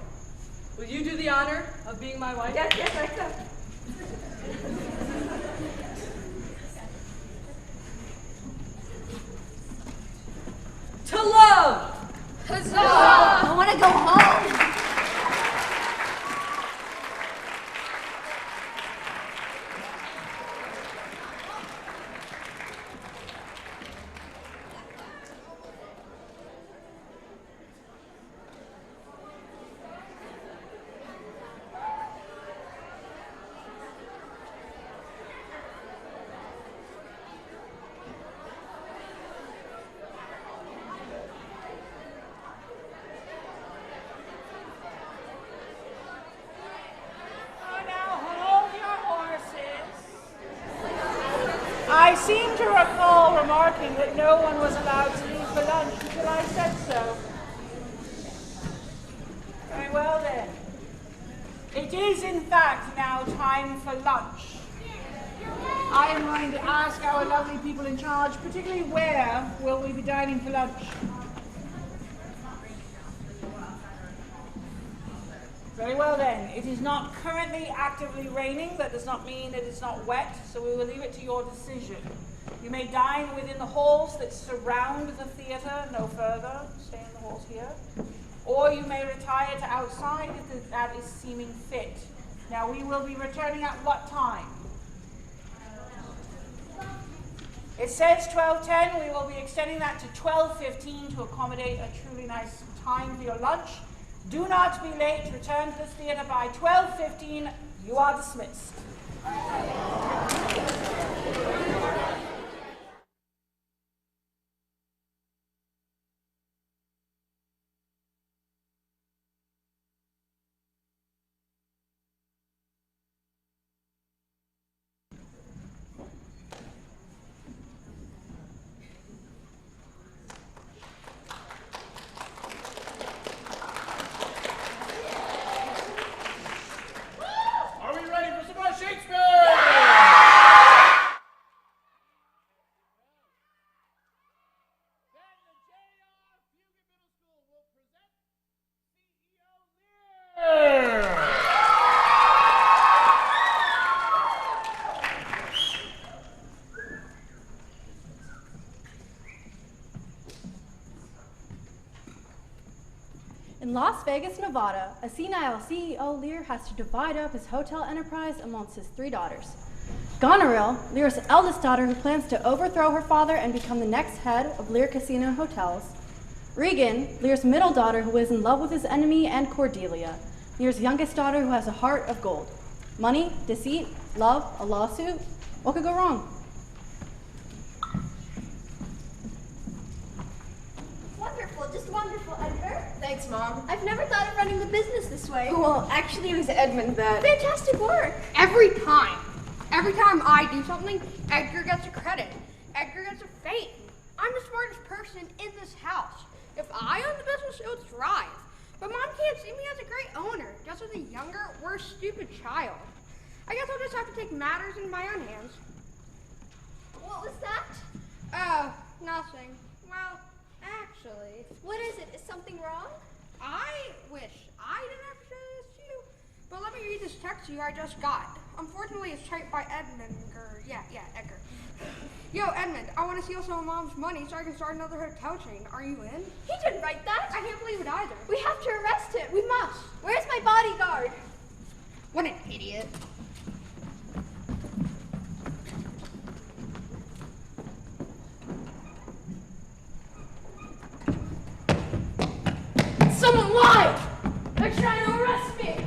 Will you do the honor of being my wife? Yes, I accept. To love! Huzzah! I want to go home. I seem to recall remarking that no one was allowed to leave for lunch until I said so. Very well then. It is in fact now time for lunch. I am going to ask our lovely people in charge, particularly where will we be dining for lunch? Very well then. It is not currently actively raining. That does not mean it is not wet, so we will leave it to your decision. You may dine within the halls that surround the theater, no further. Stay in the halls here. Or you may retire to outside if that is seeming fit. Now we will be returning at what time? It says 12:10. We will be extending that to 12:15 to accommodate a truly nice time for your lunch. Do not be late. Return to this theater by 12:15. You are dismissed. Are we ready for some more Shakespeare? In Las Vegas, Nevada, a senile CEO Lear has to divide up his hotel enterprise amongst his 3 daughters. Goneril, Lear's eldest daughter who plans to overthrow her father and become the next head of Lear Casino and Hotels. Regan, Lear's middle daughter who is in love with his enemy, and Cordelia, Lear's youngest daughter who has a heart of gold. Money, deceit, love, a lawsuit. What could go wrong? Wonderful, just wonderful, Edgar. Thanks, Mom. I've never thought of running the business this way. Well, actually, it was Edmund that... Fantastic work. Every time I do something, Edgar gets a credit. Edgar I own the business, it would thrive. But Mom can't see me as a great owner, just as a younger, worse, stupid child. I guess I'll just have to take matters in my own hands. What was that? Oh, nothing. Well, actually... What is it? Is something wrong? I wish I didn't have to show this to you, but let me read this text to you I just got. Unfortunately, it's typed by Edmund, Edgar. Yo, Edmund, I want to steal some of Mom's money so I can start another hotel chain. Are you in? He didn't write that. I can't believe it either. We have to arrest him. We must. Where's my bodyguard? What an idiot. Someone lied! They're trying to arrest me!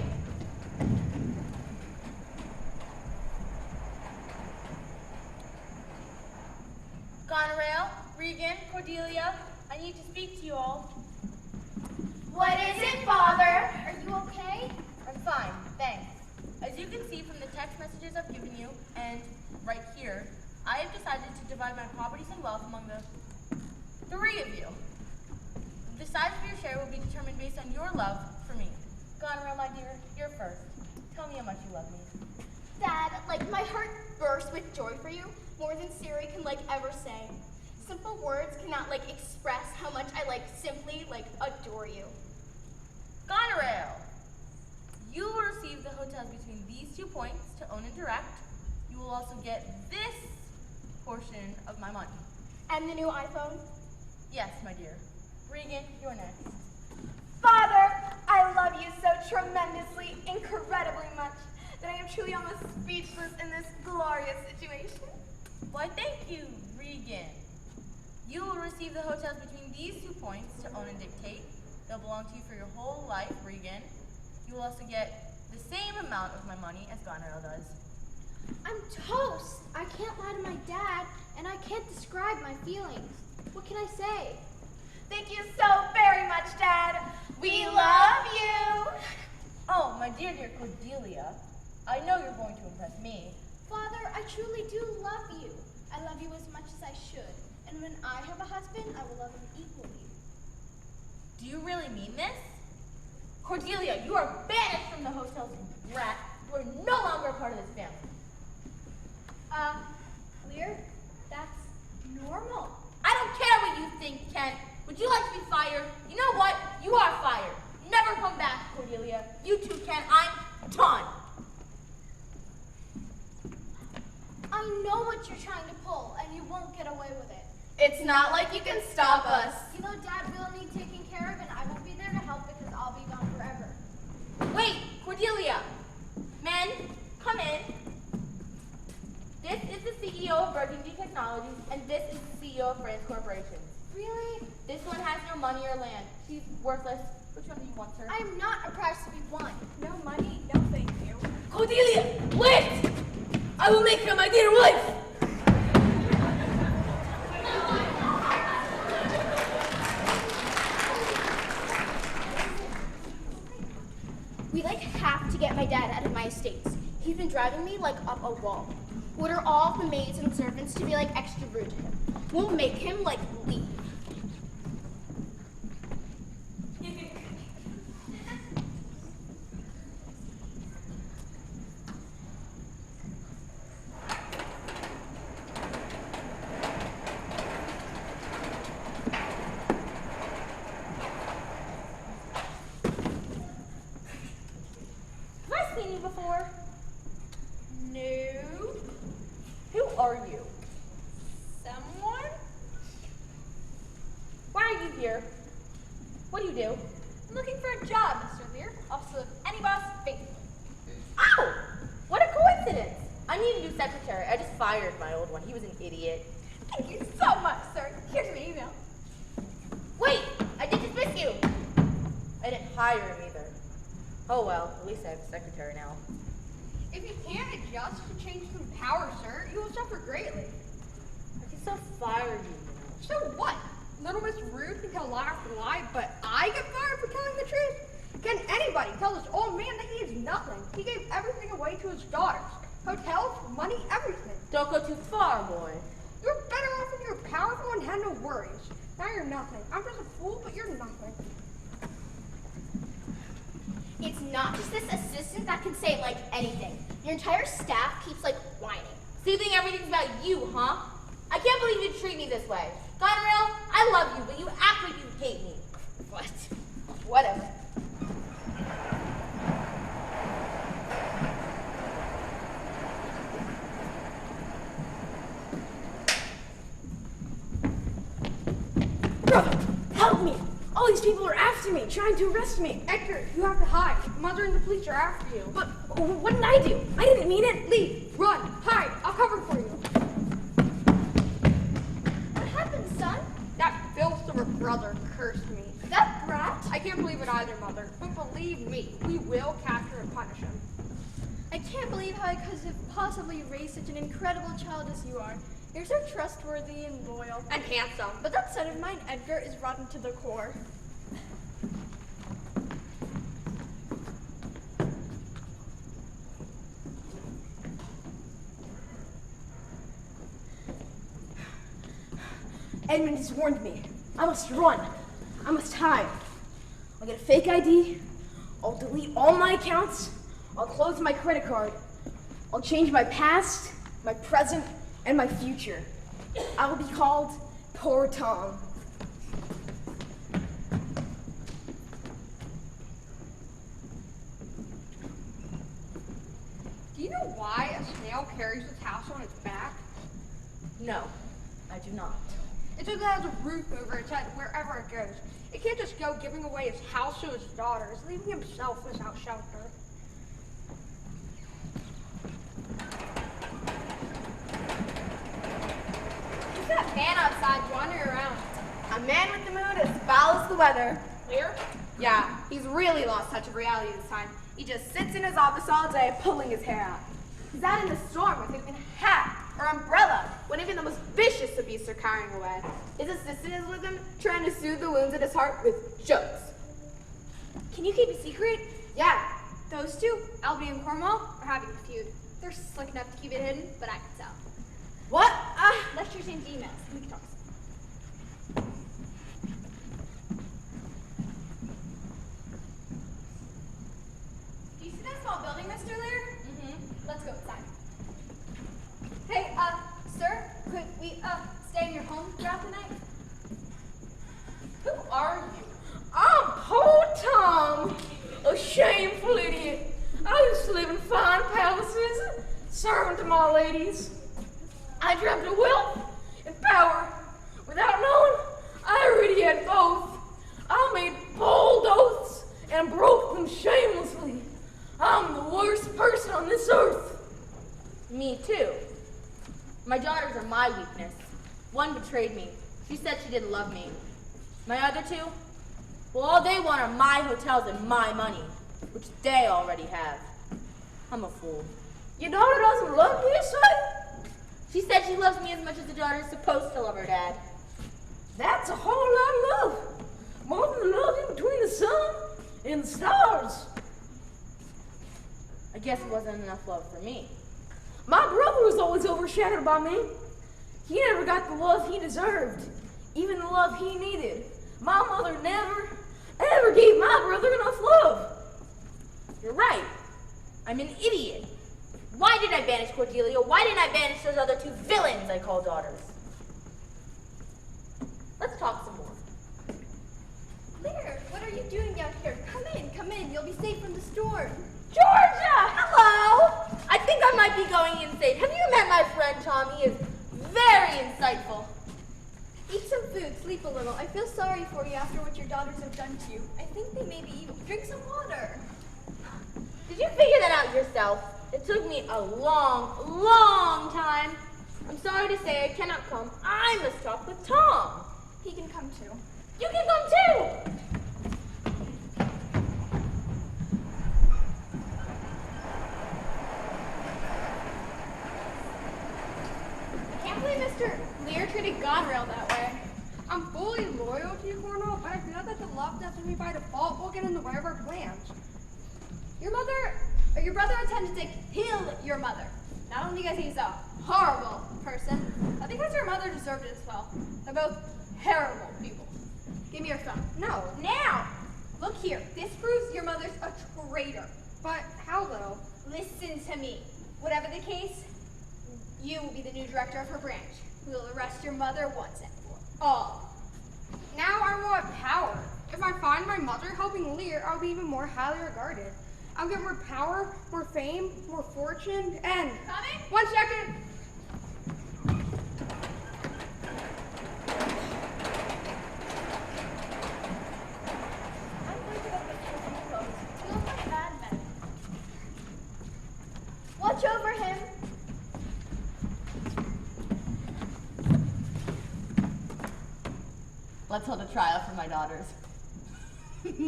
Goneril, Regan, Cordelia, I need to speak to you all. What is it, Father? Are you okay? I'm fine, thanks. As you can see from the text messages I've given you, and right here, I have decided to divide my properties and wealth among the three of you. The size of your share will be determined based on your love for me. Goneril, my dear, you're first. Tell me how much you love me. Dad, my heart bursts with joy for you, more than Siri can, ever say. Simple words cannot, express how much I, simply, adore you. Goneril! You will receive the hotels between these 2 points to own and direct. You will also get this portion of my money. And the new iPhone? Yes, my dear. Regan, you're next. Father, I love you so tremendously, incredibly much, that I am truly almost speechless in this glorious situation. Why, thank you, Regan. You will receive the hotels between these 2 points to own and dictate. They'll belong to you for your whole life, Regan. You will also get the same amount of my money as Goneril does. I'm toast. I can't lie to my dad, and I can't describe my feelings. What can I say? Thank you so very much, Dad. We love you. Oh, my dear Cordelia, I know you're going to impress me. Father, I truly do love you. I love you as much as I should. And when I have a husband, I will love him equally. Do you really mean this? Cordelia, you are banished from the hotels, you brat. You are no longer a part of this family. Lear, that's normal. I don't care what you think, Kent. Would you like to be fired? You know what? You are fired. Never come back, Cordelia. You too, Kent. I'm done. I know what you're trying to pull, and you won't get away with it. It's not like you can stop us. You know Dad will need taking care of, and I won't be there to help because I'll be gone forever. Wait, Cordelia. Men, come in. This is the CEO of Burgundy Technologies, and this is the CEO of France Corporation. Really? This one has no money or land. She's worthless. Which one do you want, sir? I'm not a prize to be won. No money, no thank you. Cordelia, wait! I will make her my dear wife! We have to get my dad out of my estates. He's been driving me up a wall. Order all the maids and servants to be extra rude to him. We'll make him leave. Have I seen you before? No. Who are you? Someone? Why are you here? What do you do? I'm looking for a job, Mr. Lear. Office of any boss, faithful. Ow! What a coincidence! I need a new secretary. I just fired my old one. He was an idiot. Thank you so much, sir. Here's my email. Wait! I did dismiss you! I didn't hire him either. Oh well, at least I have a secretary now. If you can't adjust to changes in power, sir, you will suffer greatly. I can still fire you. So what? Little Miss Rude can tell lie after lie, but I get fired for telling the truth? Can anybody tell this old man that he is nothing? He gave everything away to his daughters. Hotels, money, everything. Don't go too far, boy. You're better off when you're powerful and had no worries. Now you're nothing. I'm just a fool, but you're nothing. It's not just this assistant that can say, like, anything. Your entire staff keeps, like, whining. So you think everything's about you, huh? I can't believe you treat me this way. Goneril, I love you, but you act like you hate me. What? Whatever. Brother, help me! All these people are after me, trying to arrest me. Edgar, you have to hide. Mother and the police are after you. But what did I do? I didn't mean it. Leave, run, hide. I'll cover for you. What happened, son? That filth of a brother cursed me. That brat? I can't believe it either, Mother. But believe me, we will capture and punish him. I can't believe how I could have possibly raised such an incredible child as you are. You're so trustworthy and loyal. And handsome. But that son of mine, Edgar, is rotten to the core. Edmund has warned me. I must run. I must hide. I'll get a fake ID. I'll delete all my accounts. I'll close my credit card. I'll change my past, my present, and my future. I will be called Poor Tom. Do you know why a snail carries its house on its back? No, I do not. It's because it has a roof over its head wherever it goes. It can't just go giving away his house to his daughters, leaving himself without shelter. Who's that man outside wandering around? A man with the mood as foul as the weather. Clear? Yeah, he's really lost touch of reality this time. He just sits in his office all day pulling his hair out. He's out in the storm with even hat or umbrella when even the most vicious of beasts are carrying away. His assistant is with him, trying to soothe the wounds in his heart with jokes. Can you keep a secret? Yeah. Those two, Albie and Cornwall, are having a feud. They're slick enough to keep it hidden, but I can tell. What? Let's exchange emails. We can talk. Do you see that small building, Mr. Lear? Mm-hmm. Let's go inside. Hey, sir, could we, stay in your home throughout the night? Who are you? I'm Poor Tom, a shameful idiot. I used to live in fine palaces, serving to my ladies. I dreamt of wealth and power. Without knowing, I already had both. I made bold oaths and broke them shamelessly. I'm the worst person on this earth. Me too. My daughters are my weakness. One betrayed me. She said she didn't love me. My other two? Well, all they want are my hotels and my money, which they already have. I'm a fool. Your daughter doesn't love you, son? She said she loves me as much as a daughter is supposed to love her dad. That's a whole lot of love. More than the love in between the sun and the stars. I guess it wasn't enough love for me. My brother was always overshadowed by me. He never got the love he deserved, even the love he needed. My mother never, ever gave my brother enough love. You're right. I'm an idiot. Why did I banish Cordelia? Why didn't I banish those other two villains I call daughters? Let's talk some more. Lear, what are you doing out here? Come in. You'll be safe from the storm. Georgia! Hello! I think I might be going insane. Have you met my friend Tom? He is very insightful. Eat some food, sleep a little. I feel sorry for you after what your daughters have done to you. I think they may be evil. Drink some water. Did you figure that out yourself? It took me a long, long time. I'm sorry to say I cannot come. I must talk with Tom. He can come too. You can come too! I can't believe Mr. Lear treated Goneril that way. I'm fully loyal to you, Cornwall, but I feel that the love left to me by default will get in the way of our plans. Your brother attempted to kill your mother. Not only because he's a horrible, person, but because your mother deserved it as well. They're both terrible people. Give me your phone. No, now! Look here, this proves your mother's a traitor. But how though? Listen to me. Whatever the case, you will be the new director of her branch. We will arrest your mother once and for all. Now I want power. If I find my mother helping Lear, I'll be even more highly regarded. I'll get more power, more fame, more fortune, and... Coming? 1 second. Watch over him. Let's hold a trial for my daughters. Get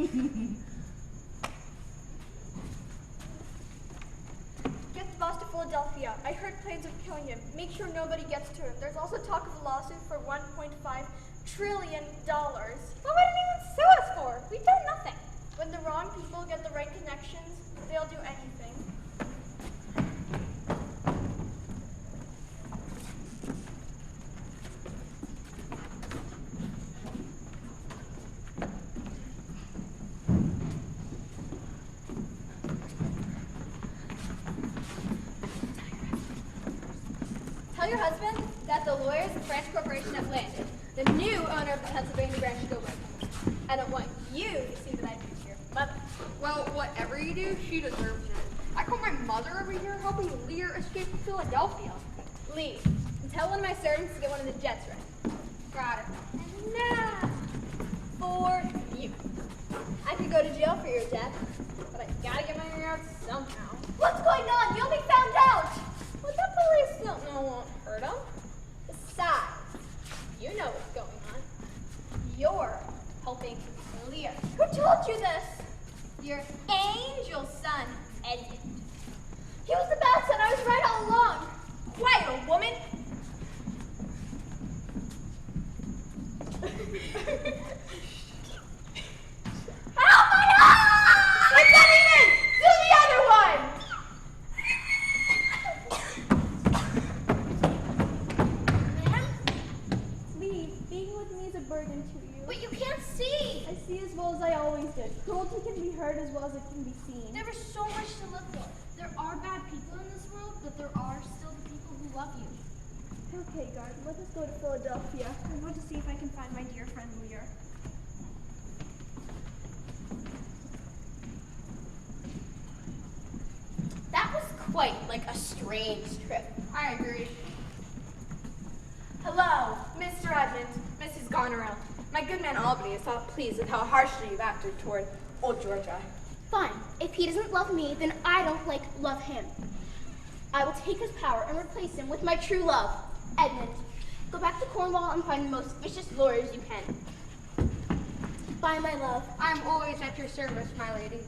the boss to Philadelphia. I heard plans of killing him. Make sure nobody gets to him. There's also talk of a lawsuit for $1.5 trillion. What would anyone sue us for? We've done nothing. When the wrong people get the right connections, they'll do anything. Tell your husband that the lawyers of Branch Corporation have landed. The new owner of the Pennsylvania branch is over. I don't want you to see that I treat your mother. Well, whatever you do, she deserves it. I call my mother over here helping Lear escape from Philadelphia. Leave. And tell one of my servants to get one of the jets ready. Got it. And now, for you. I could go to jail for your death, but I gotta get my hair out somehow. What's going on? You'll be found out. Well, the police don't know won't hurt them. Besides, you know what's going on. You're helping Lear. Who told you this? Your angel son, Edmund. He was the bad son. I was right all along. Quiet, old woman. Oh my God! It's Edmund! Do the other one! Burden to you. But you can't see! I see as well as I always did. Cruelty can be heard as well as it can be seen. There is so much to look for. There are bad people in this world, but there are still the people who love you. Okay, guard, let us go to Philadelphia. I want to see if I can find my dear friend Lear. That was quite like a strange trip. I agree. Hello, Mr. Edmund, Mrs. Goneril. My good man Albany is not pleased with how harshly you've acted toward old Georgia. Fine. If he doesn't love me, then I don't love him. I will take his power and replace him with my true love, Edmund. Go back to Cornwall and find the most vicious lawyers you can. Bye, my love. I'm always at your service, my lady.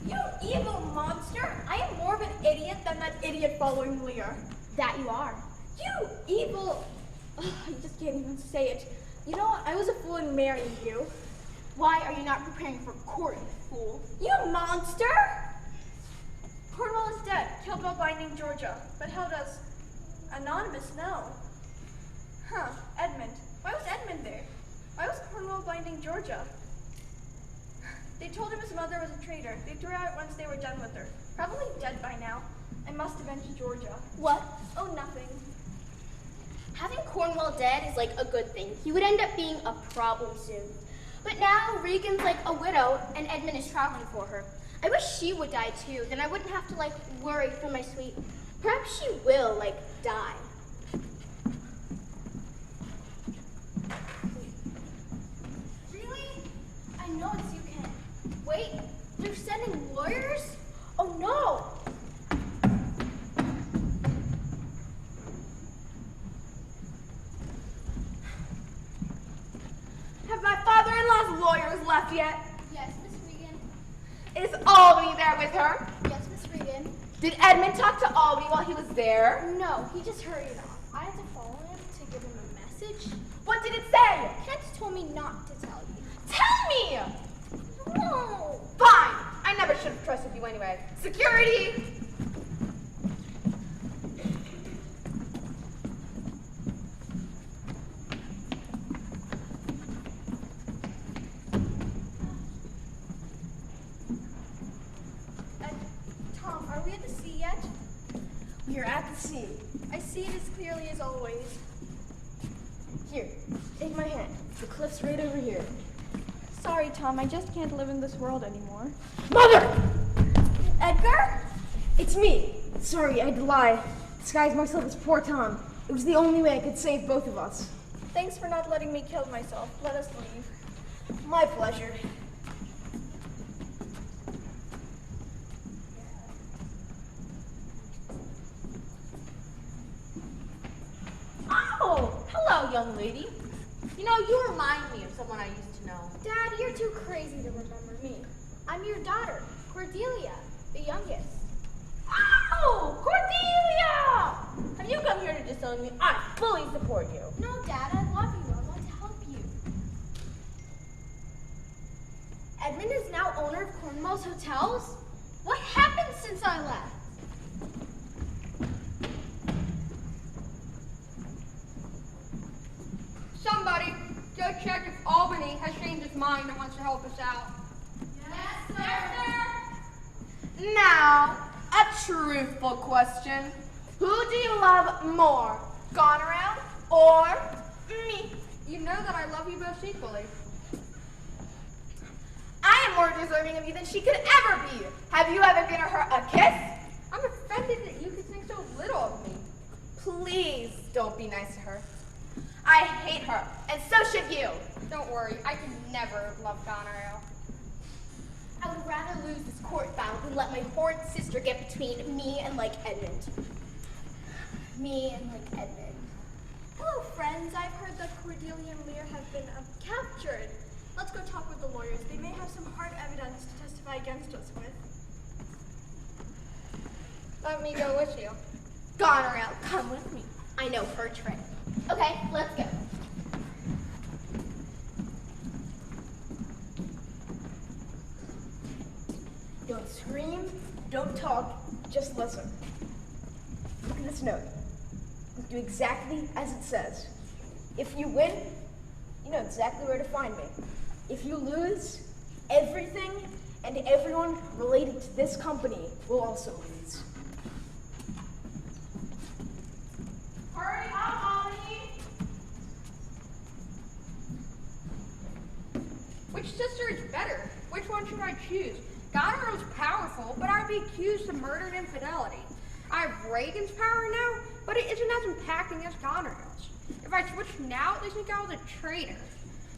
You evil monster! I am more of an idiot than that idiot following Lear. That you are. You evil... Ugh, I just can't even say it. You know what? I was a fool in marrying you. Why are you not preparing for court, fool? You monster! Cornwall is dead, killed while binding Georgia. But how does Anonymous know? Huh, Edmund. Why was Edmund there? Why was Cornwall binding Georgia? They told him his mother was a traitor. They threw her out once they were done with her. Probably dead by now. I must avenge Georgia. What? Oh, nothing. Having Cornwall dead is like a good thing. He would end up being a problem soon. But now Regan's like a widow and Edmund is traveling for her. I wish she would die too, then I wouldn't have to worry for my sweet. Perhaps she will die. Really? I know it's you, Ken. Wait, they're sending lawyers? Oh no! Have my father-in-law's lawyers left yet? Yes, Miss Regan. Is Albany there with her? Yes, Miss Regan. Did Edmund talk to Albany while he was there? No, he just hurried off. I had to follow him to give him a message. What did it say? Kent told me not to tell you. Tell me! No! Fine! I never should have trusted you anyway. Security! We are at the sea. I see it as clearly as always. Here, take my hand. The cliff's right over here. Sorry, Tom, I just can't live in this world anymore. Mother! Edgar? It's me. Sorry, I had to lie. Disguise myself as poor Tom. It was the only way I could save both of us. Thanks for not letting me kill myself. Let us leave. My pleasure. Oh, hello, young lady. You know, you remind me of someone I used to know. Dad, you're too crazy to remember me. I'm your daughter, Cordelia, the youngest. Oh, Cordelia! Have you come here to disown me? I fully support you. No, Dad, I love you. I want to help you. Edmund is now owner of Cornwall's Hotels? What happened since I left? Somebody, go check if Albany has changed its mind and wants to help us out. Yes, sir. Now, a truthful question. Who do you love more, Goneril or me? You know that I love you both equally. I am more deserving of you than she could ever be. Have you ever given her a kiss? I'm offended that you could think so little of me. Please don't be nice to her. I hate her, and so should you. Don't worry, I can never love Goneril. I would rather lose this court battle than let my horrid sister get between me and Edmund. Hello, friends. I've heard that Cordelia and Lear have been captured. Let's go talk with the lawyers. They may have some hard evidence to testify against us with. Let me go with you. Goneril, come with me. I know her trick. Okay, let's go. Don't scream, don't talk, just listen. Look at this note. Do exactly as it says. If you win, you know exactly where to find me. If you lose, everything and everyone related to this company will also lose. Hurry up, Albany! Which sister is better? Which one should I choose? Goneril's powerful, but I'd be accused of murder and infidelity. I have Reagan's power now, but it isn't as impacting as Goneril's. If I switch now, they think I was a traitor.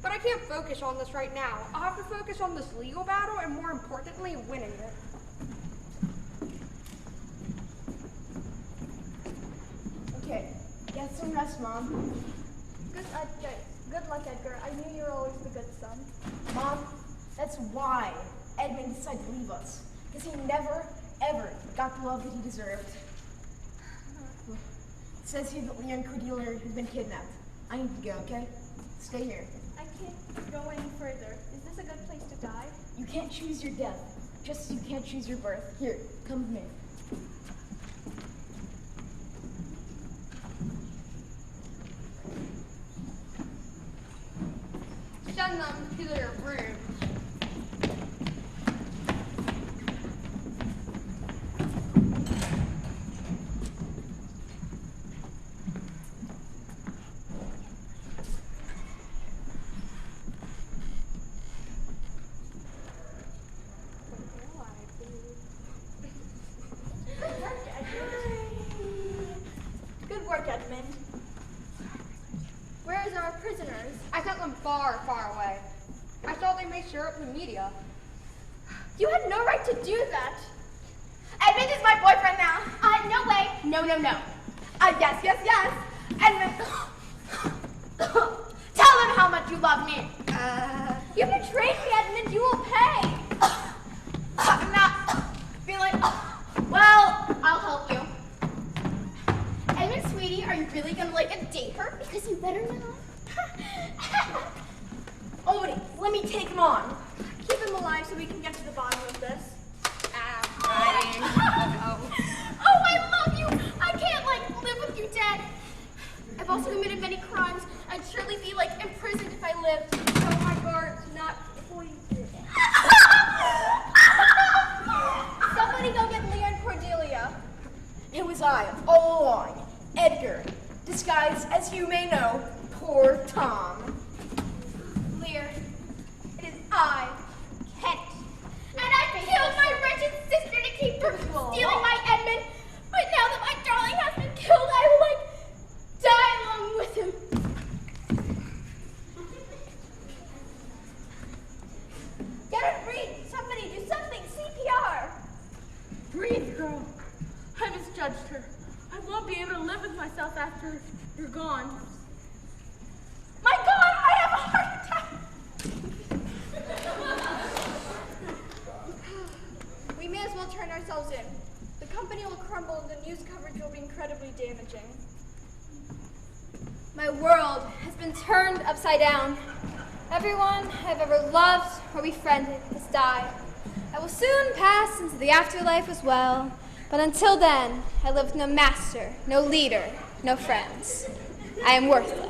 But I can't focus on this right now. I'll have to focus on this legal battle and, more importantly, winning it. Okay, get some rest, Mom. Good luck, Edgar. I knew you were always the good son. Mom, that's why Edmund decided to leave us. Because he never, ever got the love that he deserved. It says here that Lear and Cordelia have been kidnapped. I need to go, okay? Stay here. I can't go any further. Is this a good place to die? You can't choose your death, just as you can't choose your birth. Here, come with me. Send them to their rooms. Good work, Edmund. Where's our prisoners? I sent them far, far away. I thought they may share up the media. You had no right to do that. Edmund is my boyfriend now. No way. No. Yes. Edmund. Tell them how much you love me. You betrayed me, Edmund. You will pay. I'm not feeling. Well, I'll help you. Edmund, sweetie, are you really gonna date her? Because you better not. Albany, let me take him on. Keep him alive so we can get to the bottom of this. Oh, I love you. I can't live with you, Dad. I've also committed many crimes. I'd surely be imprisoned if I lived. Oh my God, not poison. Somebody go get Lear and Cordelia. It was I, Tom. Lear, it is I, Kent. And I killed my wretched sister to keep from stealing my Edmund. But now that my darling has been killed, I will, die along with him. Get her breathe. Somebody do something. CPR. Breathe, girl. I misjudged her. I won't be able to live with myself after you're gone. My God, I have a heart attack. We may as well turn ourselves in. The company will crumble and the news coverage will be incredibly damaging. My world has been turned upside down. Everyone I've ever loved or befriended has died. I will soon pass into the afterlife as well, but until then, I live with no master, no leader, no friends. I am worthless.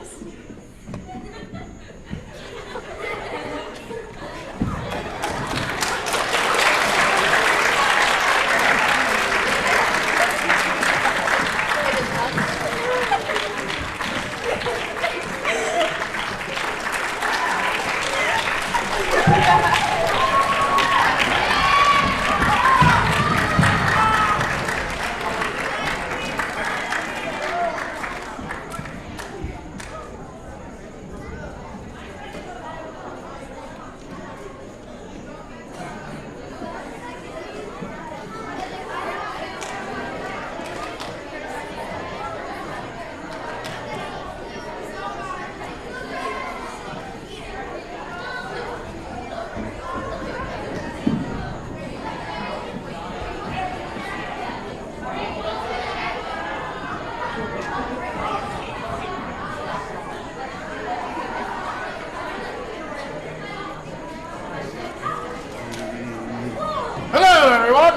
Hello, everyone.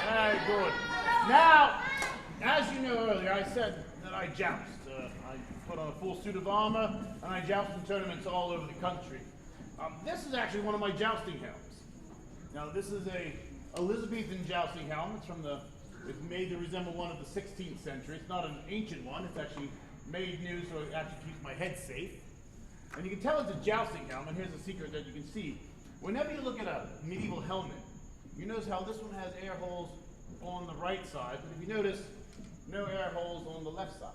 Very good. Now, as you know earlier, I said that I joust. I put on a full suit of armor, and I joust in tournaments all over the country. This is actually one of my jousting helms. Now, this is a Elizabethan jousting helm. It's made to resemble one of the 16th century. It's not an ancient one. It's actually made new, so it actually keeps my head safe. And you can tell it's a jousting helm, and here's a secret that you can see. Whenever you look at a medieval helmet, you notice how this one has air holes on the right side, but if you notice, no air holes on the left side.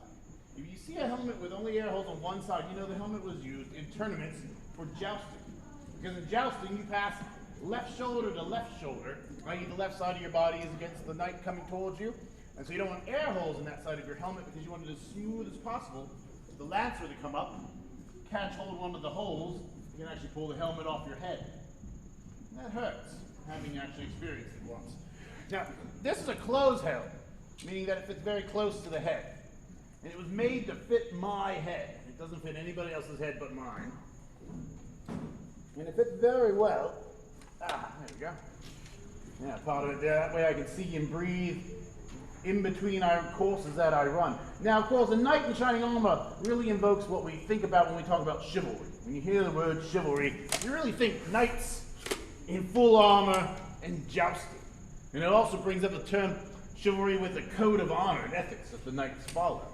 If you see a helmet with only air holes on one side, you know the helmet was used in tournaments for jousting. Because in jousting, you pass left shoulder to left shoulder, i.e. the left side of your body is against the knight coming towards you. And so you don't want air holes in that side of your helmet because you want it as smooth as possible. The lancer to come up, catch hold of one of the holes, you can actually pull the helmet off your head. And that hurts, having actually experienced it once. Now, this is a close helm, meaning that it fits very close to the head. And it was made to fit my head. It doesn't fit anybody else's head but mine. And it fits very well. There we go. Yeah, part of it there. That way I can see and breathe in between our courses that I run. Now, of course, a knight in shining armor really invokes what we think about when we talk about chivalry. When you hear the word chivalry, you really think knights in full armor and jousting. And it also brings up the term chivalry with a code of honor and ethics that the knights follow.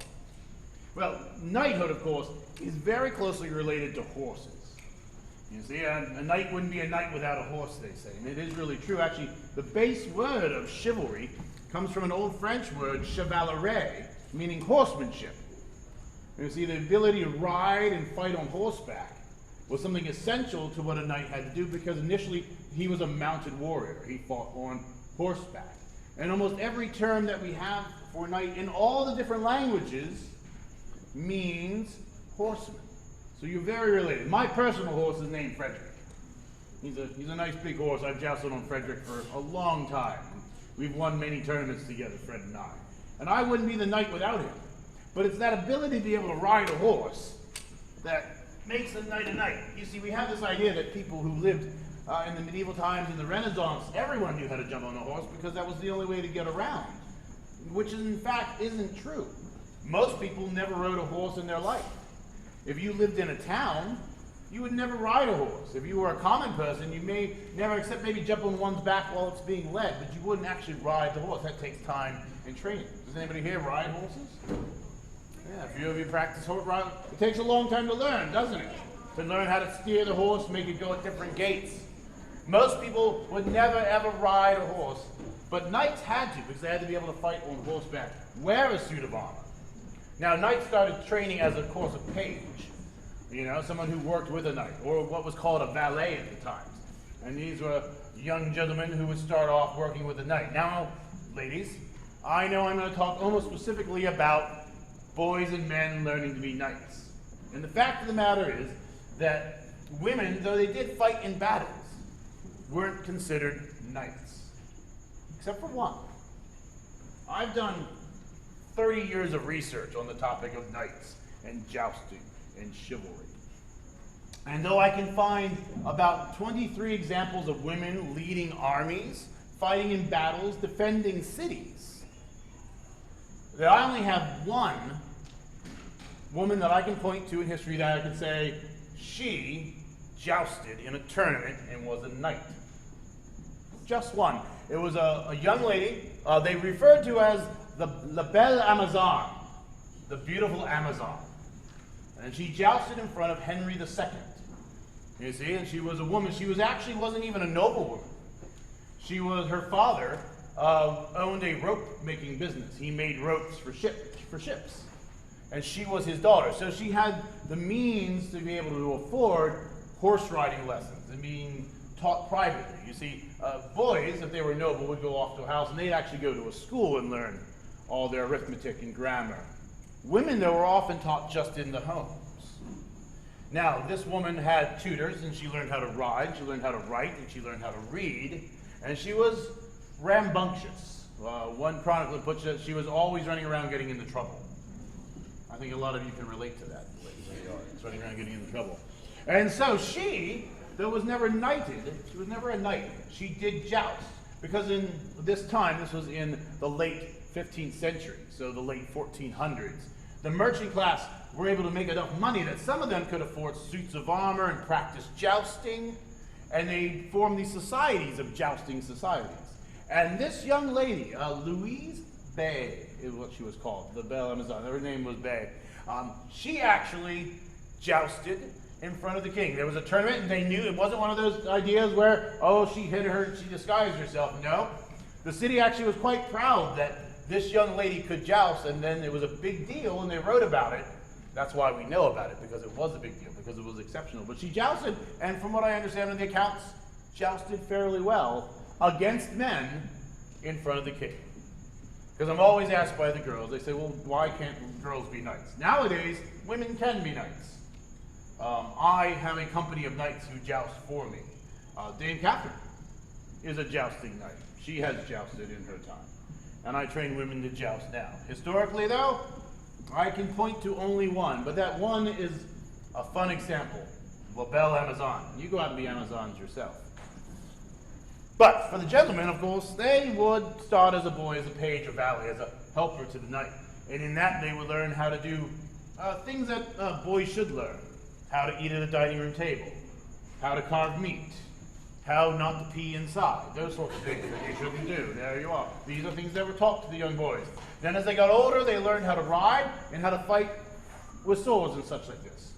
Well, knighthood, of course, is very closely related to horses. You see, a knight wouldn't be a knight without a horse, they say. And it is really true. Actually, the base word of chivalry comes from an old French word, chevalerie, meaning horsemanship. You see, the ability to ride and fight on horseback was something essential to what a knight had to do because initially he was a mounted warrior. He fought on horseback. And almost every term that we have for a knight in all the different languages means horseman. So you're very related. My personal horse is named Frederick. He's a nice big horse. I've jousted on Frederick for a long time. We've won many tournaments together, Fred and I. And I wouldn't be the knight without him. But it's that ability to be able to ride a horse that makes a knight a knight. You see, we have this idea that people who lived in the medieval times, in the Renaissance, everyone knew how to jump on a horse because that was the only way to get around, which in fact isn't true. Most people never rode a horse in their life. If you lived in a town, you would never ride a horse. If you were a common person, you may never, except maybe jump on one's back while it's being led, but you wouldn't actually ride the horse. That takes time and training. Does anybody here ride horses? Yeah, a few of you practice horse riding. It takes a long time to learn, doesn't it? To learn how to steer the horse, make it go at different gaits. Most people would never ever ride a horse, but knights had to, because they had to be able to fight on horseback, wear a suit of armor. Now, knights started training as a course of page. You know, someone who worked with a knight, or what was called a valet at the time. And these were young gentlemen who would start off working with a knight. Now, ladies, I know I'm going to talk almost specifically about boys and men learning to be knights. And the fact of the matter is that women, though they did fight in battles, weren't considered knights. Except for one. I've done 30 years of research on the topic of knights and jousting and chivalry. And though I can find about 23 examples of women leading armies, fighting in battles, defending cities, that I only have one woman that I can point to in history that I can say she jousted in a tournament and was a knight. Just one. It was a young lady they referred to as the Belle Amazon, the beautiful Amazon. And she jousted in front of Henry II. You see, and she was a woman. She was actually wasn't even a noblewoman. She was, her father owned a rope-making business. He made ropes for ships. And she was his daughter. So she had the means to be able to afford horse riding lessons and being taught privately. You see, boys, if they were noble, would go off to a house and they'd actually go to a school and learn all their arithmetic and grammar. Women, though, were often taught just in the homes. Now, this woman had tutors, and she learned how to ride, she learned how to write, and she learned how to read, and she was rambunctious. One chronicler puts it, she was always running around getting into trouble. I think a lot of you can relate to that, ladies. Running around getting into trouble. And so she, though was never knighted, she was never a knight, she did joust. Because in this time, this was in the late 15th century, so the late 1400s, the merchant class were able to make enough money that some of them could afford suits of armor and practice jousting, and they formed these societies of jousting societies. And this young lady, Louise Bay is what she was called, the Belle Amazon, her name was Bay. She actually jousted in front of the king. There was a tournament, and they knew it wasn't one of those ideas where, oh, she disguised herself. No, the city actually was quite proud that this young lady could joust, and then it was a big deal, and they wrote about it. That's why we know about it, because it was a big deal, because it was exceptional. But she jousted, and from what I understand in the accounts, jousted fairly well against men in front of the king. Because I'm always asked by the girls, they say, well, why can't girls be knights? Nowadays, women can be knights. I have a company of knights who joust for me. Dame Catherine is a jousting knight. She has jousted in her time. And I train women to joust now. Historically, though, I can point to only one, but that one is a fun example. La Belle Amazon. You go out and be Amazons yourself. But for the gentlemen, of course, they would start as a boy, as a page or valet, as a helper to the knight. And in that, they would learn how to do things that boys should learn. How to eat at a dining room table. How to carve meat. How not to pee inside. Those sorts of things that you shouldn't do. There you are. These are things that were taught to the young boys. Then as they got older, they learned how to ride and how to fight with swords and such like this.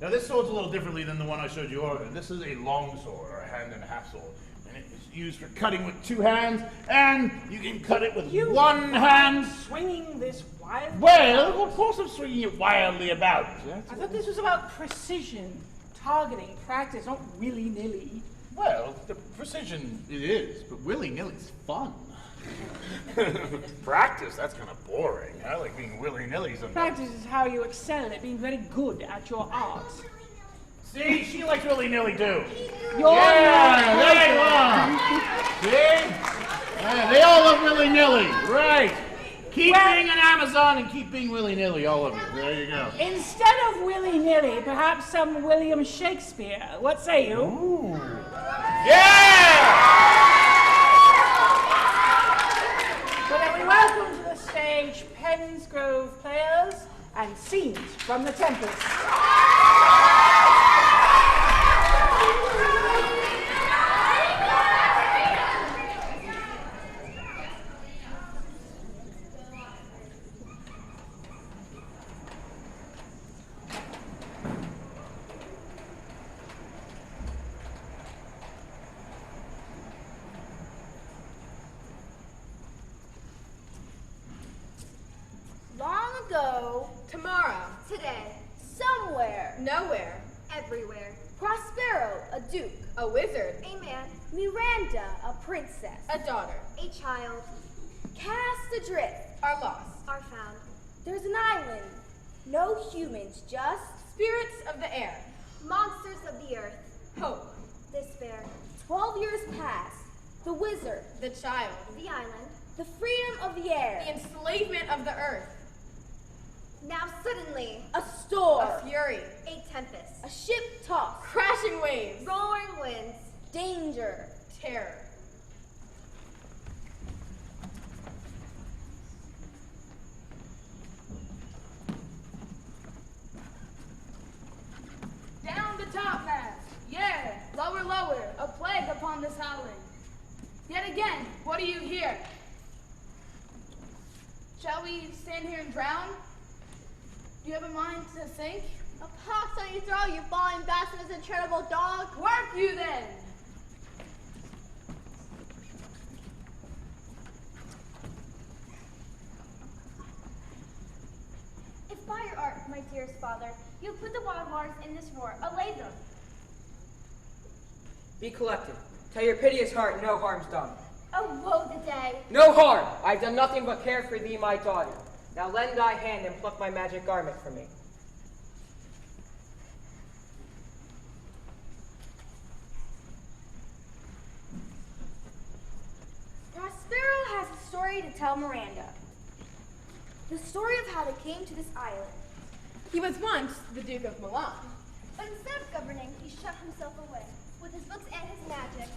Now this sword's a little differently than the one I showed you earlier. This is a long sword, or a hand and a half sword. And it is used for cutting with two hands, and you can cut it with one hand. Swinging this wildly. Well, of course I'm swinging it wildly about. I thought this was about precision, targeting, practice, not willy-nilly. Well, the precision it is, but willy-nilly's fun. Practice, that's kind of boring. I like being willy-nilly sometimes. Practice is how you excel at being very good at your art. See, she likes willy-nilly too. You're yeah, there you are. See? Yeah, they all love willy-nilly. Right. Keep being an Amazon and keep being willy-nilly, all of you. There you go. Instead of willy-nilly, perhaps some William Shakespeare. What say you? Ooh. Yeah! So then we welcome to the stage Pensgrove players and scenes from The Tempest. go. Tomorrow. Today. Somewhere. Nowhere. Everywhere. Prospero, a duke. A wizard. A man. Miranda, a princess. A daughter. A child. Cast adrift. Are lost. Are found. There's an island. No humans, just spirits of the air. Monsters of the earth. Hope. Despair. 12 years pass. The wizard. The child. The island. The freedom of the air. The enslavement of the earth. Now suddenly, a storm. A fury. A tempest. A ship tossed. Crashing waves. Roaring winds. Danger. Terror. Down the topmast. Yeah, lower, lower. A plague upon this howling. Yet again, what do you hear? Shall we stand here and drown? Do you have a mind to sink? A pox on you throw, you falling bastard, as a charitable dog. Work you then! If by your art, my dearest father, you put the wild waters in this roar, allay them. Be collected. Tell your piteous heart no harm's done. Oh, woe the day! No harm! I've done nothing but care for thee, my daughter. Now lend thy hand and pluck my magic garment from me. Prospero has a story to tell Miranda. The story of how they came to this island. He was once the Duke of Milan. But instead of governing, he shut himself away, with his books and his magic.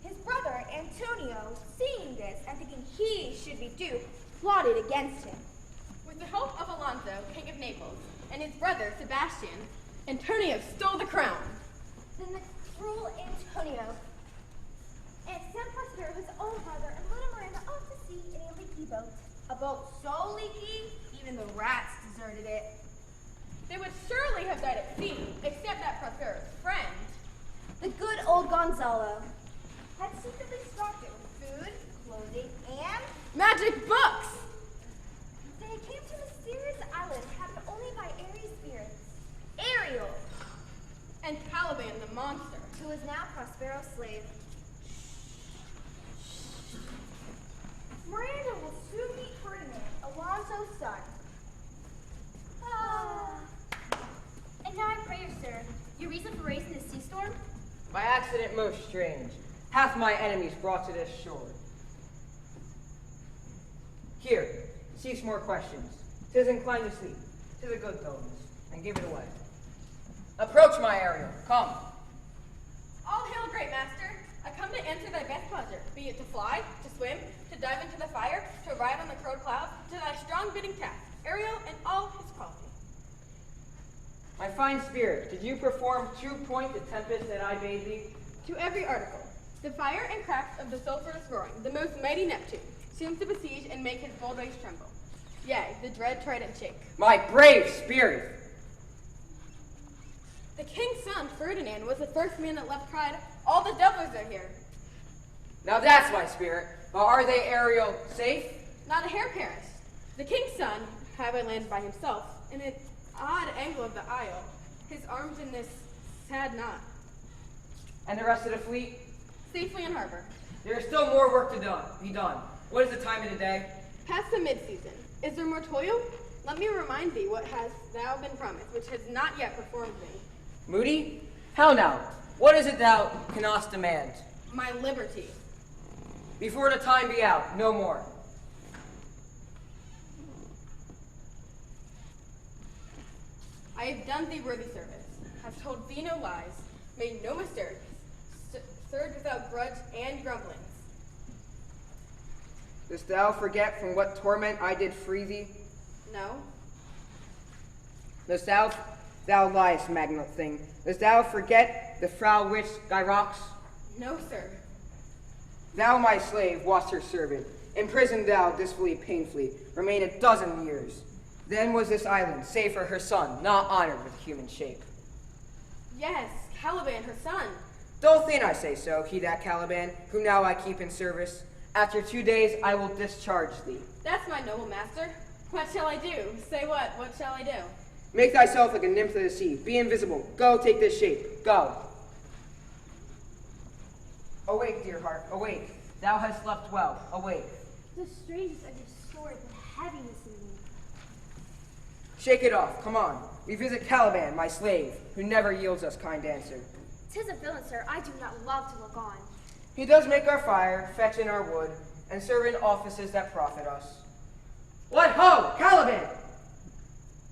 His brother, Antonio, seeing this and thinking he should be duke, plotted against him. With the help of Alonso, King of Naples, and his brother, Sebastian, Antonio stole the crown. Then the cruel Antonio and sent Prospero, his own brother, and little Miranda off to sea in a leaky boat. A boat so leaky, even the rats deserted it. They would surely have died at sea, except that Prospero's friend, the good old Gonzalo, had secretly stocked it with food, clothing, and magic books! They came to a mysterious island inhabited only by airy spirits. Ariel! And Caliban the monster, who is now Prospero's slave. Miranda will soon meet Ferdinand, Alonso's son. And now I pray you, sir, your reason for raising this sea storm? By accident most strange, hath my enemies brought to this shore. Here, cease more questions. 'Tis inclined to sleep. 'Tis a good dullness, and give it away. Approach, my Ariel. Come. All hail, great master. I come to answer thy best pleasure, be it to fly, to swim, to dive into the fire, to ride on the crowed cloud, to thy strong bidding task, Ariel and all his quality. My fine spirit, did you perform to point the tempest that I bade thee? To every article. The fire and cracks of the sulphurous roaring, the most mighty Neptune, seems to besiege and make his bold race tremble. Yea, the dread trident shake. My brave spirit! The king's son, Ferdinand, was the first man that left cried, all the devils are here. Now that's my spirit. But are they, Ariel, safe? Not a hair perished. The king's son, having landed by himself, in an odd angle of the isle, his arms in this sad knot. And the rest of the fleet? Safely in harbor. There is still more work to be done. What is the time of the day? Past the mid-season. Is there more toil? Let me remind thee what hast thou been promised, which has not yet performed thee. Moody? How now? What is it thou canst demand? My liberty. Before the time be out, no more. I have done thee worthy service, have told thee no lies, made no mistakes, served without grudge and grumblings. Dost thou forget from what torment I did free thee? No. Dost thou liest, magnate thing, dost thou forget the Frau Witch Gyrox? No, sir. Thou, my slave, wast her servant, imprisoned thou dismally, painfully, remained a dozen years. Then was this island, save for her son, not honored with human shape. Yes, Caliban, her son. Dolphin, I say so, he that Caliban, whom now I keep in service. After 2 days I will discharge thee. That's my noble master. What shall I do? Say what? What shall I do? Make thyself like a nymph of the sea. Be invisible. Go, take this shape. Go. Awake, dear heart. Awake. Thou hast slept well. Awake. The strangest I just stored the heaviness in me. Shake it off. Come on. We visit Caliban, my slave, who never yields us kind answer. 'Tis a villain, sir, I do not love to look on. He does make our fire, fetch in our wood, and serve in offices that profit us. What ho, Caliban!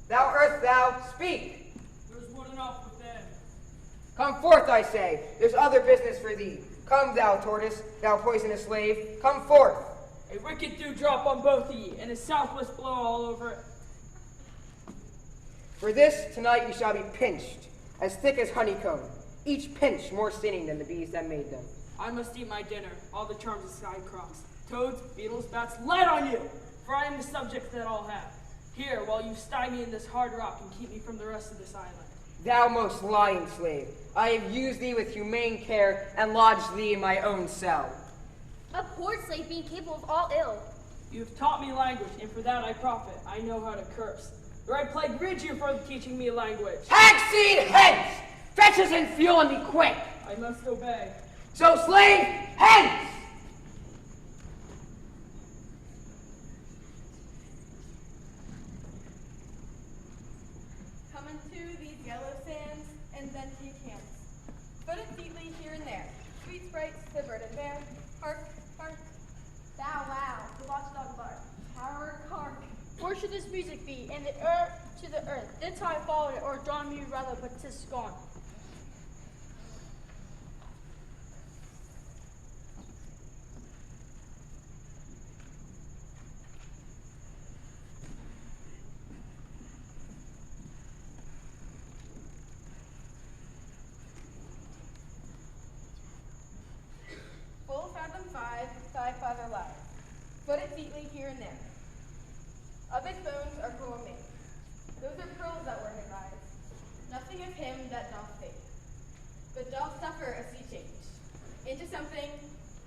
Thou earth, thou, speak! There's wood enough within. Come forth, I say. There's other business for thee. Come, thou tortoise, thou poisonous slave. Come forth. A wicked dewdrop on both of ye, and a southwest blow all over it. For this, tonight you shall be pinched, as thick as honeycomb, each pinch more stinging than the bees that made them. I must eat my dinner, all the charms of sky crocs. Toads, beetles, bats, light on you! For I am the subject that all have. Here, while you sty me in this hard rock and keep me from the rest of this island. Thou most lying slave, I have used thee with humane care and lodged thee in my own cell. A poor slave being capable of all ill. You have taught me language, and for that I profit. I know how to curse. Or I plague rid you for teaching me language. Hagseed hence! Fetch us in fuel and be quick! I must obey. So, slave, hence! Come into these yellow sands, and then to your cans. Foot it featly here and there. Sweet sprites, the bird and bear. Hark, hark. Bow wow, the watchdog bark. Hark, hark. Where should this music be? In the earth to the earth. This how I followed it, or John me rather, but 'tis gone. Full fathom 5, thigh father left. Foot it featly here and there. Of his bones are cool made. Those are pearls that were his eyes. Nothing of him that doth fade, but doth suffer a sea change into something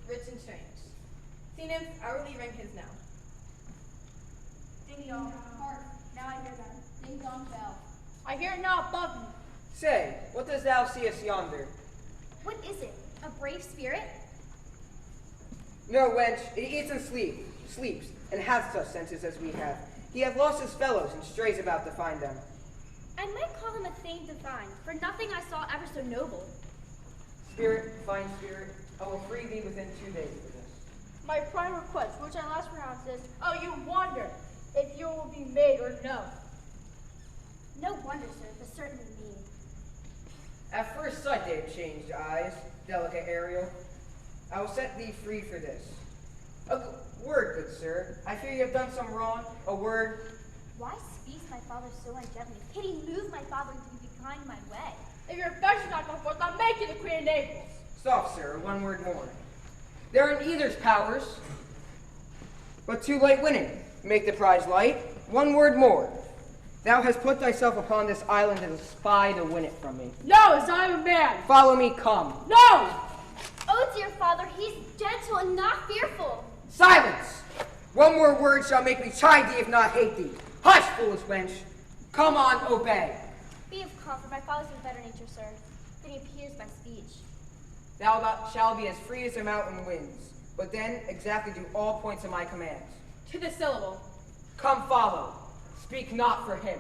rich and strange. Sea nymphs hourly ring his knell. Ding dong, hark, now I hear them. Ding dong bell. I hear it now above me. Say, what dost thou seest yonder? What is it? A brave spirit? No, wench, it eats and sleeps, and hath such senses as we have. He hath lost his fellows, and strays about to find them. I might call him a thing divine, for nothing I saw ever so noble. Spirit, fine spirit, I will free thee within 2 days for this. My prime request, which I last pronounced, is, oh, you wonder if you will be made or no. No wonder, sir, but certainly me. At first sight they have changed eyes, delicate Ariel. I will set thee free for this. A word, good sir. I fear you have done some wrong. A word. Why speaks my father so ungently? Pity move my father to be behind my way. If your affection's not come forth, I'll make you the Queen of Naples. Stop, sir. One word more. There are in either's powers, but too late winning. Make the prize light. One word more. Thou hast put thyself upon this island as a spy to win it from me. No, as I am a man. Follow me, come. No! Oh, dear father, he's gentle and not fearful. Silence! One more word shall make me chide thee, if not hate thee. Hush, foolish wench. Come on, obey. Be of comfort, my father's of better nature, sir, than he appears by speech. Thou shalt be as free as the mountain winds, but then exactly do all points of my commands. To the syllable. Come follow. Speak not for him.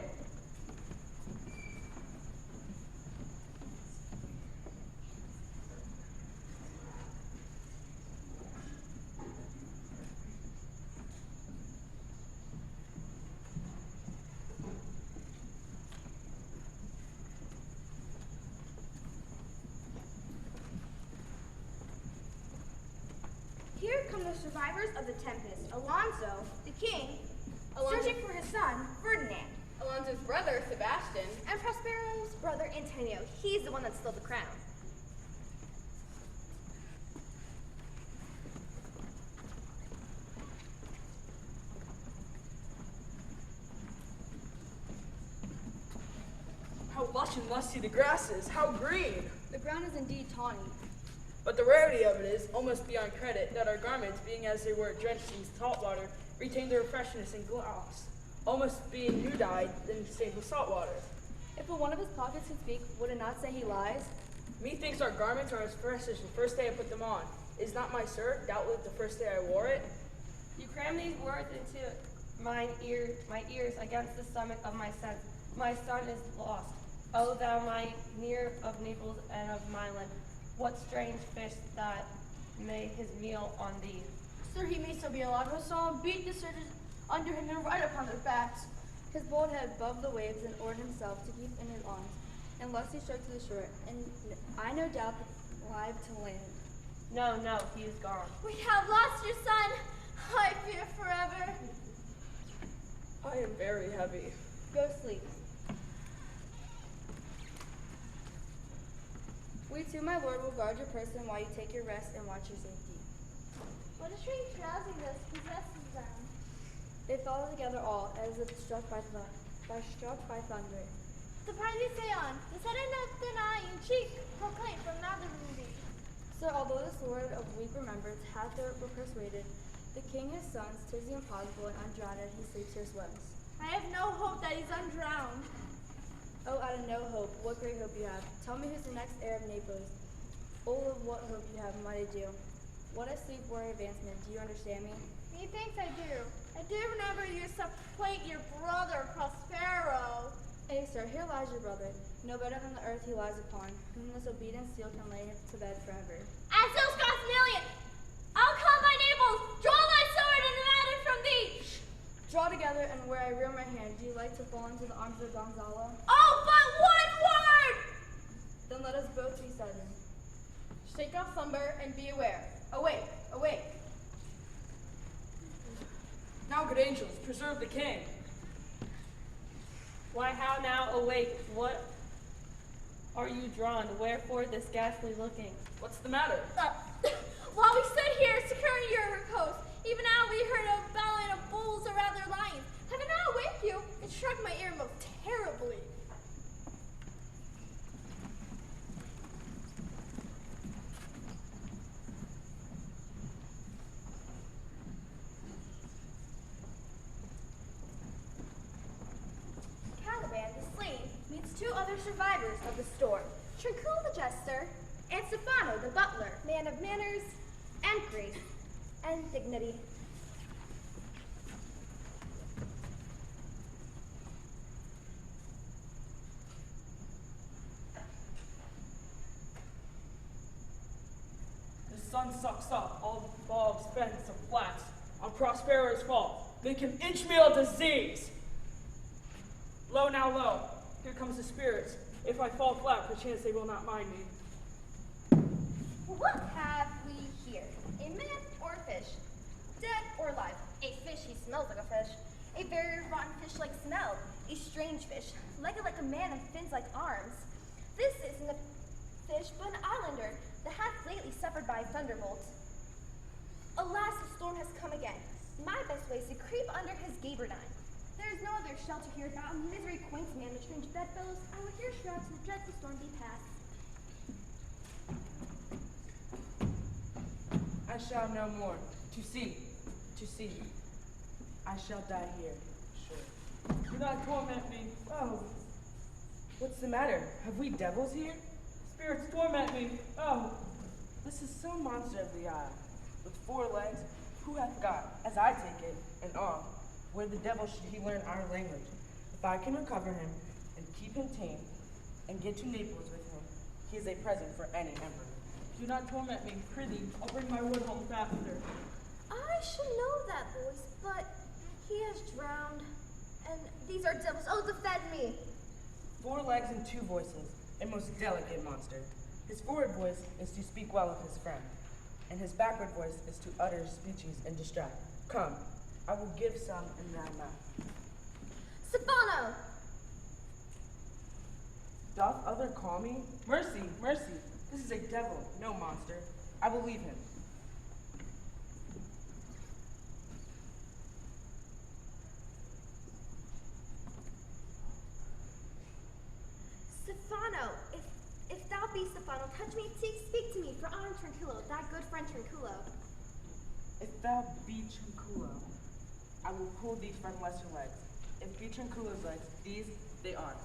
Here come the survivors of the tempest. Alonso, the king, searching for his son, Ferdinand. Alonso's brother, Sebastian. And Prospero's brother, Antonio. He's the one that stole the crown. How lush and lusty the grass is, how green! The ground is indeed tawny. But the rarity of it is, almost beyond credit, that our garments, being as they were drenched in salt water, retain their freshness and gloss. Almost being you died, then stained with salt water. If one of his pockets could speak, would it not say he lies? Methinks our garments are as fresh as the first day I put them on. Is not my sir doubtless the first day I wore it? You cram these words into my ears against the stomach of my sense. My son is lost. O thou my near of Naples and of Milan, what strange fish that made his meal on thee? Sir, he may still be alive. I saw him beat the surgeons under him and ride upon their backs. His bold head above the waves and oared himself to keep in his arms, and lest he struck to the shore, and I no doubt alive to land. No, he is gone. We have lost your son. I fear forever. I am very heavy. Go sleep. We too, my lord, will guard your person while you take your rest and watch your safety. What a strange drowsiness possesses them. They fell together all, as if struck by thunder. Surprise me, say on. The sudden denying cheek proclaim from another movie. So although this lord of weak remembrance hath were persuaded, the king his sons, 'tis the impossible, and undrowned he sleeps or swims. I have no hope that he's undrowned. Oh, out of no hope, what great hope you have. Tell me who's the next heir of Naples. Oh, of what hope you have, mighty Jew. What a sleep for advancement, do you understand me? Methinks I do. I do remember you supplant your brother Prospero. Hey, sir, here lies your brother, no better than the earth he lies upon, whom this obedient steel can lay to bed forever. As those cost million, I'll call my Naples. Draw thy sword and demand it from thee. Draw together, and where I rear my hand, do you like to fall into the arms of Gonzalo? Oh, but one word! Then let us both be sudden. Shake off slumber and be aware. Awake, awake. Now, good angels, preserve the king. Why, how now, awake? What are you drawn? Wherefore this ghastly looking? What's the matter? While we stood here securing your repose, even now we heard a bellowing of bulls around their lions. Have I not awake you? It struck my ear most terribly. Caliban, the slave, meets two other survivors of the storm. Tranquil the jester, and Stefano the butler, man of manners and grace and dignity. The sun sucks up all the bogs, bends, and flats on Prospero's fault. They can inch me a disease. Lo now, lo, here comes the spirits. If I fall flat, perchance they will not mind me. What have we here? A man or a fish? Dead or alive? A fish, he smells like a fish. A very rotten fish-like smell. A strange fish, legged like a man and fins like arms. This isn't a fish, but an islander that hath lately suffered by a thunderbolt. Alas, the storm has come again. My best way is to creep under his gabardine. There is no other shelter here now, and misery acquaints man with strange bedfellows. I will here shroud till the dreadful storm be past. I shall no more. To see. I shall die here, sure. Do not torment me. Oh, What's the matter? Have we devils here? spirits torment me. Oh, This is some monster of the eye, with 4 legs, who hath got, as I take it, an arm. Where the devil should he learn our language? If I can recover him and keep him tame, and get to Naples with him, he is a present for any emperor. do not torment me. Prithee, I'll bring my wood home faster. I should know that voice, but he is drowned, and these are devils. Oh, defend me! 4 legs and 2 voices, a most delicate monster. His forward voice is to speak well of his friend, and his backward voice is to utter speeches and distract. Come, I will give some in thy mouth. Stefano! Doth other call me? Mercy, mercy! This is a devil, no monster. I will leave him. Stefano, if thou be Stefano, touch me, speak to me, for I am Tranquillo, thy good friend Tranquillo. If thou be Tranquillo, I will pull thee from lesser legs. if be Tranquillo's legs, these they are.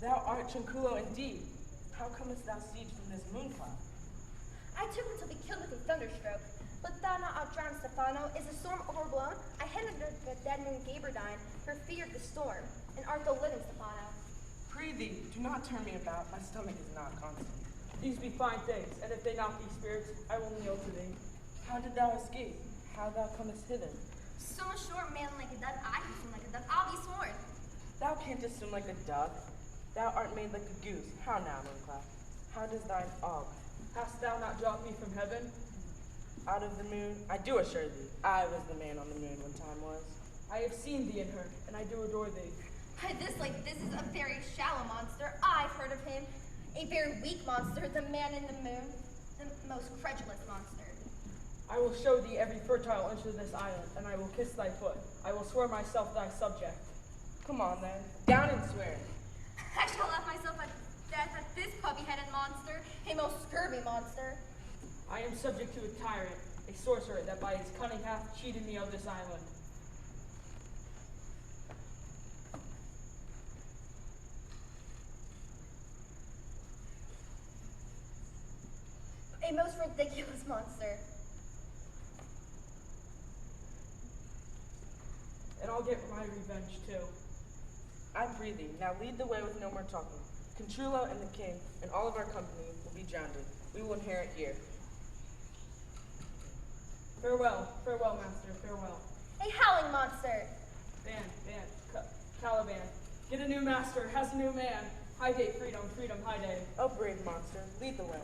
Thou art Tranquillo indeed. How comest thou siege from this moon cloud? I took him to be killed with a thunderstroke. But thou not outdrown Stefano? Is the storm overblown? I hid under the dead moon Gabardine for fear of the storm. And art thou living, Stefano? Prithee, do not turn me about. My stomach is not constant. These be fine things, and if they not be spirits, I will kneel to thee. How did thou escape? How thou comest hither? So much short man like a duck, I can swim like a duck, I'll be sworn. Thou canst swim like a duck. Thou art made like a goose. How now, Mooncloud? How does thine aug? Hast thou not dropped me from heaven? Out of the moon? I do assure thee, I was the man on the moon when time was. I have seen thee in her, and I do adore thee. This is a very shallow monster. I've heard of him. A very weak monster, the man in the moon. The most credulous monster. I will show thee every fertile inch of this island, and I will kiss thy foot. I will swear myself thy subject. Come on then, down and swear. I shall laugh myself at death at this puppy-headed monster, a most scurvy monster. I am subject to a tyrant, a sorcerer that by his cunning hath cheated me of this island. A most ridiculous monster. And I'll get my revenge too. I pray thee, now lead the way with no more talking. Contrullo and the king and all of our company will be drowned. We will inherit here. Farewell, farewell, master, farewell. A howling monster. Caliban. Get a new master, has a new man. High day, freedom, freedom, high day. Oh, brave monster, lead the way.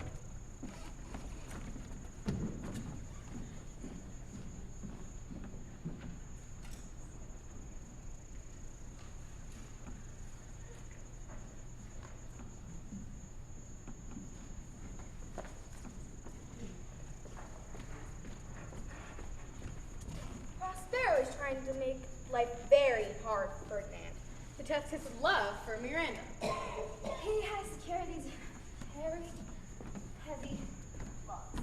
Prospero is trying to make life very hard for Ferdinand. To test his love for Miranda. He has to carry these very heavy logs.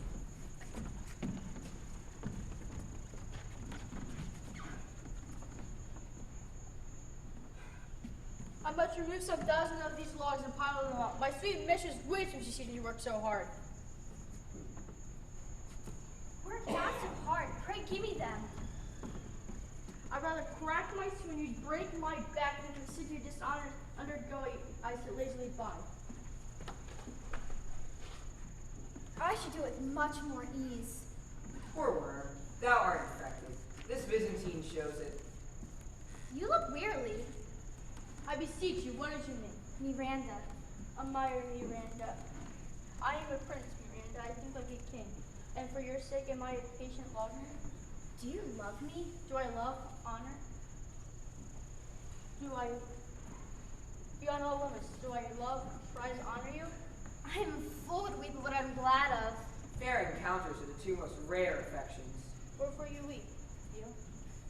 I must remove some dozen of these logs and pile them up. My sweet mistress weeps when she sees me work so hard. Work not so hard. Pray give me them. I'd rather crack my sinews, break my back than to sit here dishonored, undergoing, I sit lazily by. I should do it with much more ease. Poor worm, thou art infected. This Byzantine shows it. You look wearily. I beseech you, what is your name? Miranda. Admire Miranda. I am a prince, Miranda. I think like a king. And for your sake, am I a patient lover? Do you love me? Do I love honor? Do I, beyond all limits, do I love, prize, honor you? I am full with weep, but I'm glad of. Fair encounters are the two most rare affections. Wherefore you weep, you?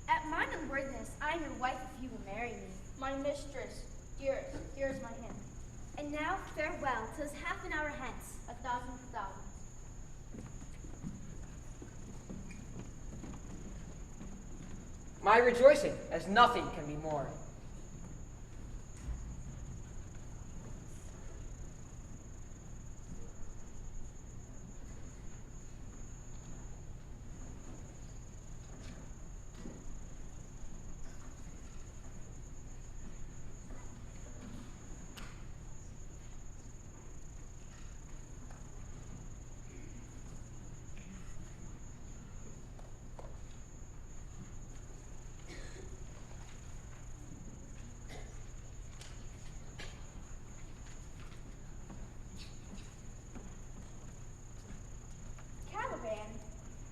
At mine unworthiness, I am your wife if you will marry me. My mistress, dearest, here is my hand. And now farewell, 'tis half an hour hence. 1,000 thousands. My rejoicing, as nothing can be more.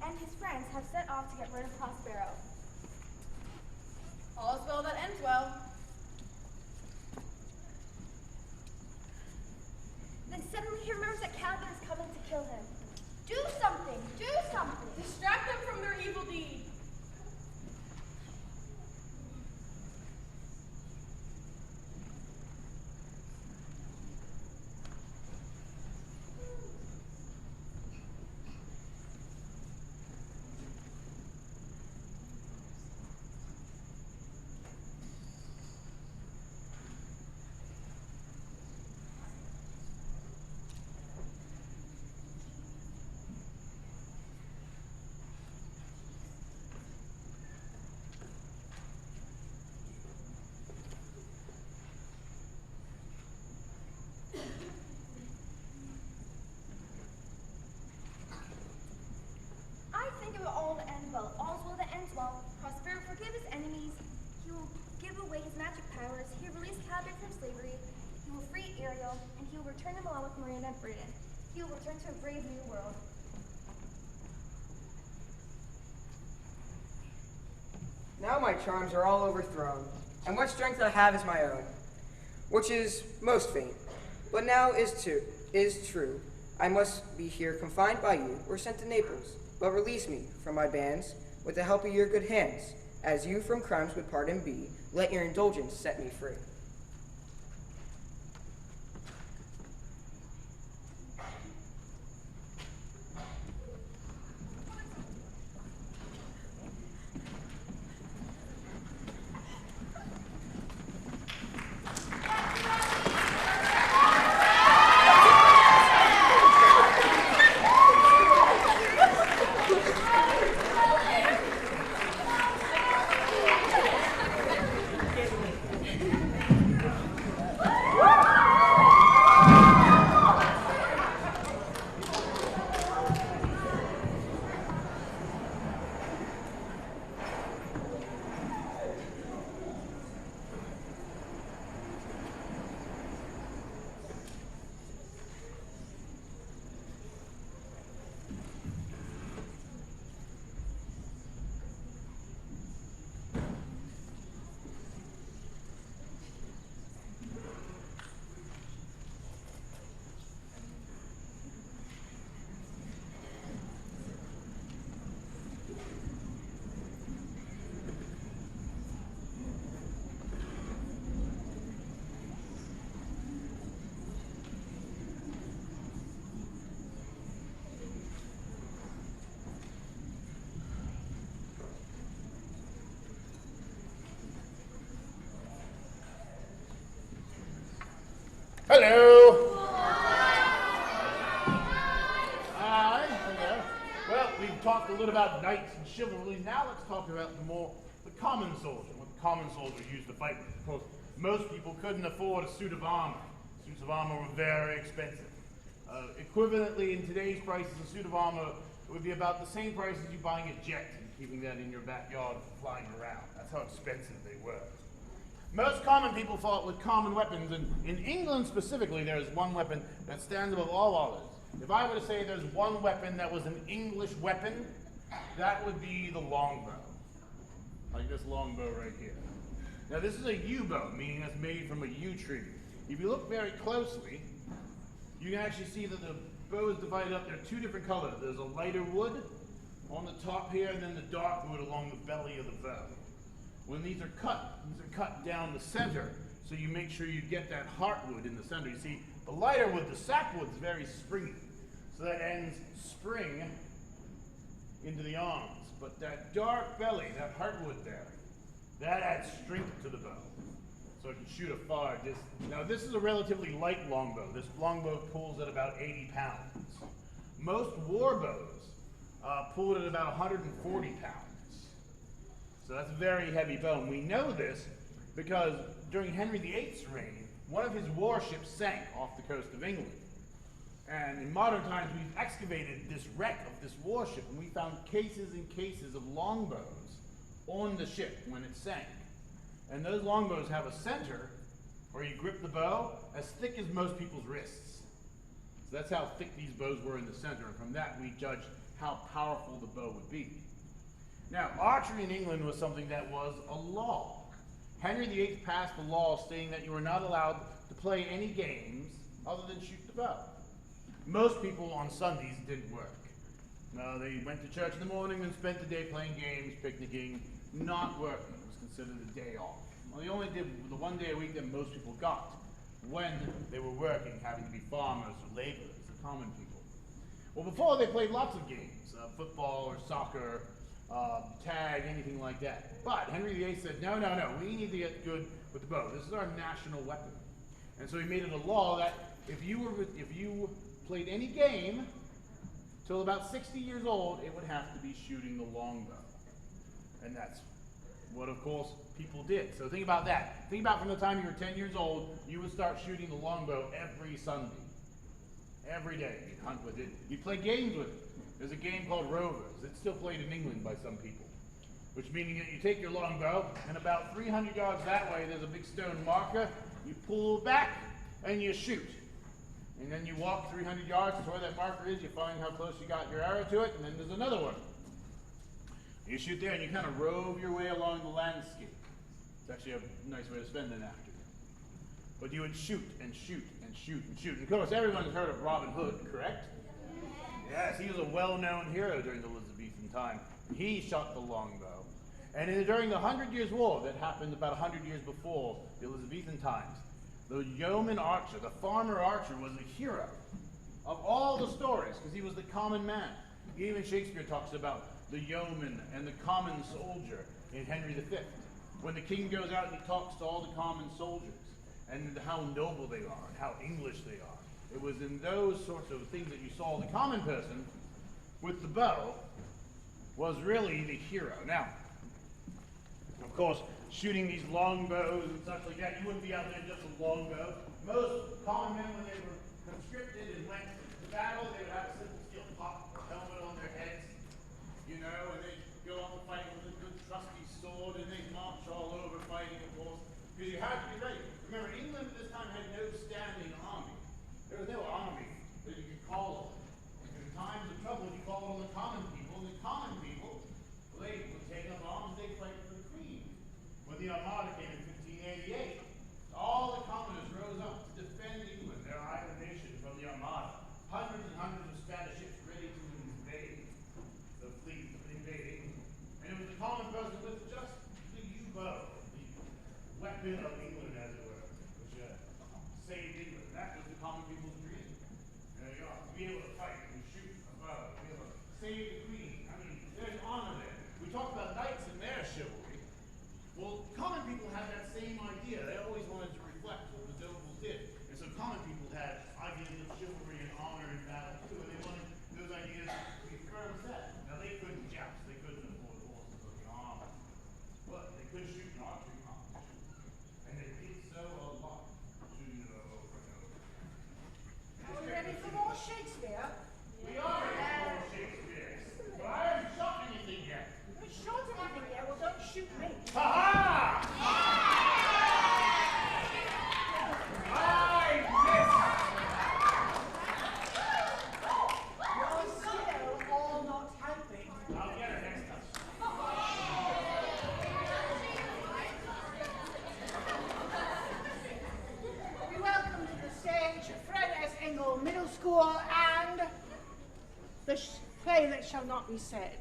And his friends have set off to get rid of Prospero. All's well that ends well. Then suddenly he remembers that Caliban is coming to kill him. Do something! Do something! Distract them from their evil deed. enemies. He will give away his magic powers. He will release captives from slavery. He will free Ariel, and he will return them along with Miranda and Brayden. He will return to a brave new world. Now my charms are all overthrown, and what strength I have is my own, which is most faint. But now is true. I must be here confined by you, or sent to Naples. But release me from my bands, with the help of your good hands. As you from crimes would pardon be, let your indulgence set me free. Hello. Hi. Hello. Well, we've talked a little about knights and chivalry. Now let's talk about the common soldier, what the common soldier used to fight with. Of course, most people couldn't afford a suit of armor. Suits of armor were very expensive. Equivalently, in today's prices, a suit of armor would be about the same price as you buying a jet and keeping that in your backyard flying around. That's how expensive they were. Most common people fought with common weapons, and in England specifically, there's one weapon that stands above all others. If I were to say there's one weapon that was an English weapon, that would be the longbow. Like this longbow right here. Now this is a yew bow, meaning it's made from a yew tree. If you look very closely, you can actually see that the bow is divided up. There are two different colors. There's a lighter wood on the top here, and then the dark wood along the belly of the bow. When these are cut down the center, so you make sure you get that heartwood in the center. You see, the lighter wood, the sapwood, is very springy, so that ends spring into the arms. But that dark belly, that heartwood there, that adds strength to the bow, so it can shoot a far distance. Now, this is a relatively light longbow. This longbow pulls at about 80 pounds. Most war bows pull it at about 140 pounds. So that's a very heavy bow. And we know this because during Henry VIII's reign, one of his warships sank off the coast of England. And in modern times, we've excavated this wreck of this warship, and we found cases and cases of longbows on the ship when it sank. And those longbows have a center where you grip the bow as thick as most people's wrists. So that's how thick these bows were in the center, and from that we judged how powerful the bow would be. Now, archery in England was something that was a law. Henry VIII passed a law stating that you were not allowed to play any games other than shoot the bow. Most people on Sundays didn't work. No, they went to church in the morning and spent the day playing games, picnicking, not working. It was considered a day off. Well, they only did the one day a week that most people got when they were working, having to be farmers or laborers, the common people. Well, before they played lots of games, football or soccer, tag, anything like that. But Henry VIII said, no, we need to get good with the bow. This is our national weapon. And so he made it a law that if you played any game till about 60 years old, it would have to be shooting the longbow. And that's what, of course, people did. So think about that. Think about from the time you were 10 years old, you would start shooting the longbow every Sunday. Every day. You'd hunt with it. You'd play games with it. There's a game called Rovers. It's still played in England by some people. which meaning that you take your longbow, and about 300 yards that way, there's a big stone marker. You pull back, and you shoot. And then you walk 300 yards to where that marker is, you find how close you got your arrow to it, and then there's another one. You shoot there, and you kind of rove your way along the landscape. It's actually a nice way to spend an afternoon. But you would shoot and shoot and shoot and shoot. And of course, everyone's heard of Robin Hood, correct? Yes, he was a well-known hero during the Elizabethan time. He shot the longbow. And during the 100 Years' War that happened about 100 years before the Elizabethan times, the yeoman archer, the farmer archer, was a hero of all the stories because he was the common man. Even Shakespeare talks about the yeoman and the common soldier in Henry V. When the king goes out and he talks to all the common soldiers and how noble they are and how English they are. It was in those sorts of things that you saw the common person with the bow was really the hero. Now, of course, shooting these longbows and such like that, you wouldn't be out there just a longbow. Most common men, when they were conscripted and went to battle, they would have a simple steel pot or helmet on their heads, you know, and they'd go off and fight with a good trusty sword, and they'd march all over fighting, of course, because you had to be ready. Remember, England at this time had no standing army. There was no army that you could call on. In times of trouble, you called on the common people, and the common people, well, they would take up arms, they'd fight for the Queen. When the Armada came in 1588, all the commoners rose up to defend England, their island nation, from the Armada. Hundreds and hundreds of Spanish ships ready to invade the fleet invading. And it was the common person with just the U-bow, the weapon of England, as it were, which saved England. That was the common people's dream. There you are, to be able to fight and shoot a bow, to be able to save the Queen. I mean, there's honor there. We talk about knights and their chivalry. Well, common people had that same idea. They always wanted to reflect what the nobles did. And so common people had ideas of chivalry and honor in battle too, and they wanted those ideas to be firm set. Now they couldn't joust, they couldn't afford horses or the armor, but they could shoot an archery competition. And they did so a lot, shooting it over and over. Are we ready for more Shakespeare? We are ready for more Shakespeare. But I haven't shot anything yet. You haven't shot anything yet? Well, don't shoot me. Ha-ha! We welcome to the stage Fred S. Engel Middle School and the play that shall not be said.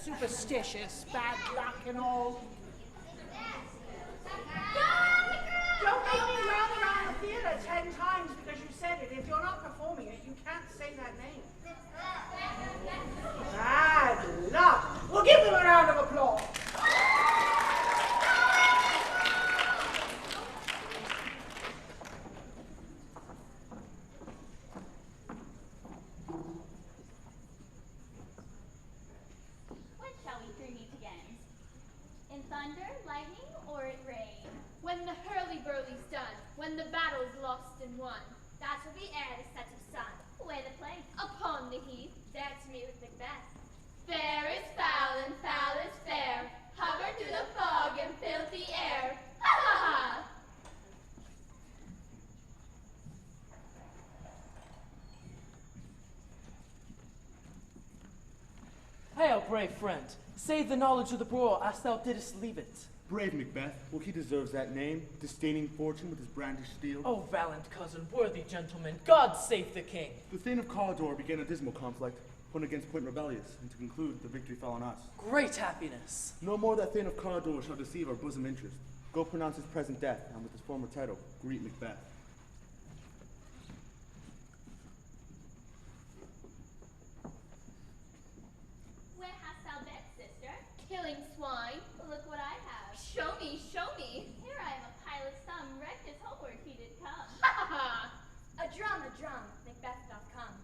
Superstitious, bad luck and all. Don't make me run around the theater 10 times because you said it. If you're not performing it, you can't say that name. Bad luck. Well, give them a round of applause. When shall we three meet again? In thunder, lightning, or in rain? When the hurly-burly's done, when the battle's lost and won. That will be ere the set of sun. Where the place? Upon the heath. Dance me with Macbeth. Fair is foul and foul is fair. Hover through the fog and filthy air. Ha ha ha! Hail, brave friend. Save the knowledge of the brawl as thou didst leave it. Brave Macbeth, well, he deserves that name, disdaining fortune with his brandished steel. Oh, valiant cousin, worthy gentleman, God save the king. The Thane of Cawdor began a dismal conflict, point against point rebellious, and to conclude, the victory fell on us. Great happiness. No more that Thane of Cawdor shall deceive our bosom interest. Go pronounce his present death, and with his former title, greet Macbeth. Where hast thou been, sister? Killing swine. Look what I have. Show me, show me. Here I am a pilot's thumb, wrecked as homeward he did come. Ha ha ha! A drum, Macbeth doth come.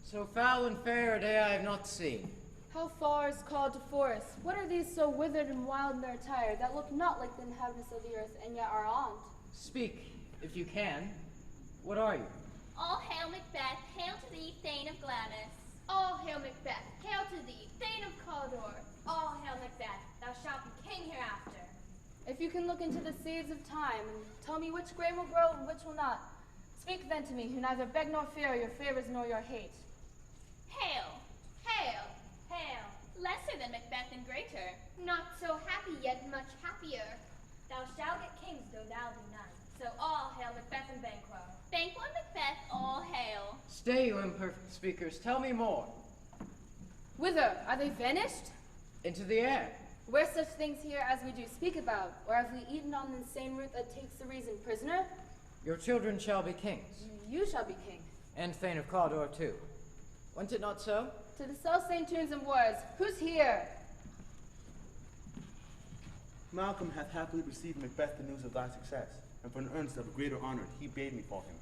So foul and fair a day I have not seen. How far is called to forest? What are these so withered and wild in their attire that look not like the inhabitants of the earth and yet are armed? Speak, if you can. What are you? All hail Macbeth, hail to thee, Thane of Glamis. All hail Macbeth, hail to thee, Thane of Cawdor. Caldor. All hail Macbeth. Thou shalt be king hereafter. If you can look into the seeds of time and tell me which grain will grow and which will not, speak then to me, who neither beg nor fear your favors nor your hate. Hail, hail, hail. Lesser than Macbeth and greater. Not so happy, yet much happier. Thou shalt get kings, though thou be none. So all hail Macbeth and Banquo. Banquo and Macbeth, all hail. Stay, you imperfect speakers. Tell me more. Whither? Are they vanished? Into the air. Were such things here as we do speak about, or have we eaten on the insane root that takes the reason prisoner? Your children shall be kings. You shall be king. And Thane of Cawdor, too. Wa'n't it not so? To the self-same tunes and words, who's here? Malcolm hath happily received Macbeth the news of thy success, and for an earnest of a greater honor, he bade me for him,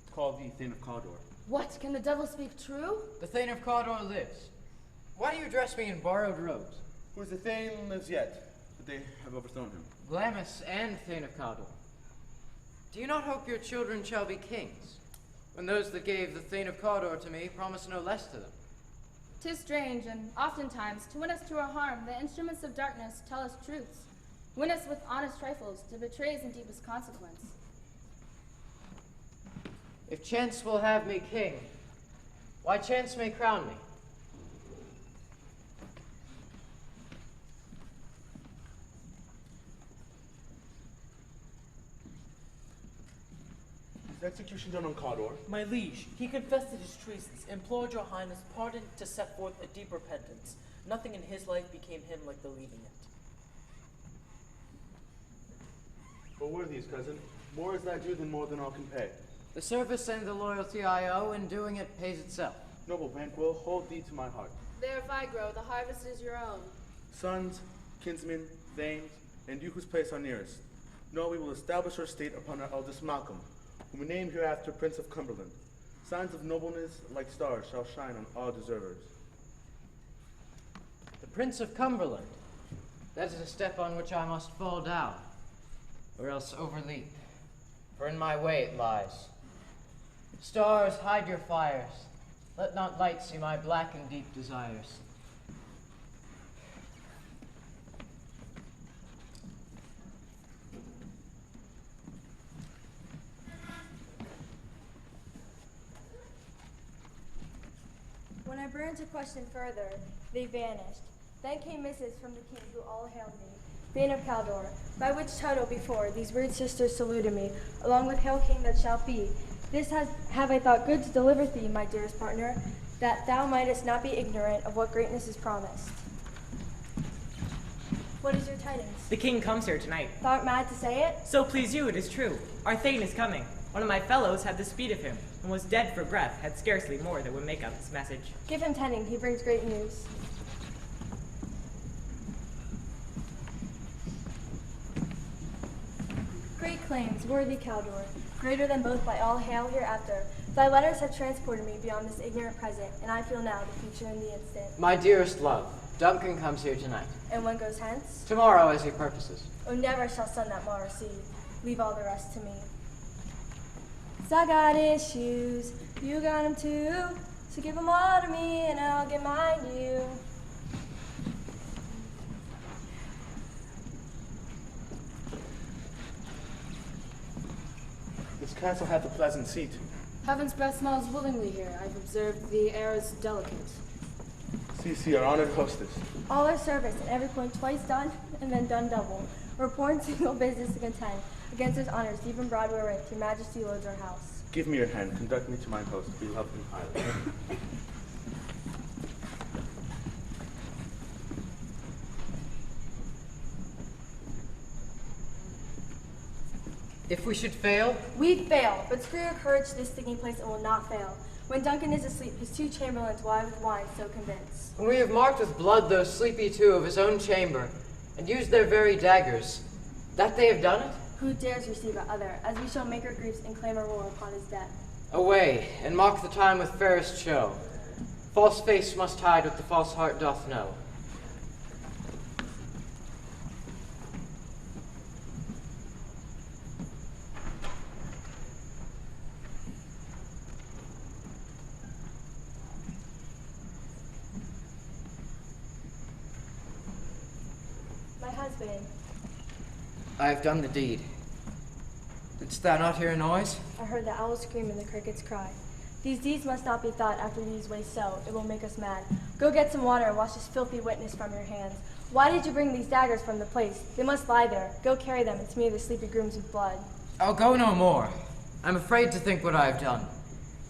to call thee Thane of Cawdor. What, can the devil speak true? The Thane of Cawdor lives. Why do you dress me in borrowed robes? For the Thane lives yet, but they have overthrown him. Glamis and Thane of Cawdor. Do you not hope your children shall be kings, when those that gave the Thane of Cawdor to me promise no less to them? 'Tis strange, and oftentimes, to win us to our harm, the instruments of darkness tell us truths. Win us with honest trifles, to betrays in deepest consequence. If chance will have me king, why chance may crown me. Is execution done on Cawdor? My liege, he confessed his treasons, implored your highness pardon to set forth a deep repentance. Nothing in his life became him like the leaving it. But worthiest cousin, more is thy due than more than all can pay. The service and the loyalty I owe in doing it pays itself. Noble Banquo, hold thee to my heart. There if I grow, the harvest is your own. Sons, kinsmen, thanes, and you whose place are nearest, know we will establish our state upon our eldest Malcolm, whom we name hereafter Prince of Cumberland. Signs of nobleness like stars shall shine on all deservers. The Prince of Cumberland. That is a step on which I must fall down, or else overleap, for in my way it lies. Stars, hide your fires. Let not light see my black and deep desires. When I burned to question further, they vanished. Then came missives from the king who all hailed me, Thane of Cawdor, by which title before these rude sisters saluted me, along with Hail King that shalt be. This have I thought good to deliver thee, my dearest partner, that thou mightest not be ignorant of what greatness is promised. What is your tidings? The king comes here tonight. Thou art mad to say it? So please you, it is true. Our Thane is coming. One of my fellows had the speed of him, and was dead for breath, had scarcely more that would make up his message. Give him tending, he brings great news. Great claims, worthy Cawdor, greater than both by all hail hereafter. Thy letters have transported me beyond this ignorant present, and I feel now the future in the instant. My dearest love, Duncan comes here tonight. And one goes hence? Tomorrow, as he purposes. Oh, never shall son that mar receive. Leave all the rest to me. 'Cause I got issues, you got them too. So give them all to me, and I'll give mine to you. This castle hath a pleasant seat. Heaven's breath smells willingly here. I've observed the air is delicate. See, our honored hostess. All our service, and every point twice done, and then done double. We're poor and single business to contend. Against those honors, deep and broad wherein your majesty loads our house. Give me your hand, conduct me to mine host, be loved and highly. If we should fail? We fail, but screw your courage to this sticking place and will not fail. When Duncan is asleep, his two chamberlains will I with wine so convince. When we have marked with blood those sleepy two of his own chamber, and used their very daggers, that they have done it? Who dares receive a other, as we shall make our griefs and claim our war upon his death. Away, and mock the time with fairest show. False face must hide what the false heart doth know. Spain. I have done the deed. Didst thou not hear a noise? I heard the owls scream and the crickets cry. These deeds must not be thought after these ways so. It will make us mad. Go get some water and wash this filthy witness from your hands. Why did you bring these daggers from the place? They must lie there. Go carry them and smear the sleepy grooms with blood. I'll go no more. I'm afraid to think what I have done.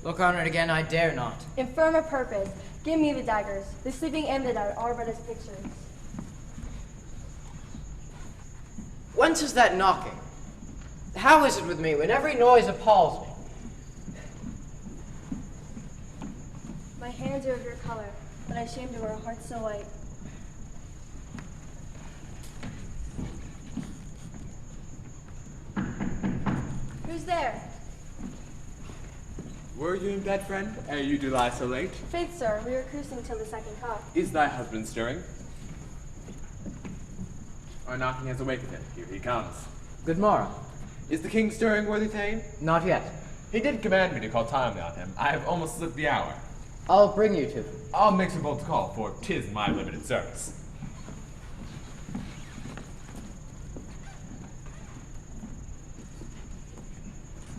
Look on it again, I dare not. Infirm of purpose. Give me the daggers. The sleeping and the dead are but as pictures. Whence is that knocking? How is it with me when every noise appalls me? My hands are of your color, but I shame to wear a heart so white. Who's there? Were you in bed, friend, ere you do lie so late? Faith, sir, we were cruising till the second cock. Is thy husband stirring? Our knocking has awakened him. Here he comes. Good morrow. Is the king stirring, worthy Thane? Not yet. He did command me to call timely on him. I have almost slipped the hour. I'll bring you to him. I'll make some bold to call, for 'tis my limited service.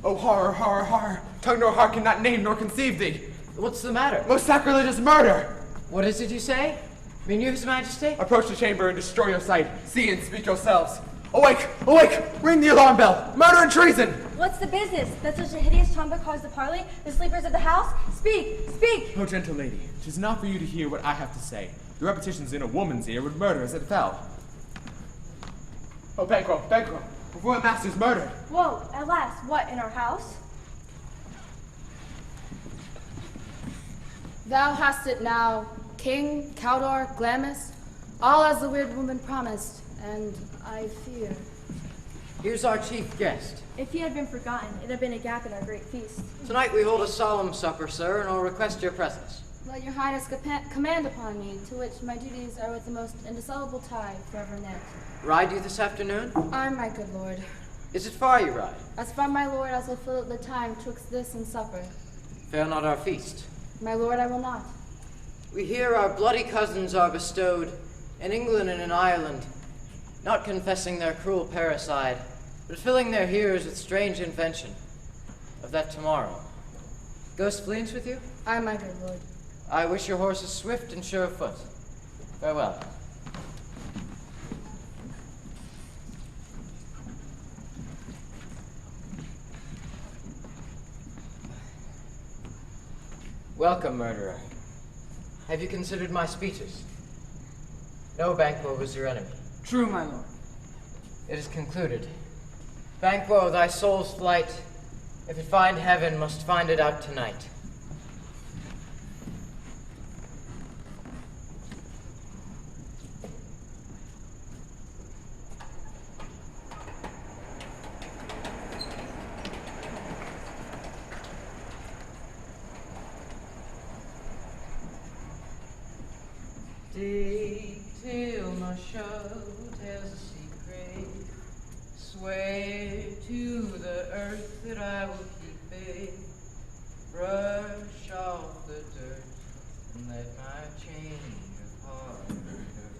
Oh, horror, horror, horror! Tongue nor heart cannot name nor conceive thee! What's the matter? Most sacrilegious murder! What is it you say? Mean you, His Majesty? Approach the chamber and destroy your sight. See and speak yourselves. Awake! Awake! Ring the alarm bell! Murder and treason! What's the business? That such a hideous trumpet caused the parley? The sleepers of the house? Speak! Speak! Oh, gentle lady, 'tis not for you to hear what I have to say. The repetitions in a woman's ear would murder as it fell. Oh, Banquo, Banquo, before the master's murdered. Whoa, at last. What, in our house? Thou hast it now, King, Cawdor, Glamis, all as the weird woman promised, and I fear. Here's our chief guest. If he had been forgotten, it'd have been a gap in our great feast. Tonight we hold a solemn supper, sir, and I'll request your presence. Let your highness command upon me, to which my duties are with the most indissoluble tie forever knit. Ride you this afternoon? Aye, my good lord. Is it far you ride? As far, my lord, as will fill the time twixt this and supper. Fail not our feast. My lord, I will not. We hear our bloody cousins are bestowed in England and in Ireland, not confessing their cruel parricide, but filling their hearers with strange invention of that tomorrow. Ghost fleens with you? Aye, my good lord. I wish your horses swift and sure of foot. Farewell. Welcome, murderer. Have you considered my speeches? No Banquo was your enemy. True, my lord. It is concluded. Banquo, thy soul's flight, if it find heaven, must find it out tonight. Dig till my show tells a secret. Swear to the earth that I will keep it. Brush off the dirt and let my change of heart hurt.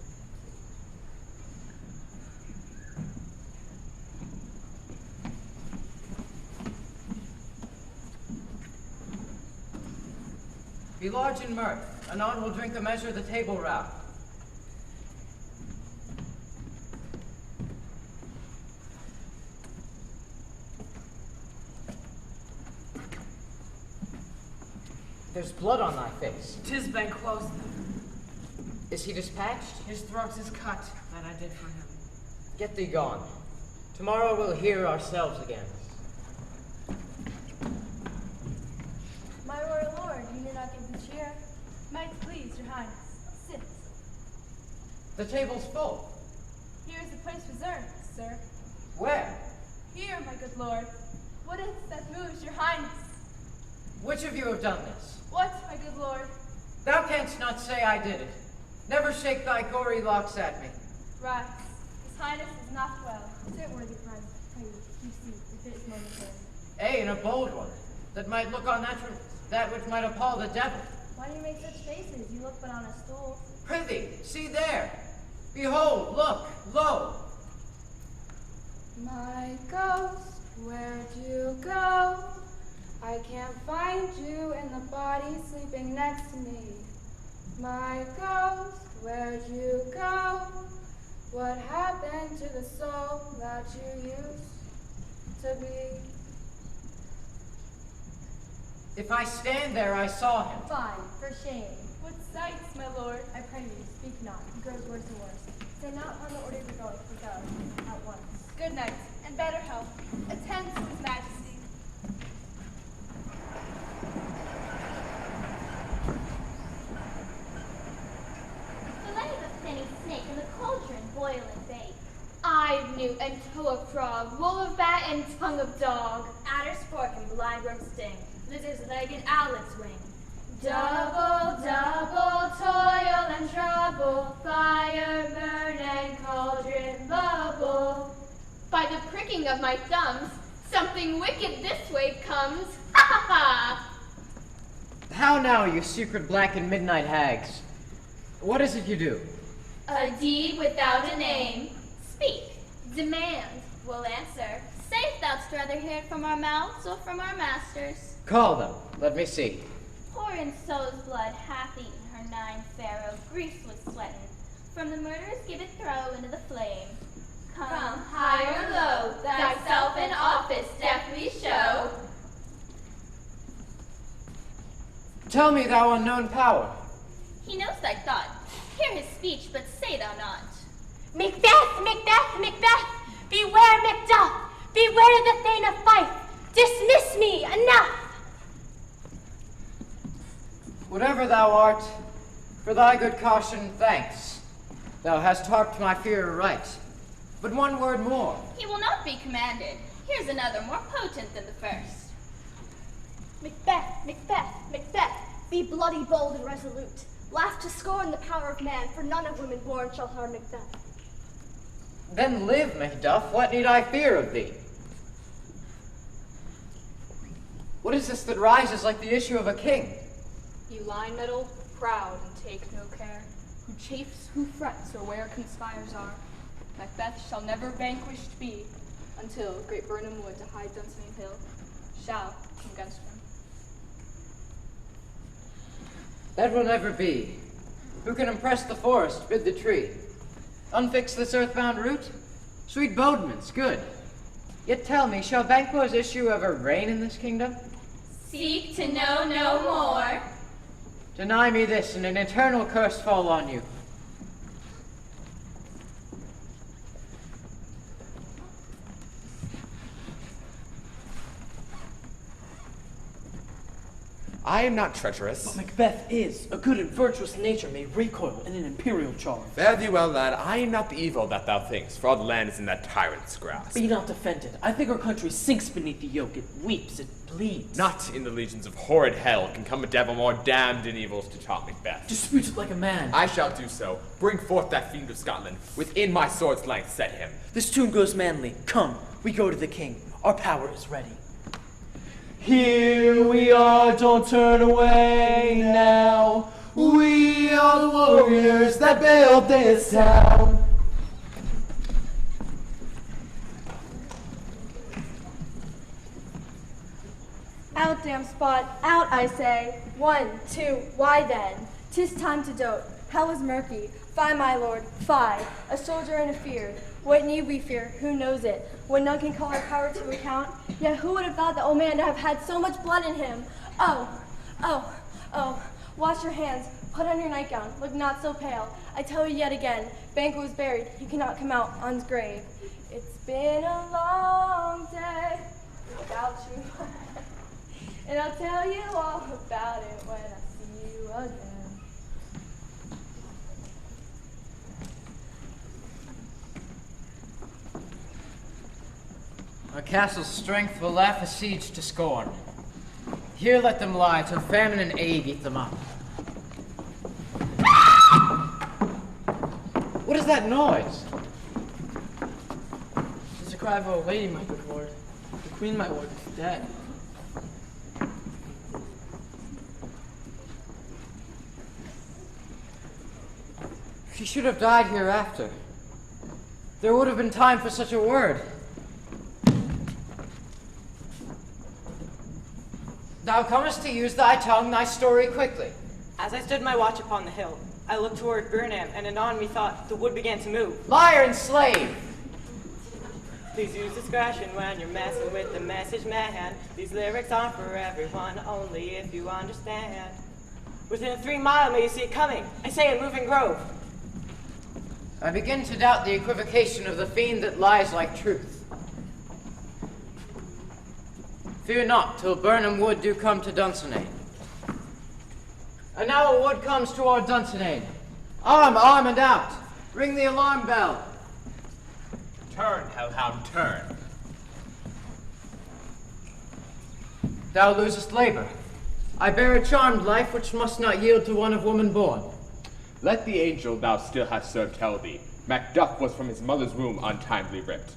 Be large in mirth. Anon will drink a measure of the table round. There's blood on thy face. 'Tis Banquo's. Is he dispatched? His throat is cut, that I did for him. Get thee gone. Tomorrow we'll hear ourselves again. My royal lord, you need not give him cheer. Might please, your highness. Sit. The table's full. Here is the place reserved, sir. Where? Here, my good lord. What is that moves your highness? Which of you have done this? What, my good lord? Thou canst not say I did it. Never shake thy gory locks at me. Rise. His highness is not well. Sit, worthy friend. Pray, you see, if it is momentary. And a bold one, that might look on that which might appall the devil. Why do you make such faces? You look but on a stool. Prithee, see there. Behold, look, lo! My ghost, where'd you go? I can't find you in the body sleeping next to me. My ghost, where'd you go? What happened to the soul that you used to be? If I stand there, I saw him. Fine, for shame. What sights, my lord? I pray you, speak not. He grows worse and worse. Say not on the order you're going, but go at once. Good night, and better health. Attend to his majesty. Fillet the finny snake in the cauldron, boil and bake. Eye newt and toe of frog, wool of bat and tongue of dog. Adder's fork and blindworm sting, lizard's leg and owlet's wing. Double, double toil and trouble, fire burn and cauldron bubble. By the pricking of my thumbs, something wicked this way comes. Ha ha ha! How now, you secret black and midnight hags? What is it you do? A deed without a name. Speak. Demand. We'll answer. Safe thou'dst rather hear it from our mouths or from our masters. Call them. Let me see. Poor in soul's blood hath eaten her 9 pharaoh, greased with sweatin'. From the murderers give it throw into the flame. Come, high or low, thyself in office deftly show. Tell me, thou unknown power. He knows thy thought. Hear his speech, but say thou not. Macbeth, Macbeth, Macbeth! Beware Macduff! Beware the Thane of Fife! Dismiss me! Enough! Whatever thou art, for thy good caution, thanks. Thou hast harped my fear aright. But one word more. He will not be commanded. Here's another more potent than the first. Macbeth, Macbeth, Macbeth, be bloody, bold, and resolute. Laugh to scorn the power of man, for none of women born shall harm Macbeth. Then live, Macduff. What need I fear of thee? What is this that rises like the issue of a king? You line metal, proud and take no care, who chafes, who frets, or where conspires are. Macbeth shall never vanquished be, until great Burnham Wood to high Dunsinane Hill shall come against him. That will never be. Who can impress the forest, bid the tree? Unfix this earthbound root? Sweet bodements, good. Yet tell me, shall Banquo's issue ever reign in this kingdom? Seek to know no more. Deny me this, and an eternal curse fall on you. I am not treacherous. But Macbeth is. A good and virtuous nature may recoil in an imperial charge. Fare thee well, lad. I am not the evil that thou thinkst, for all the land is in that tyrant's grasp. Be not offended. I think our country sinks beneath the yoke. It weeps, it bleeds. Not in the legions of horrid hell can come a devil more damned in evils to taunt Macbeth. Dispute it like a man. I shall do so. Bring forth that fiend of Scotland. Within my sword's length set him. This tune goes manly. Come, we go to the king. Our power is ready. Here we are, don't turn away now. We are the warriors that built this town. Out, damn spot, out, I say. 1, 2, why then? 'Tis time to dote. Hell is murky. Fie, my lord, fie. A soldier and a fear. What need we fear? Who knows it? When none can call our power to account. Yet who would have thought the old man to have had so much blood in him? Oh, oh, oh. Wash your hands. Put on your nightgown. Look not so pale. I tell you yet again, Banquo is buried. He cannot come out on his grave. It's been a long day without you. And I'll tell you all about it when I see you again. Our castle's strength will laugh a siege to scorn. Here let them lie till famine and ague eat them up. What is that noise? It's a cry of a lady, my good lord. The queen, my lord, is dead. She should have died hereafter. There would have been time for such a word. Thou comest to use thy tongue, thy story quickly. As I stood my watch upon the hill, I looked toward Burnham, and anon methought the wood began to move. Liar and slave! Please use discretion when you're messing with the message man. These lyrics aren't for everyone, only if you understand. Within 3 miles may you see it coming, I say a moving grove. I begin to doubt the equivocation of the fiend that lies like truth. Fear not, till Burnham Wood do come to Dunsinane. And now a wood comes toward Dunsinane. Arm and out! Ring the alarm bell! Turn, hellhound, turn. Thou losest labor. I bear a charmed life which must not yield to one of woman born. Let the angel thou still hast served tell thee, Macduff was from his mother's womb untimely ripped.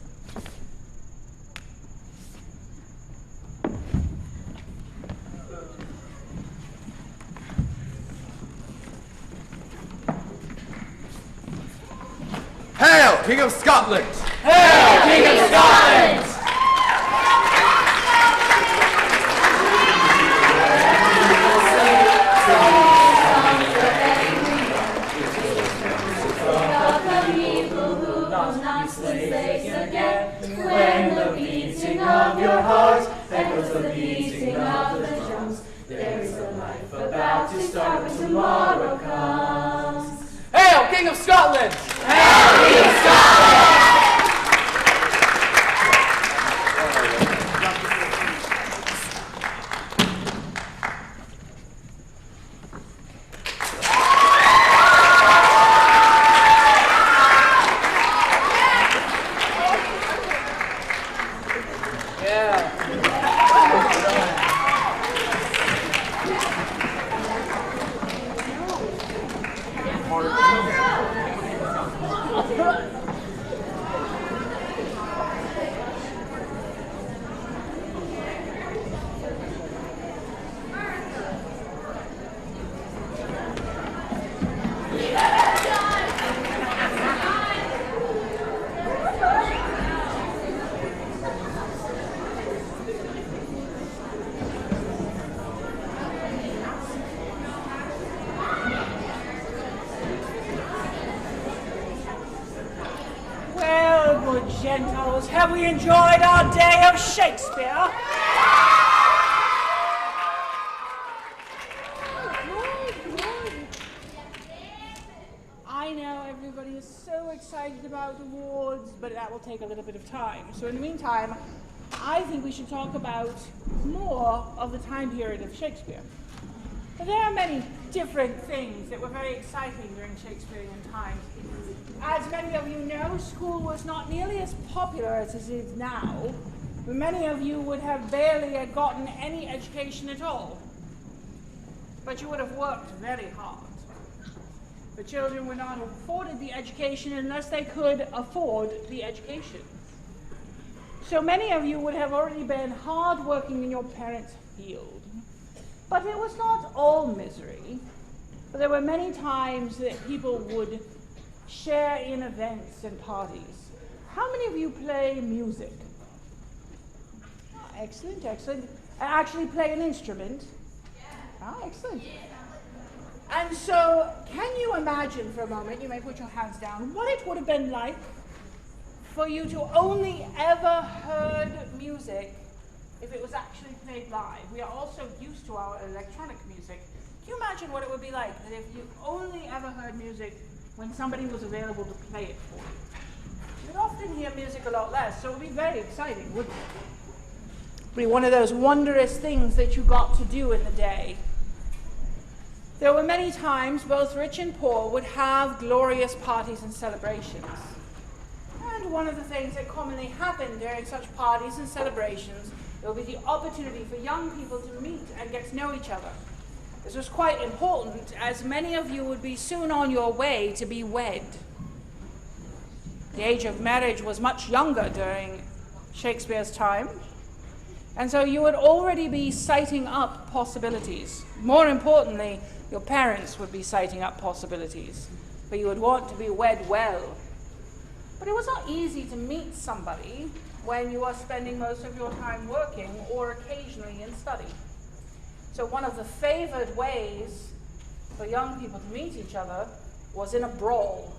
Hail, King of Scotland! Hail, King of Scotland! When the beating of your heart echoes the beating of the drums, there is a life about to start when tomorrow comes. Hail, King of Scotland! Hail, King of Scotland! Gentles, have we enjoyed our day of Shakespeare? I know everybody is so excited about awards, but that will take a little bit of time. So in the meantime, I think we should talk about more of the time period of Shakespeare. But there are many different things that were very exciting during Shakespearean times. As many of you know, school was not nearly as popular as it is now. Many of you would have barely gotten any education at all. But you would have worked very hard. The children were not afforded the education unless they could afford the education. So many of you would have already been hard working in your parents' field. But it was not all misery. There were many times that people would share in events and parties. How many of you play music? Oh, excellent, excellent. Actually play an instrument? Oh, excellent. And so, can you imagine for a moment, you may put your hands down, what it would have been like for you to only ever heard music if it was actually played live? We are also used to our electronic music. Can you imagine what it would be like that if you only ever heard music when somebody was available to play it for you? You would often hear music a lot less, so it would be very exciting, wouldn't it? It would be one of those wondrous things that you got to do in the day. There were many times both rich and poor would have glorious parties and celebrations. And one of the things that commonly happened during such parties and celebrations, there would be the opportunity for young people to meet and get to know each other. This was quite important, as many of you would be soon on your way to be wed. The age of marriage was much younger during Shakespeare's time, and so you would already be sighting up possibilities. More importantly, your parents would be sighting up possibilities. for you would want to be wed well. But it was not easy to meet somebody when you are spending most of your time working or occasionally in study. So one of the favored ways for young people to meet each other was in a brawl.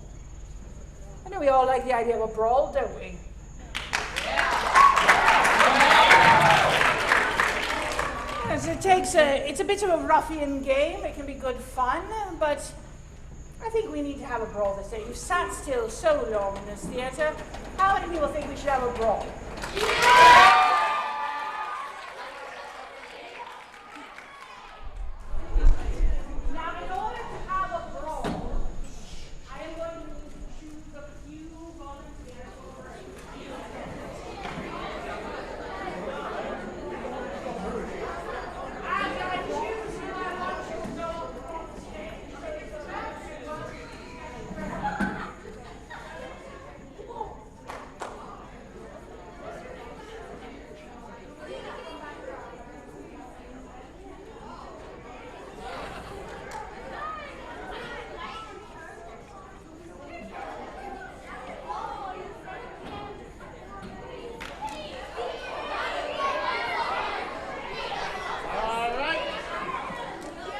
I know we all like the idea of a brawl, don't we? Yes, it's a bit of a ruffian game. It can be good fun, but I think we need to have a brawl this day. You've sat still so long in this theater. How many people think we should have a brawl? Now, in order to have a brawl, I am going to choose a few volunteers for as I choose you, I want you to go on stage.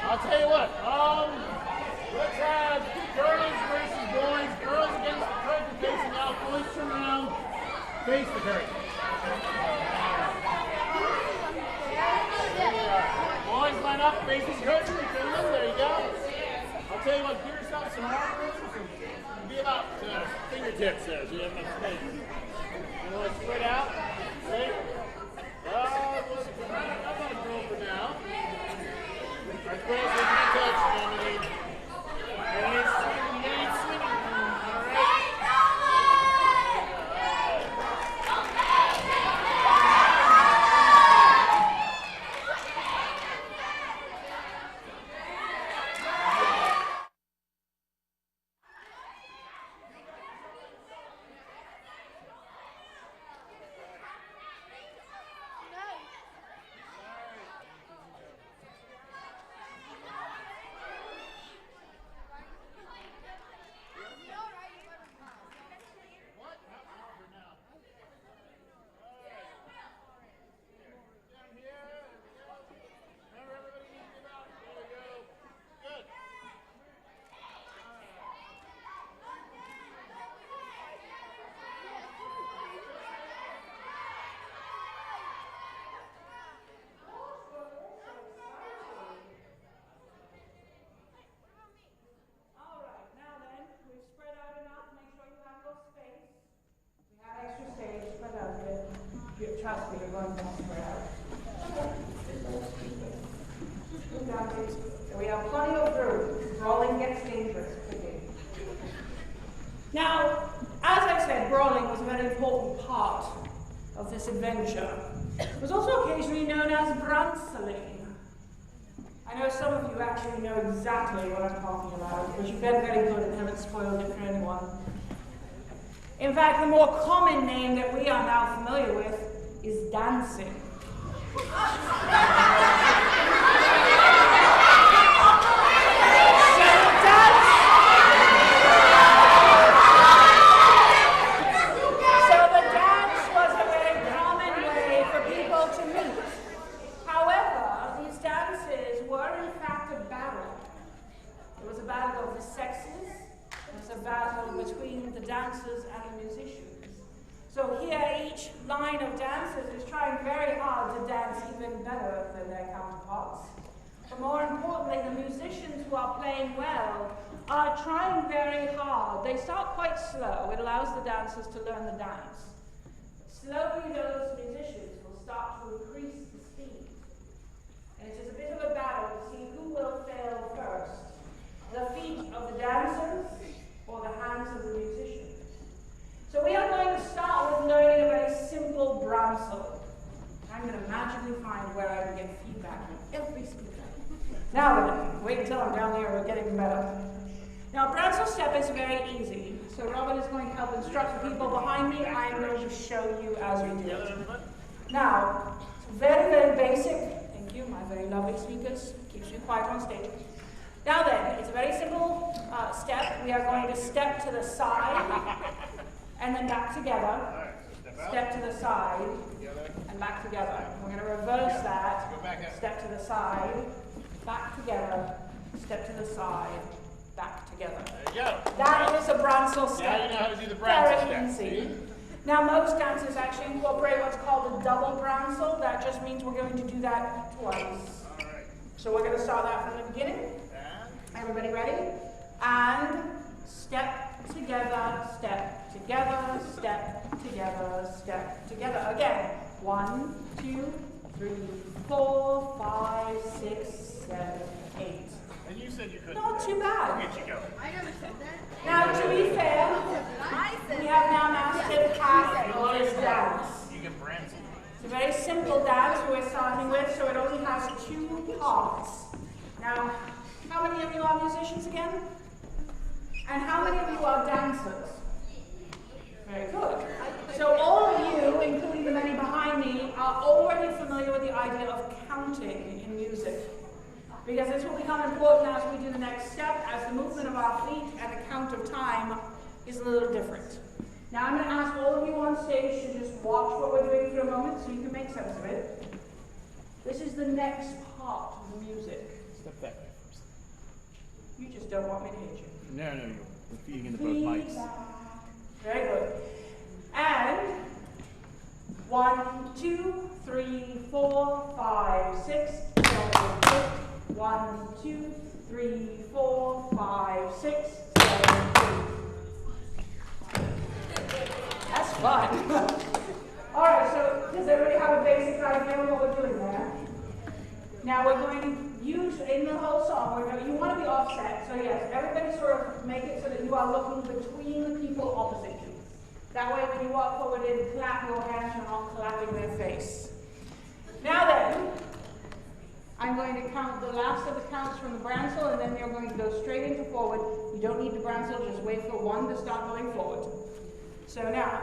I'll tell you what, let's have girls versus boys, girls against the curtain facing out, boys turn around, face the curtain. Boys line up, facing the curtain, there you go. I'll tell you what, give yourself some hard room, be about fingertips there, so you have enough space. You want to spread out, right? I'm going to go for now. Our girls, we can't touch, Emily. You ain't swinging. All right? Trust me, you're going to spread out. We have plenty of room. Brawling gets dangerous quickly. Now, as I said, brawling was a very important part of this adventure. It was also occasionally known as branceling. I know some of you actually know exactly what I'm talking about, because you've been very good and haven't spoiled it for anyone. In fact, the more common name that we are now familiar with is dancing. So the dance was a very common way for people to meet. However, these dances were in fact a battle. It was a battle of the sexes. It was a battle between the dancers and the musicians. So here, each line of dancers is trying very hard to dance even better than their counterparts. But more importantly, the musicians who are playing well are trying very hard. They start quite slow. It allows the dancers to learn the dance. Slowly, those musicians will start to increase the speed. And it is a bit of a battle to see who will fail first. The feet of the dancers or the hands of the musicians. So we are going to start with learning a very simple bransel. I'm going to magically find where I can get feedback from every speaker. Now then, wait until I'm down there, we're getting better. Now, bransel step is very easy. So Robin is going to help instruct the people behind me. I am going to show you as we do it. Now, it's very, very basic. Thank you, my very lovely speakers. Keeps you quiet on stage. Now then, it's a very simple step. We are going to step to the side and then back together. Step to the side and back together. We're going to reverse that. Step to the side, back together. Step to the side, back together. There you go. That is a Bransel step. Now you know how to do the Bransel step. Very easy. Now most dances actually incorporate what's called a double Bransel. That just means we're going to do that twice. So we're going to start that from the beginning. Everybody ready? And step together, step together, step together, step together. Again. 1, 2, 3, 4, 5, 6, 7, 8. And you said you couldn't. Not too bad. Look at you go. I never said that. Now, to be fair, we have now mastered half of this dance. You can Bransel. It's a very simple dance we're starting with, so it only has 2 parts. Now, how many of you are musicians again? And how many of you are dancers? Very good. So all of you, including the many behind me, are already familiar with the idea of counting in music. Because this will become important as we do the next step, as the movement of our feet and the count of time is a little different. Now I'm going to ask all of you on stage to just watch what we're doing for a moment so you can make sense of it. This is the next part of the music. Step back. You just don't want me to hit you. No, you're feeding into both mics. Very good. And 1, 2, 3, 4, 5, 6, 7, 8. 1, 2, 3, 4, 5, 6, 7, 8. That's fun. All right, so does everybody have a basic idea of what we're doing there? Now we're going to use, in the whole song, you want to be offset. So yes, everybody sort of make it so that you are looking between the people opposite you. That way when you walk forward and clap your hands, you're not clapping their face. Now then, I'm going to count the last of the counts from the Bransel, and then we are going to go straight into forward. You don't need the Bransel, just wait for 1 to start going forward. So now,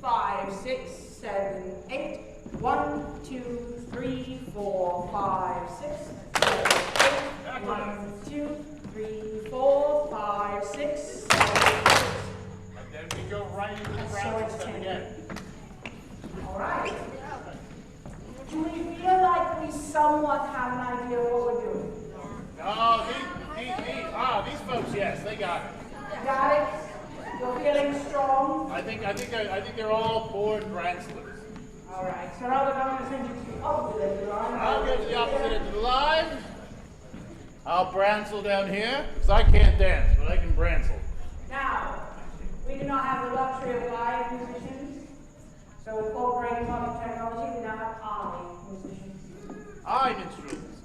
5, 6, 7, 8. 1, 2, 3, 4, 5, 6, 7, 8. 1, 2, 3, 4, 5, 6, 7, 8. And then we go right into the Bransel step again. All right. Do we feel like we somewhat have an idea of what we're doing? Oh, these folks, yes, they got it. Got it? You're feeling strong? I think they're all born Branslers. All right. So now I'm going to send you to the opposite end of the line. I'll go to the opposite end of the line. I'll Bransel down here, because I can't dance, but I can Bransel. Now, we do not have the luxury of live musicians. So incorporating modern technology, we now have eye musicians. Eye instruments.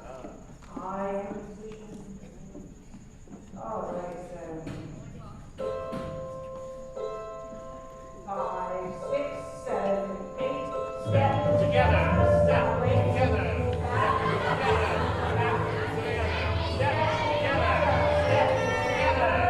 Eye musicians. All right, so 5, 6, 7, 8. Step together. Step together. Step together.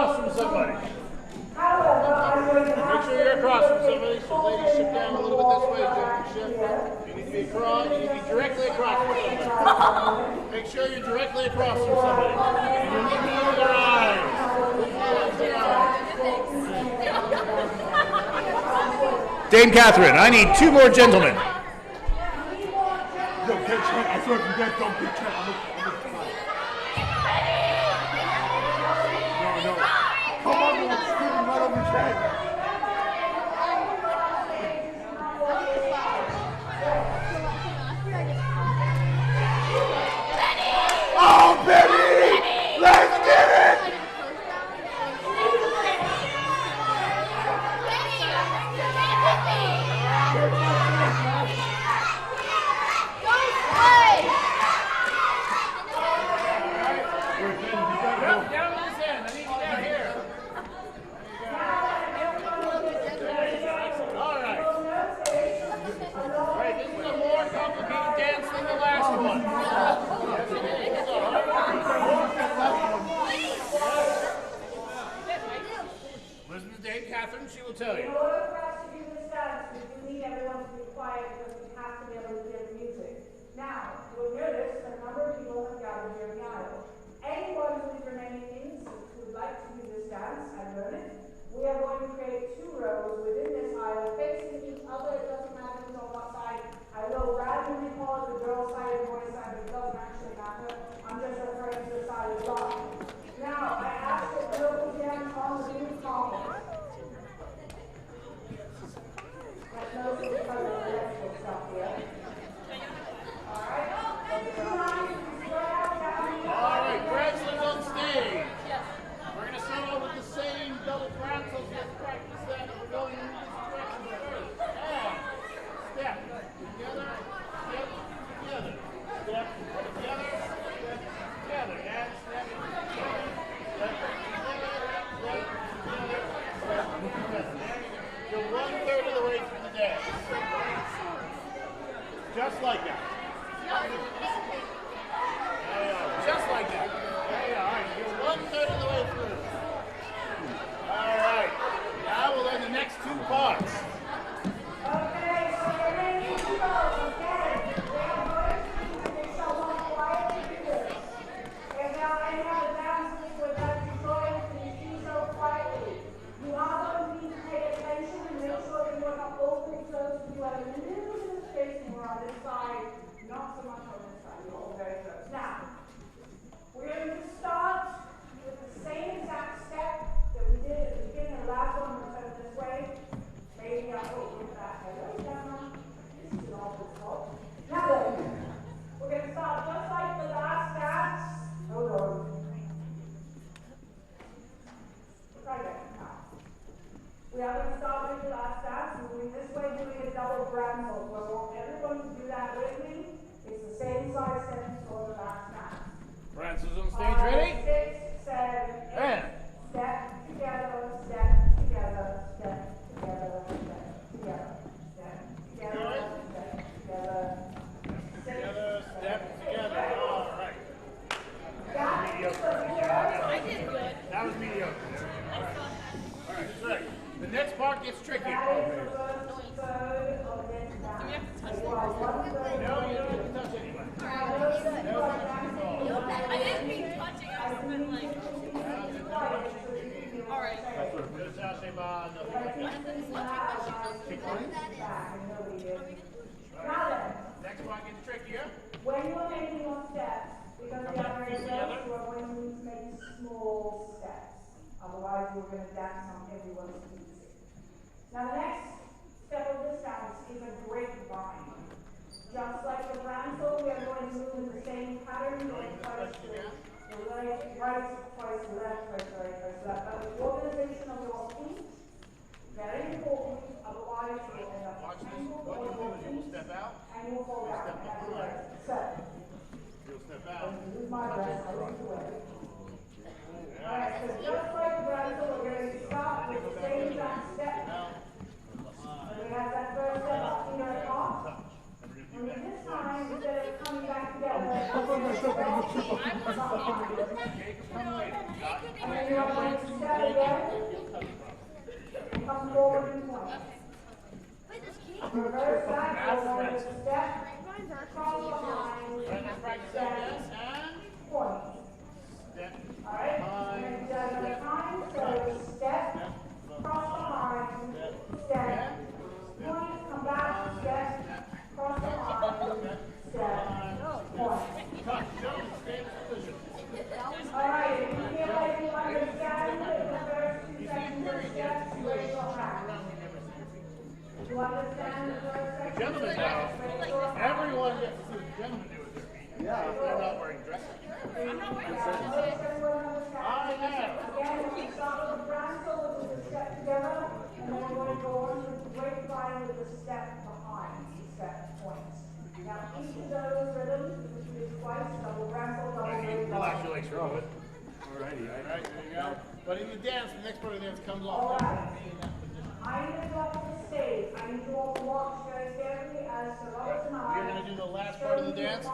across from somebody. Make sure you're across from somebody. So ladies, shift down a little bit this way. Shift. You need to be across. You need to be directly across from somebody. Make sure you're directly across from somebody. And you're looking into their eyes. Dame Catherine, I need 2 more gentlemen. Yo, get Trent. I swear if you get don't get Trent. I'm gonna fight. No. Come on, man. Scream right over Trent. Oh, baby! Let's get it! Listen to Dame Catherine, she will tell you. In order for us to do this dance, we do need everyone to be quiet because we have to be able to hear the music. Now, you'll notice that a number of people have gathered here in the aisle. Anyone who is remaining in seats who would like to do this dance and learn it, we are going to create 2 rows within this aisle facing each other. It doesn't matter who's on what side. I will randomly call it the girl side and boy side, but it doesn't actually matter. I'm just referring to the side of the line. Now, I ask that you look again on the blue column. That's most of the electrical stuff here. Alright? Alright, Branson's on stage. We're going to start off with the same double Bransons. Let's practice that. And we're going in this direction first. And step together, step together, step together, step together, and step together. You're 1/3 of the way through the dance. Just like that. There you are. Just like that. There you are. All right. You're 1/3 of the way through. All right. Now we'll learn the next 2 parts. Okay, so you're ready to go, okay? We are going to make someone quietly do this. If there are any other dancers who would like to join, please do so quietly. You are going to need to pay attention and make sure that you are not overly close to you. Have a little bit of space more on this side, not so much on this side. You're all very close. Now, we're going to start with the same exact step that we did at the beginning of the last one. We're going to this way. Maybe I'll open that. Hello, Gemma. This is all this fault. Now then, we're going to start just like the last dance. Hold on. Try that. We are going to start with the last dance, moving this way, doing a double Bransel. So I want everyone to do that with me. It's the same size steps for the last dance. Branson's on stage, ready? 6, 7, 8. And Step together, step together, step together, step together, step together, step together. together, step together. All right. Mediocre. I did good. That was mediocre. All right. All right, that's right. The next part gets tricky. Do we have to touch No, you don't have to touch anybody. I didn't mean touching, I was meant like. Alright. Next one gets trickier. When you're making your steps, because we are very close, you are going to need to make small steps. Otherwise, you're going to dance on everyone's feet. Now, the next step of this dance is a grapevine. Just like the Bransel, we are going to move in the same pattern. Going twice to the right, twice to left, twice to right, twice to left. But the organization of your feet, very important. Otherwise, you will end up tangled What or you your do is you will feet, step out. and you will fall down. Step behind. So, You'll step out. use my breath, I look away. Alright, so just like the Bransel, we're going to start with the same exact step. We have that first step up here at top. And this time, instead of coming back together, we're going to Come forward and point. Reverse back, forward, step, cross behind, step, point. Alright? And the time, so step, cross behind, step, point, come back, step, cross behind, step, point. Alright, if you feel like you understand the first 2 sections of steps, raise your hand. Do you understand the first section? Gentlemen now, everyone gets to see the gentlemen do it. Yeah. They're not wearing dresses. I'm not wearing dresses. I am. Again, we start with the brantle, which is a step together, and then we're going to go on to the grapevine with the step behind, the step points. Now, each of those rhythms, which is twice, double brantle, double grapevine. Relax your legs for a moment. Alrighty. Alright, there you go. But in the dance, the next part of the dance comes off. I need to drop to the stage. I need you all to watch very carefully as Sir Robert and I. We're going to do the last part of the dance.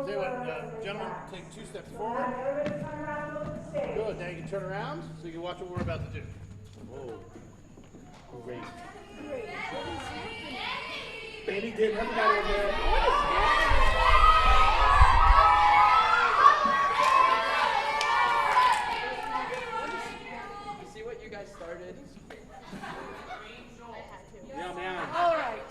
Do it. Gentlemen, take 2 steps forward. Everybody turn around and look at the stage. Good. Now you can turn around so you can watch what we're about to do. Whoa. Great. Baby did everybody over there. You see what you guys started? Yeah, man. All right.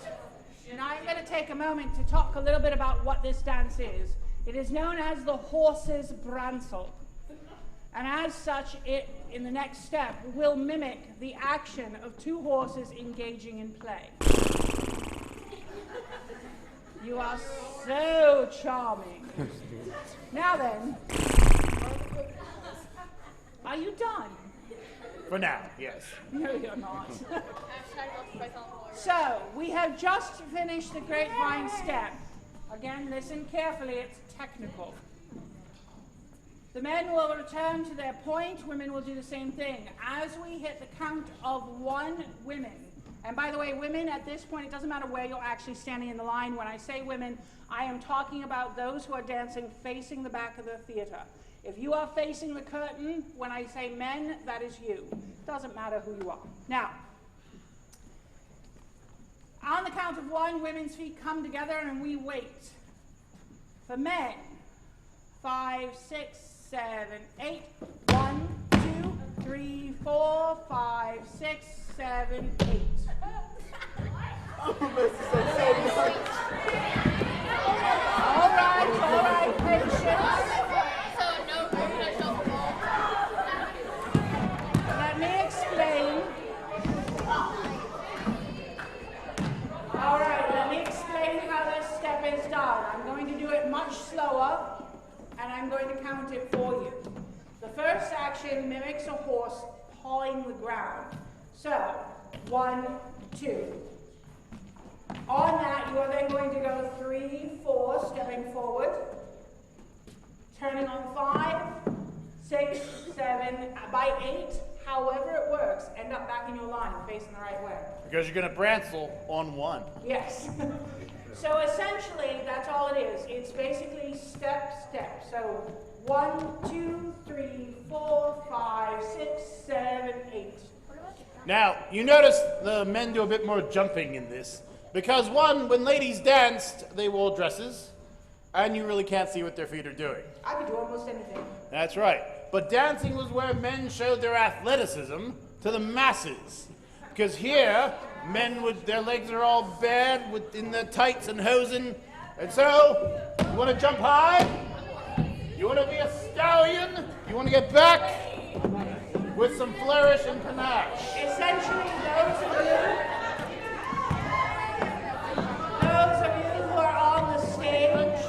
Now I'm going to take a moment to talk a little bit about what this dance is. It is known as the horse's bransle. And as such, it, in the next step, will mimic the action of 2 horses engaging in play. You are so charming. Now then, are you done? For now, yes. No, you're not. So, we have just finished the grapevine step. Again, listen carefully, it's technical. The men will return to their point, women will do the same thing. As we hit the count of 1, women, and by the way, women at this point, it doesn't matter where you're actually standing in the line. When I say women, I am talking about those who are dancing facing the back of the theater. If you are facing the curtain, when I say men, that is you. Doesn't matter who you are. Now, on the count of 1, women's feet come together and we wait. For men, 5, 6, 7, 8. 1, 2, 3, 4, 5, 6, 7, 8. Oh, this is so All right, patience. Let me explain. All right, let me explain how this step is done. I'm going to do it much slower, and I'm going to count it for you. The first action mimics a horse pawing the ground. So, 1, 2. On that, you are then going to go 3, 4, stepping forward, turning on 5, 6, 7, by 8, however it works, end up back in your line, facing the right way. Because you're going to bransle on 1. Yes. So essentially, that's all it is. It's basically step, step. So 1, 2, 3, 4, 5, 6, 7, 8. Now, you notice the men do a bit more jumping in this. Because when ladies danced, they wore dresses, and you really can't see what their feet are doing. I could do almost anything. That's right. But dancing was where men showed their athleticism to the masses. Because here, men with their legs are all bare in their tights and hosen. And so, you want to jump high? You want to be a stallion? You want to get back? With some flourish and panache. Essentially, those of you who are on the stage,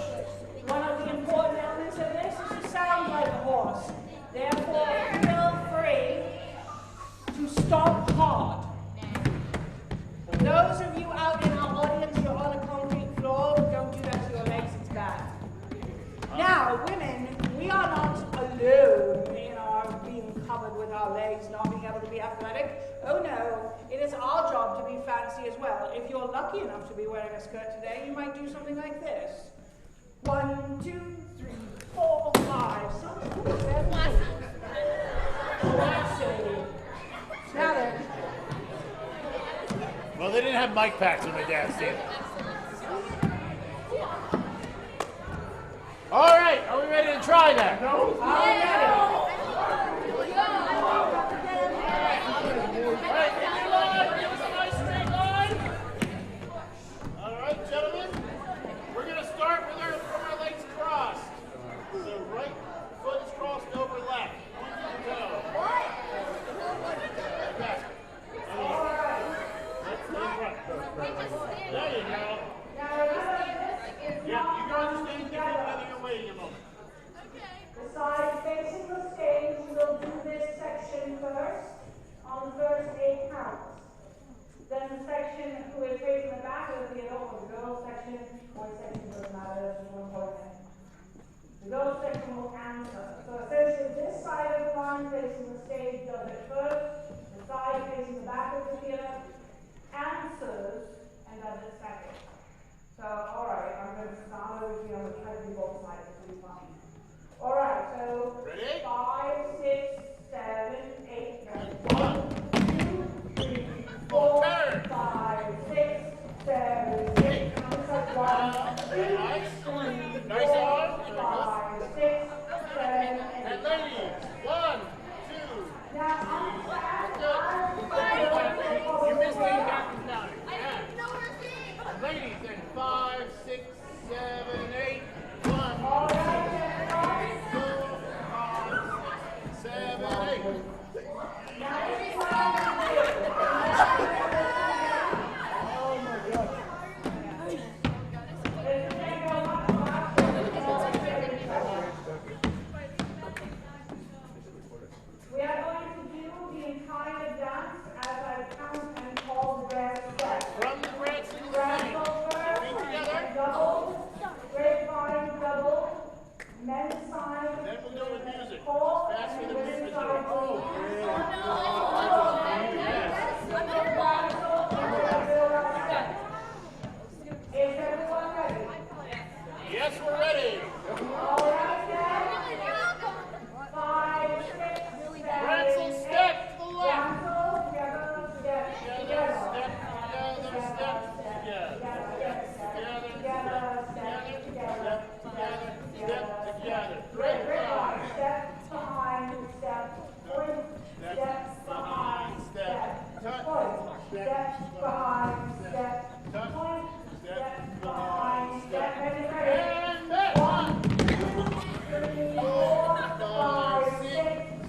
one of the important elements of this is to sound like a horse. Therefore, feel free to stomp hard. Those of you out in our audience who are on a concrete floor, don't do that to your legs, it's bad. Now, women, we are not alone in our being covered with our legs, not being able to be athletic. Oh no, it is our job to be fancy as well. If you're lucky enough to be wearing a skirt today, you might do something like this. 1, 2, 3, 4, 5, 6, 7, 8. Let's see. Now then. Well, they didn't have mic packs when my dad stayed. All right, are we ready to try that? No. All right, gentlemen, we're going to start with our legs crossed. So right foot is crossed over left. Go. Back. There you go. Yeah, you guys are staying together whether you're waiting a moment. The side facing the stage will do this section first on the first 8 counts. Then the section who is facing the back of the theater, or the girls section, or section doesn't matter, that's just one important thing. The girls section will answer. So essentially this side of the line facing the stage does it first, the side facing the back of the theater answers and does it second. So, alright, I'm going to start over here. I'm going to try to do both sides. It's really funny. Alright, so ready? 5, 6, 7, 8, 1, 2, 3, 4, 5, 6, 7, 8. It's like 1, 2, 3, 4, 5, 6, 7, 8. And ladies, 1, 2. Now, you missed the captain's counting. Yeah. Ladies, then 5, 6, 7, 8. 1, 2, 3, 4, 5, 6, 7, 8. Oh my God. We are going to do the entire dance as I count and call the dance steps. From the grand single Feet together. Double, grapevine double, men's side. Then we'll do it with music. Four, Fast for and the women's music. side. Is everyone ready? Yes, we're ready. All right, then. 5, 6, 7, Ransom, 8. step to the left. Ransom, together, step together. Step together, step together. Step together. Great, step behind, step, point, step behind, step, point, step behind, step, point, step behind, step, ready, And back. 1, 2, 3, 4, 5, 6,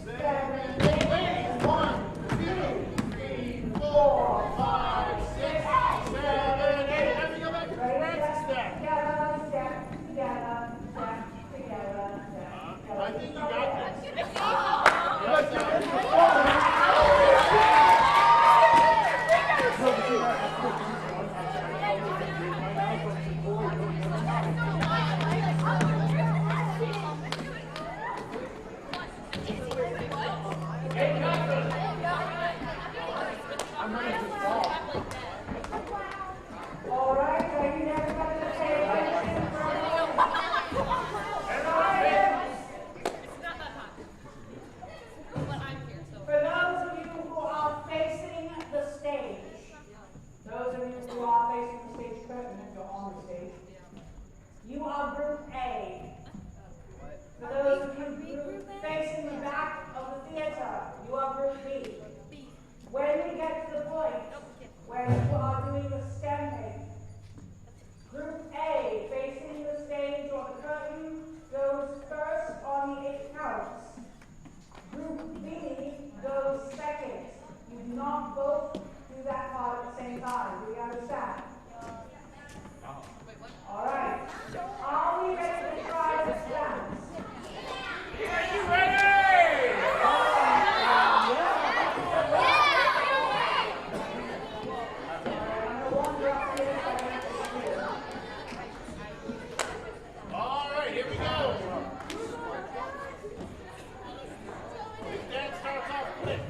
7, 8. Ladies, 1, 2, 3, 4, 5, 6, 7, 8. Let me go back to the Ransom step. Together, step together, step together, step. I think you got this. All right, are you never going to say anything? For those of you who are facing the stage, those of you who are facing the stage curtain if you're on the stage, you are group A. For those of you facing the back of the theater, you are group B. When we get to the point where you are doing the stemming, group A facing the stage or the curtain goes first on the 8 counts. Group B goes second. You do not both do that part at the same time. Do you understand? All right. Are we ready to try this dance? Are you ready? All right, here we go. This dance starts off quick.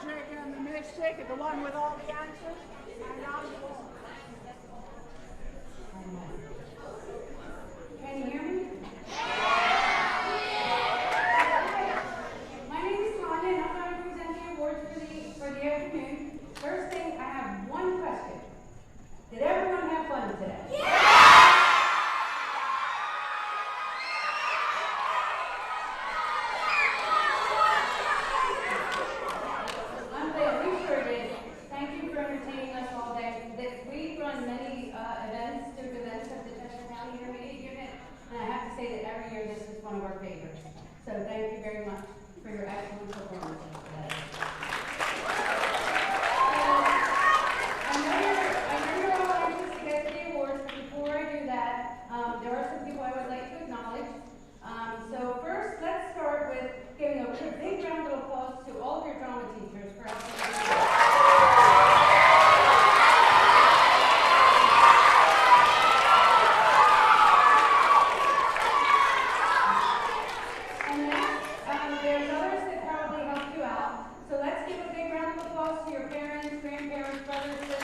logic and the mystic and the one with all the answers. And I'm Can you hear me? My name is Tanya, and I'm going to present the awards for the afternoon. First thing, I have one question. Did everyone have fun today? I'm glad we sure did. Thank you for entertaining us all day. We run many events, different events at the Chester County Intermediate Unit, and I have to say that every year this is one of our favorites. So thank you very much for your excellent performance today. I know you're all anxious to get to the awards, but before I do that, there are some people I would like to acknowledge. So first, let's start with giving a big round of applause to all of your drama teachers for And next, there's others that probably helped you out. So let's give a big round of applause to your parents, grandparents, brothers, sisters.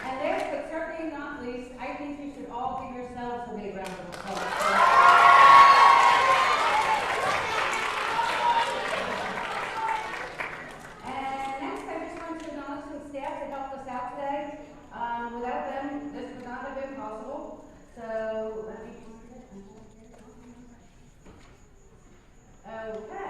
And last but certainly not least, I think you should all give yourselves a big round of applause. And next, I just want to acknowledge some staff that helped us out today. Without them, this would not have been possible. So, let me... Okay.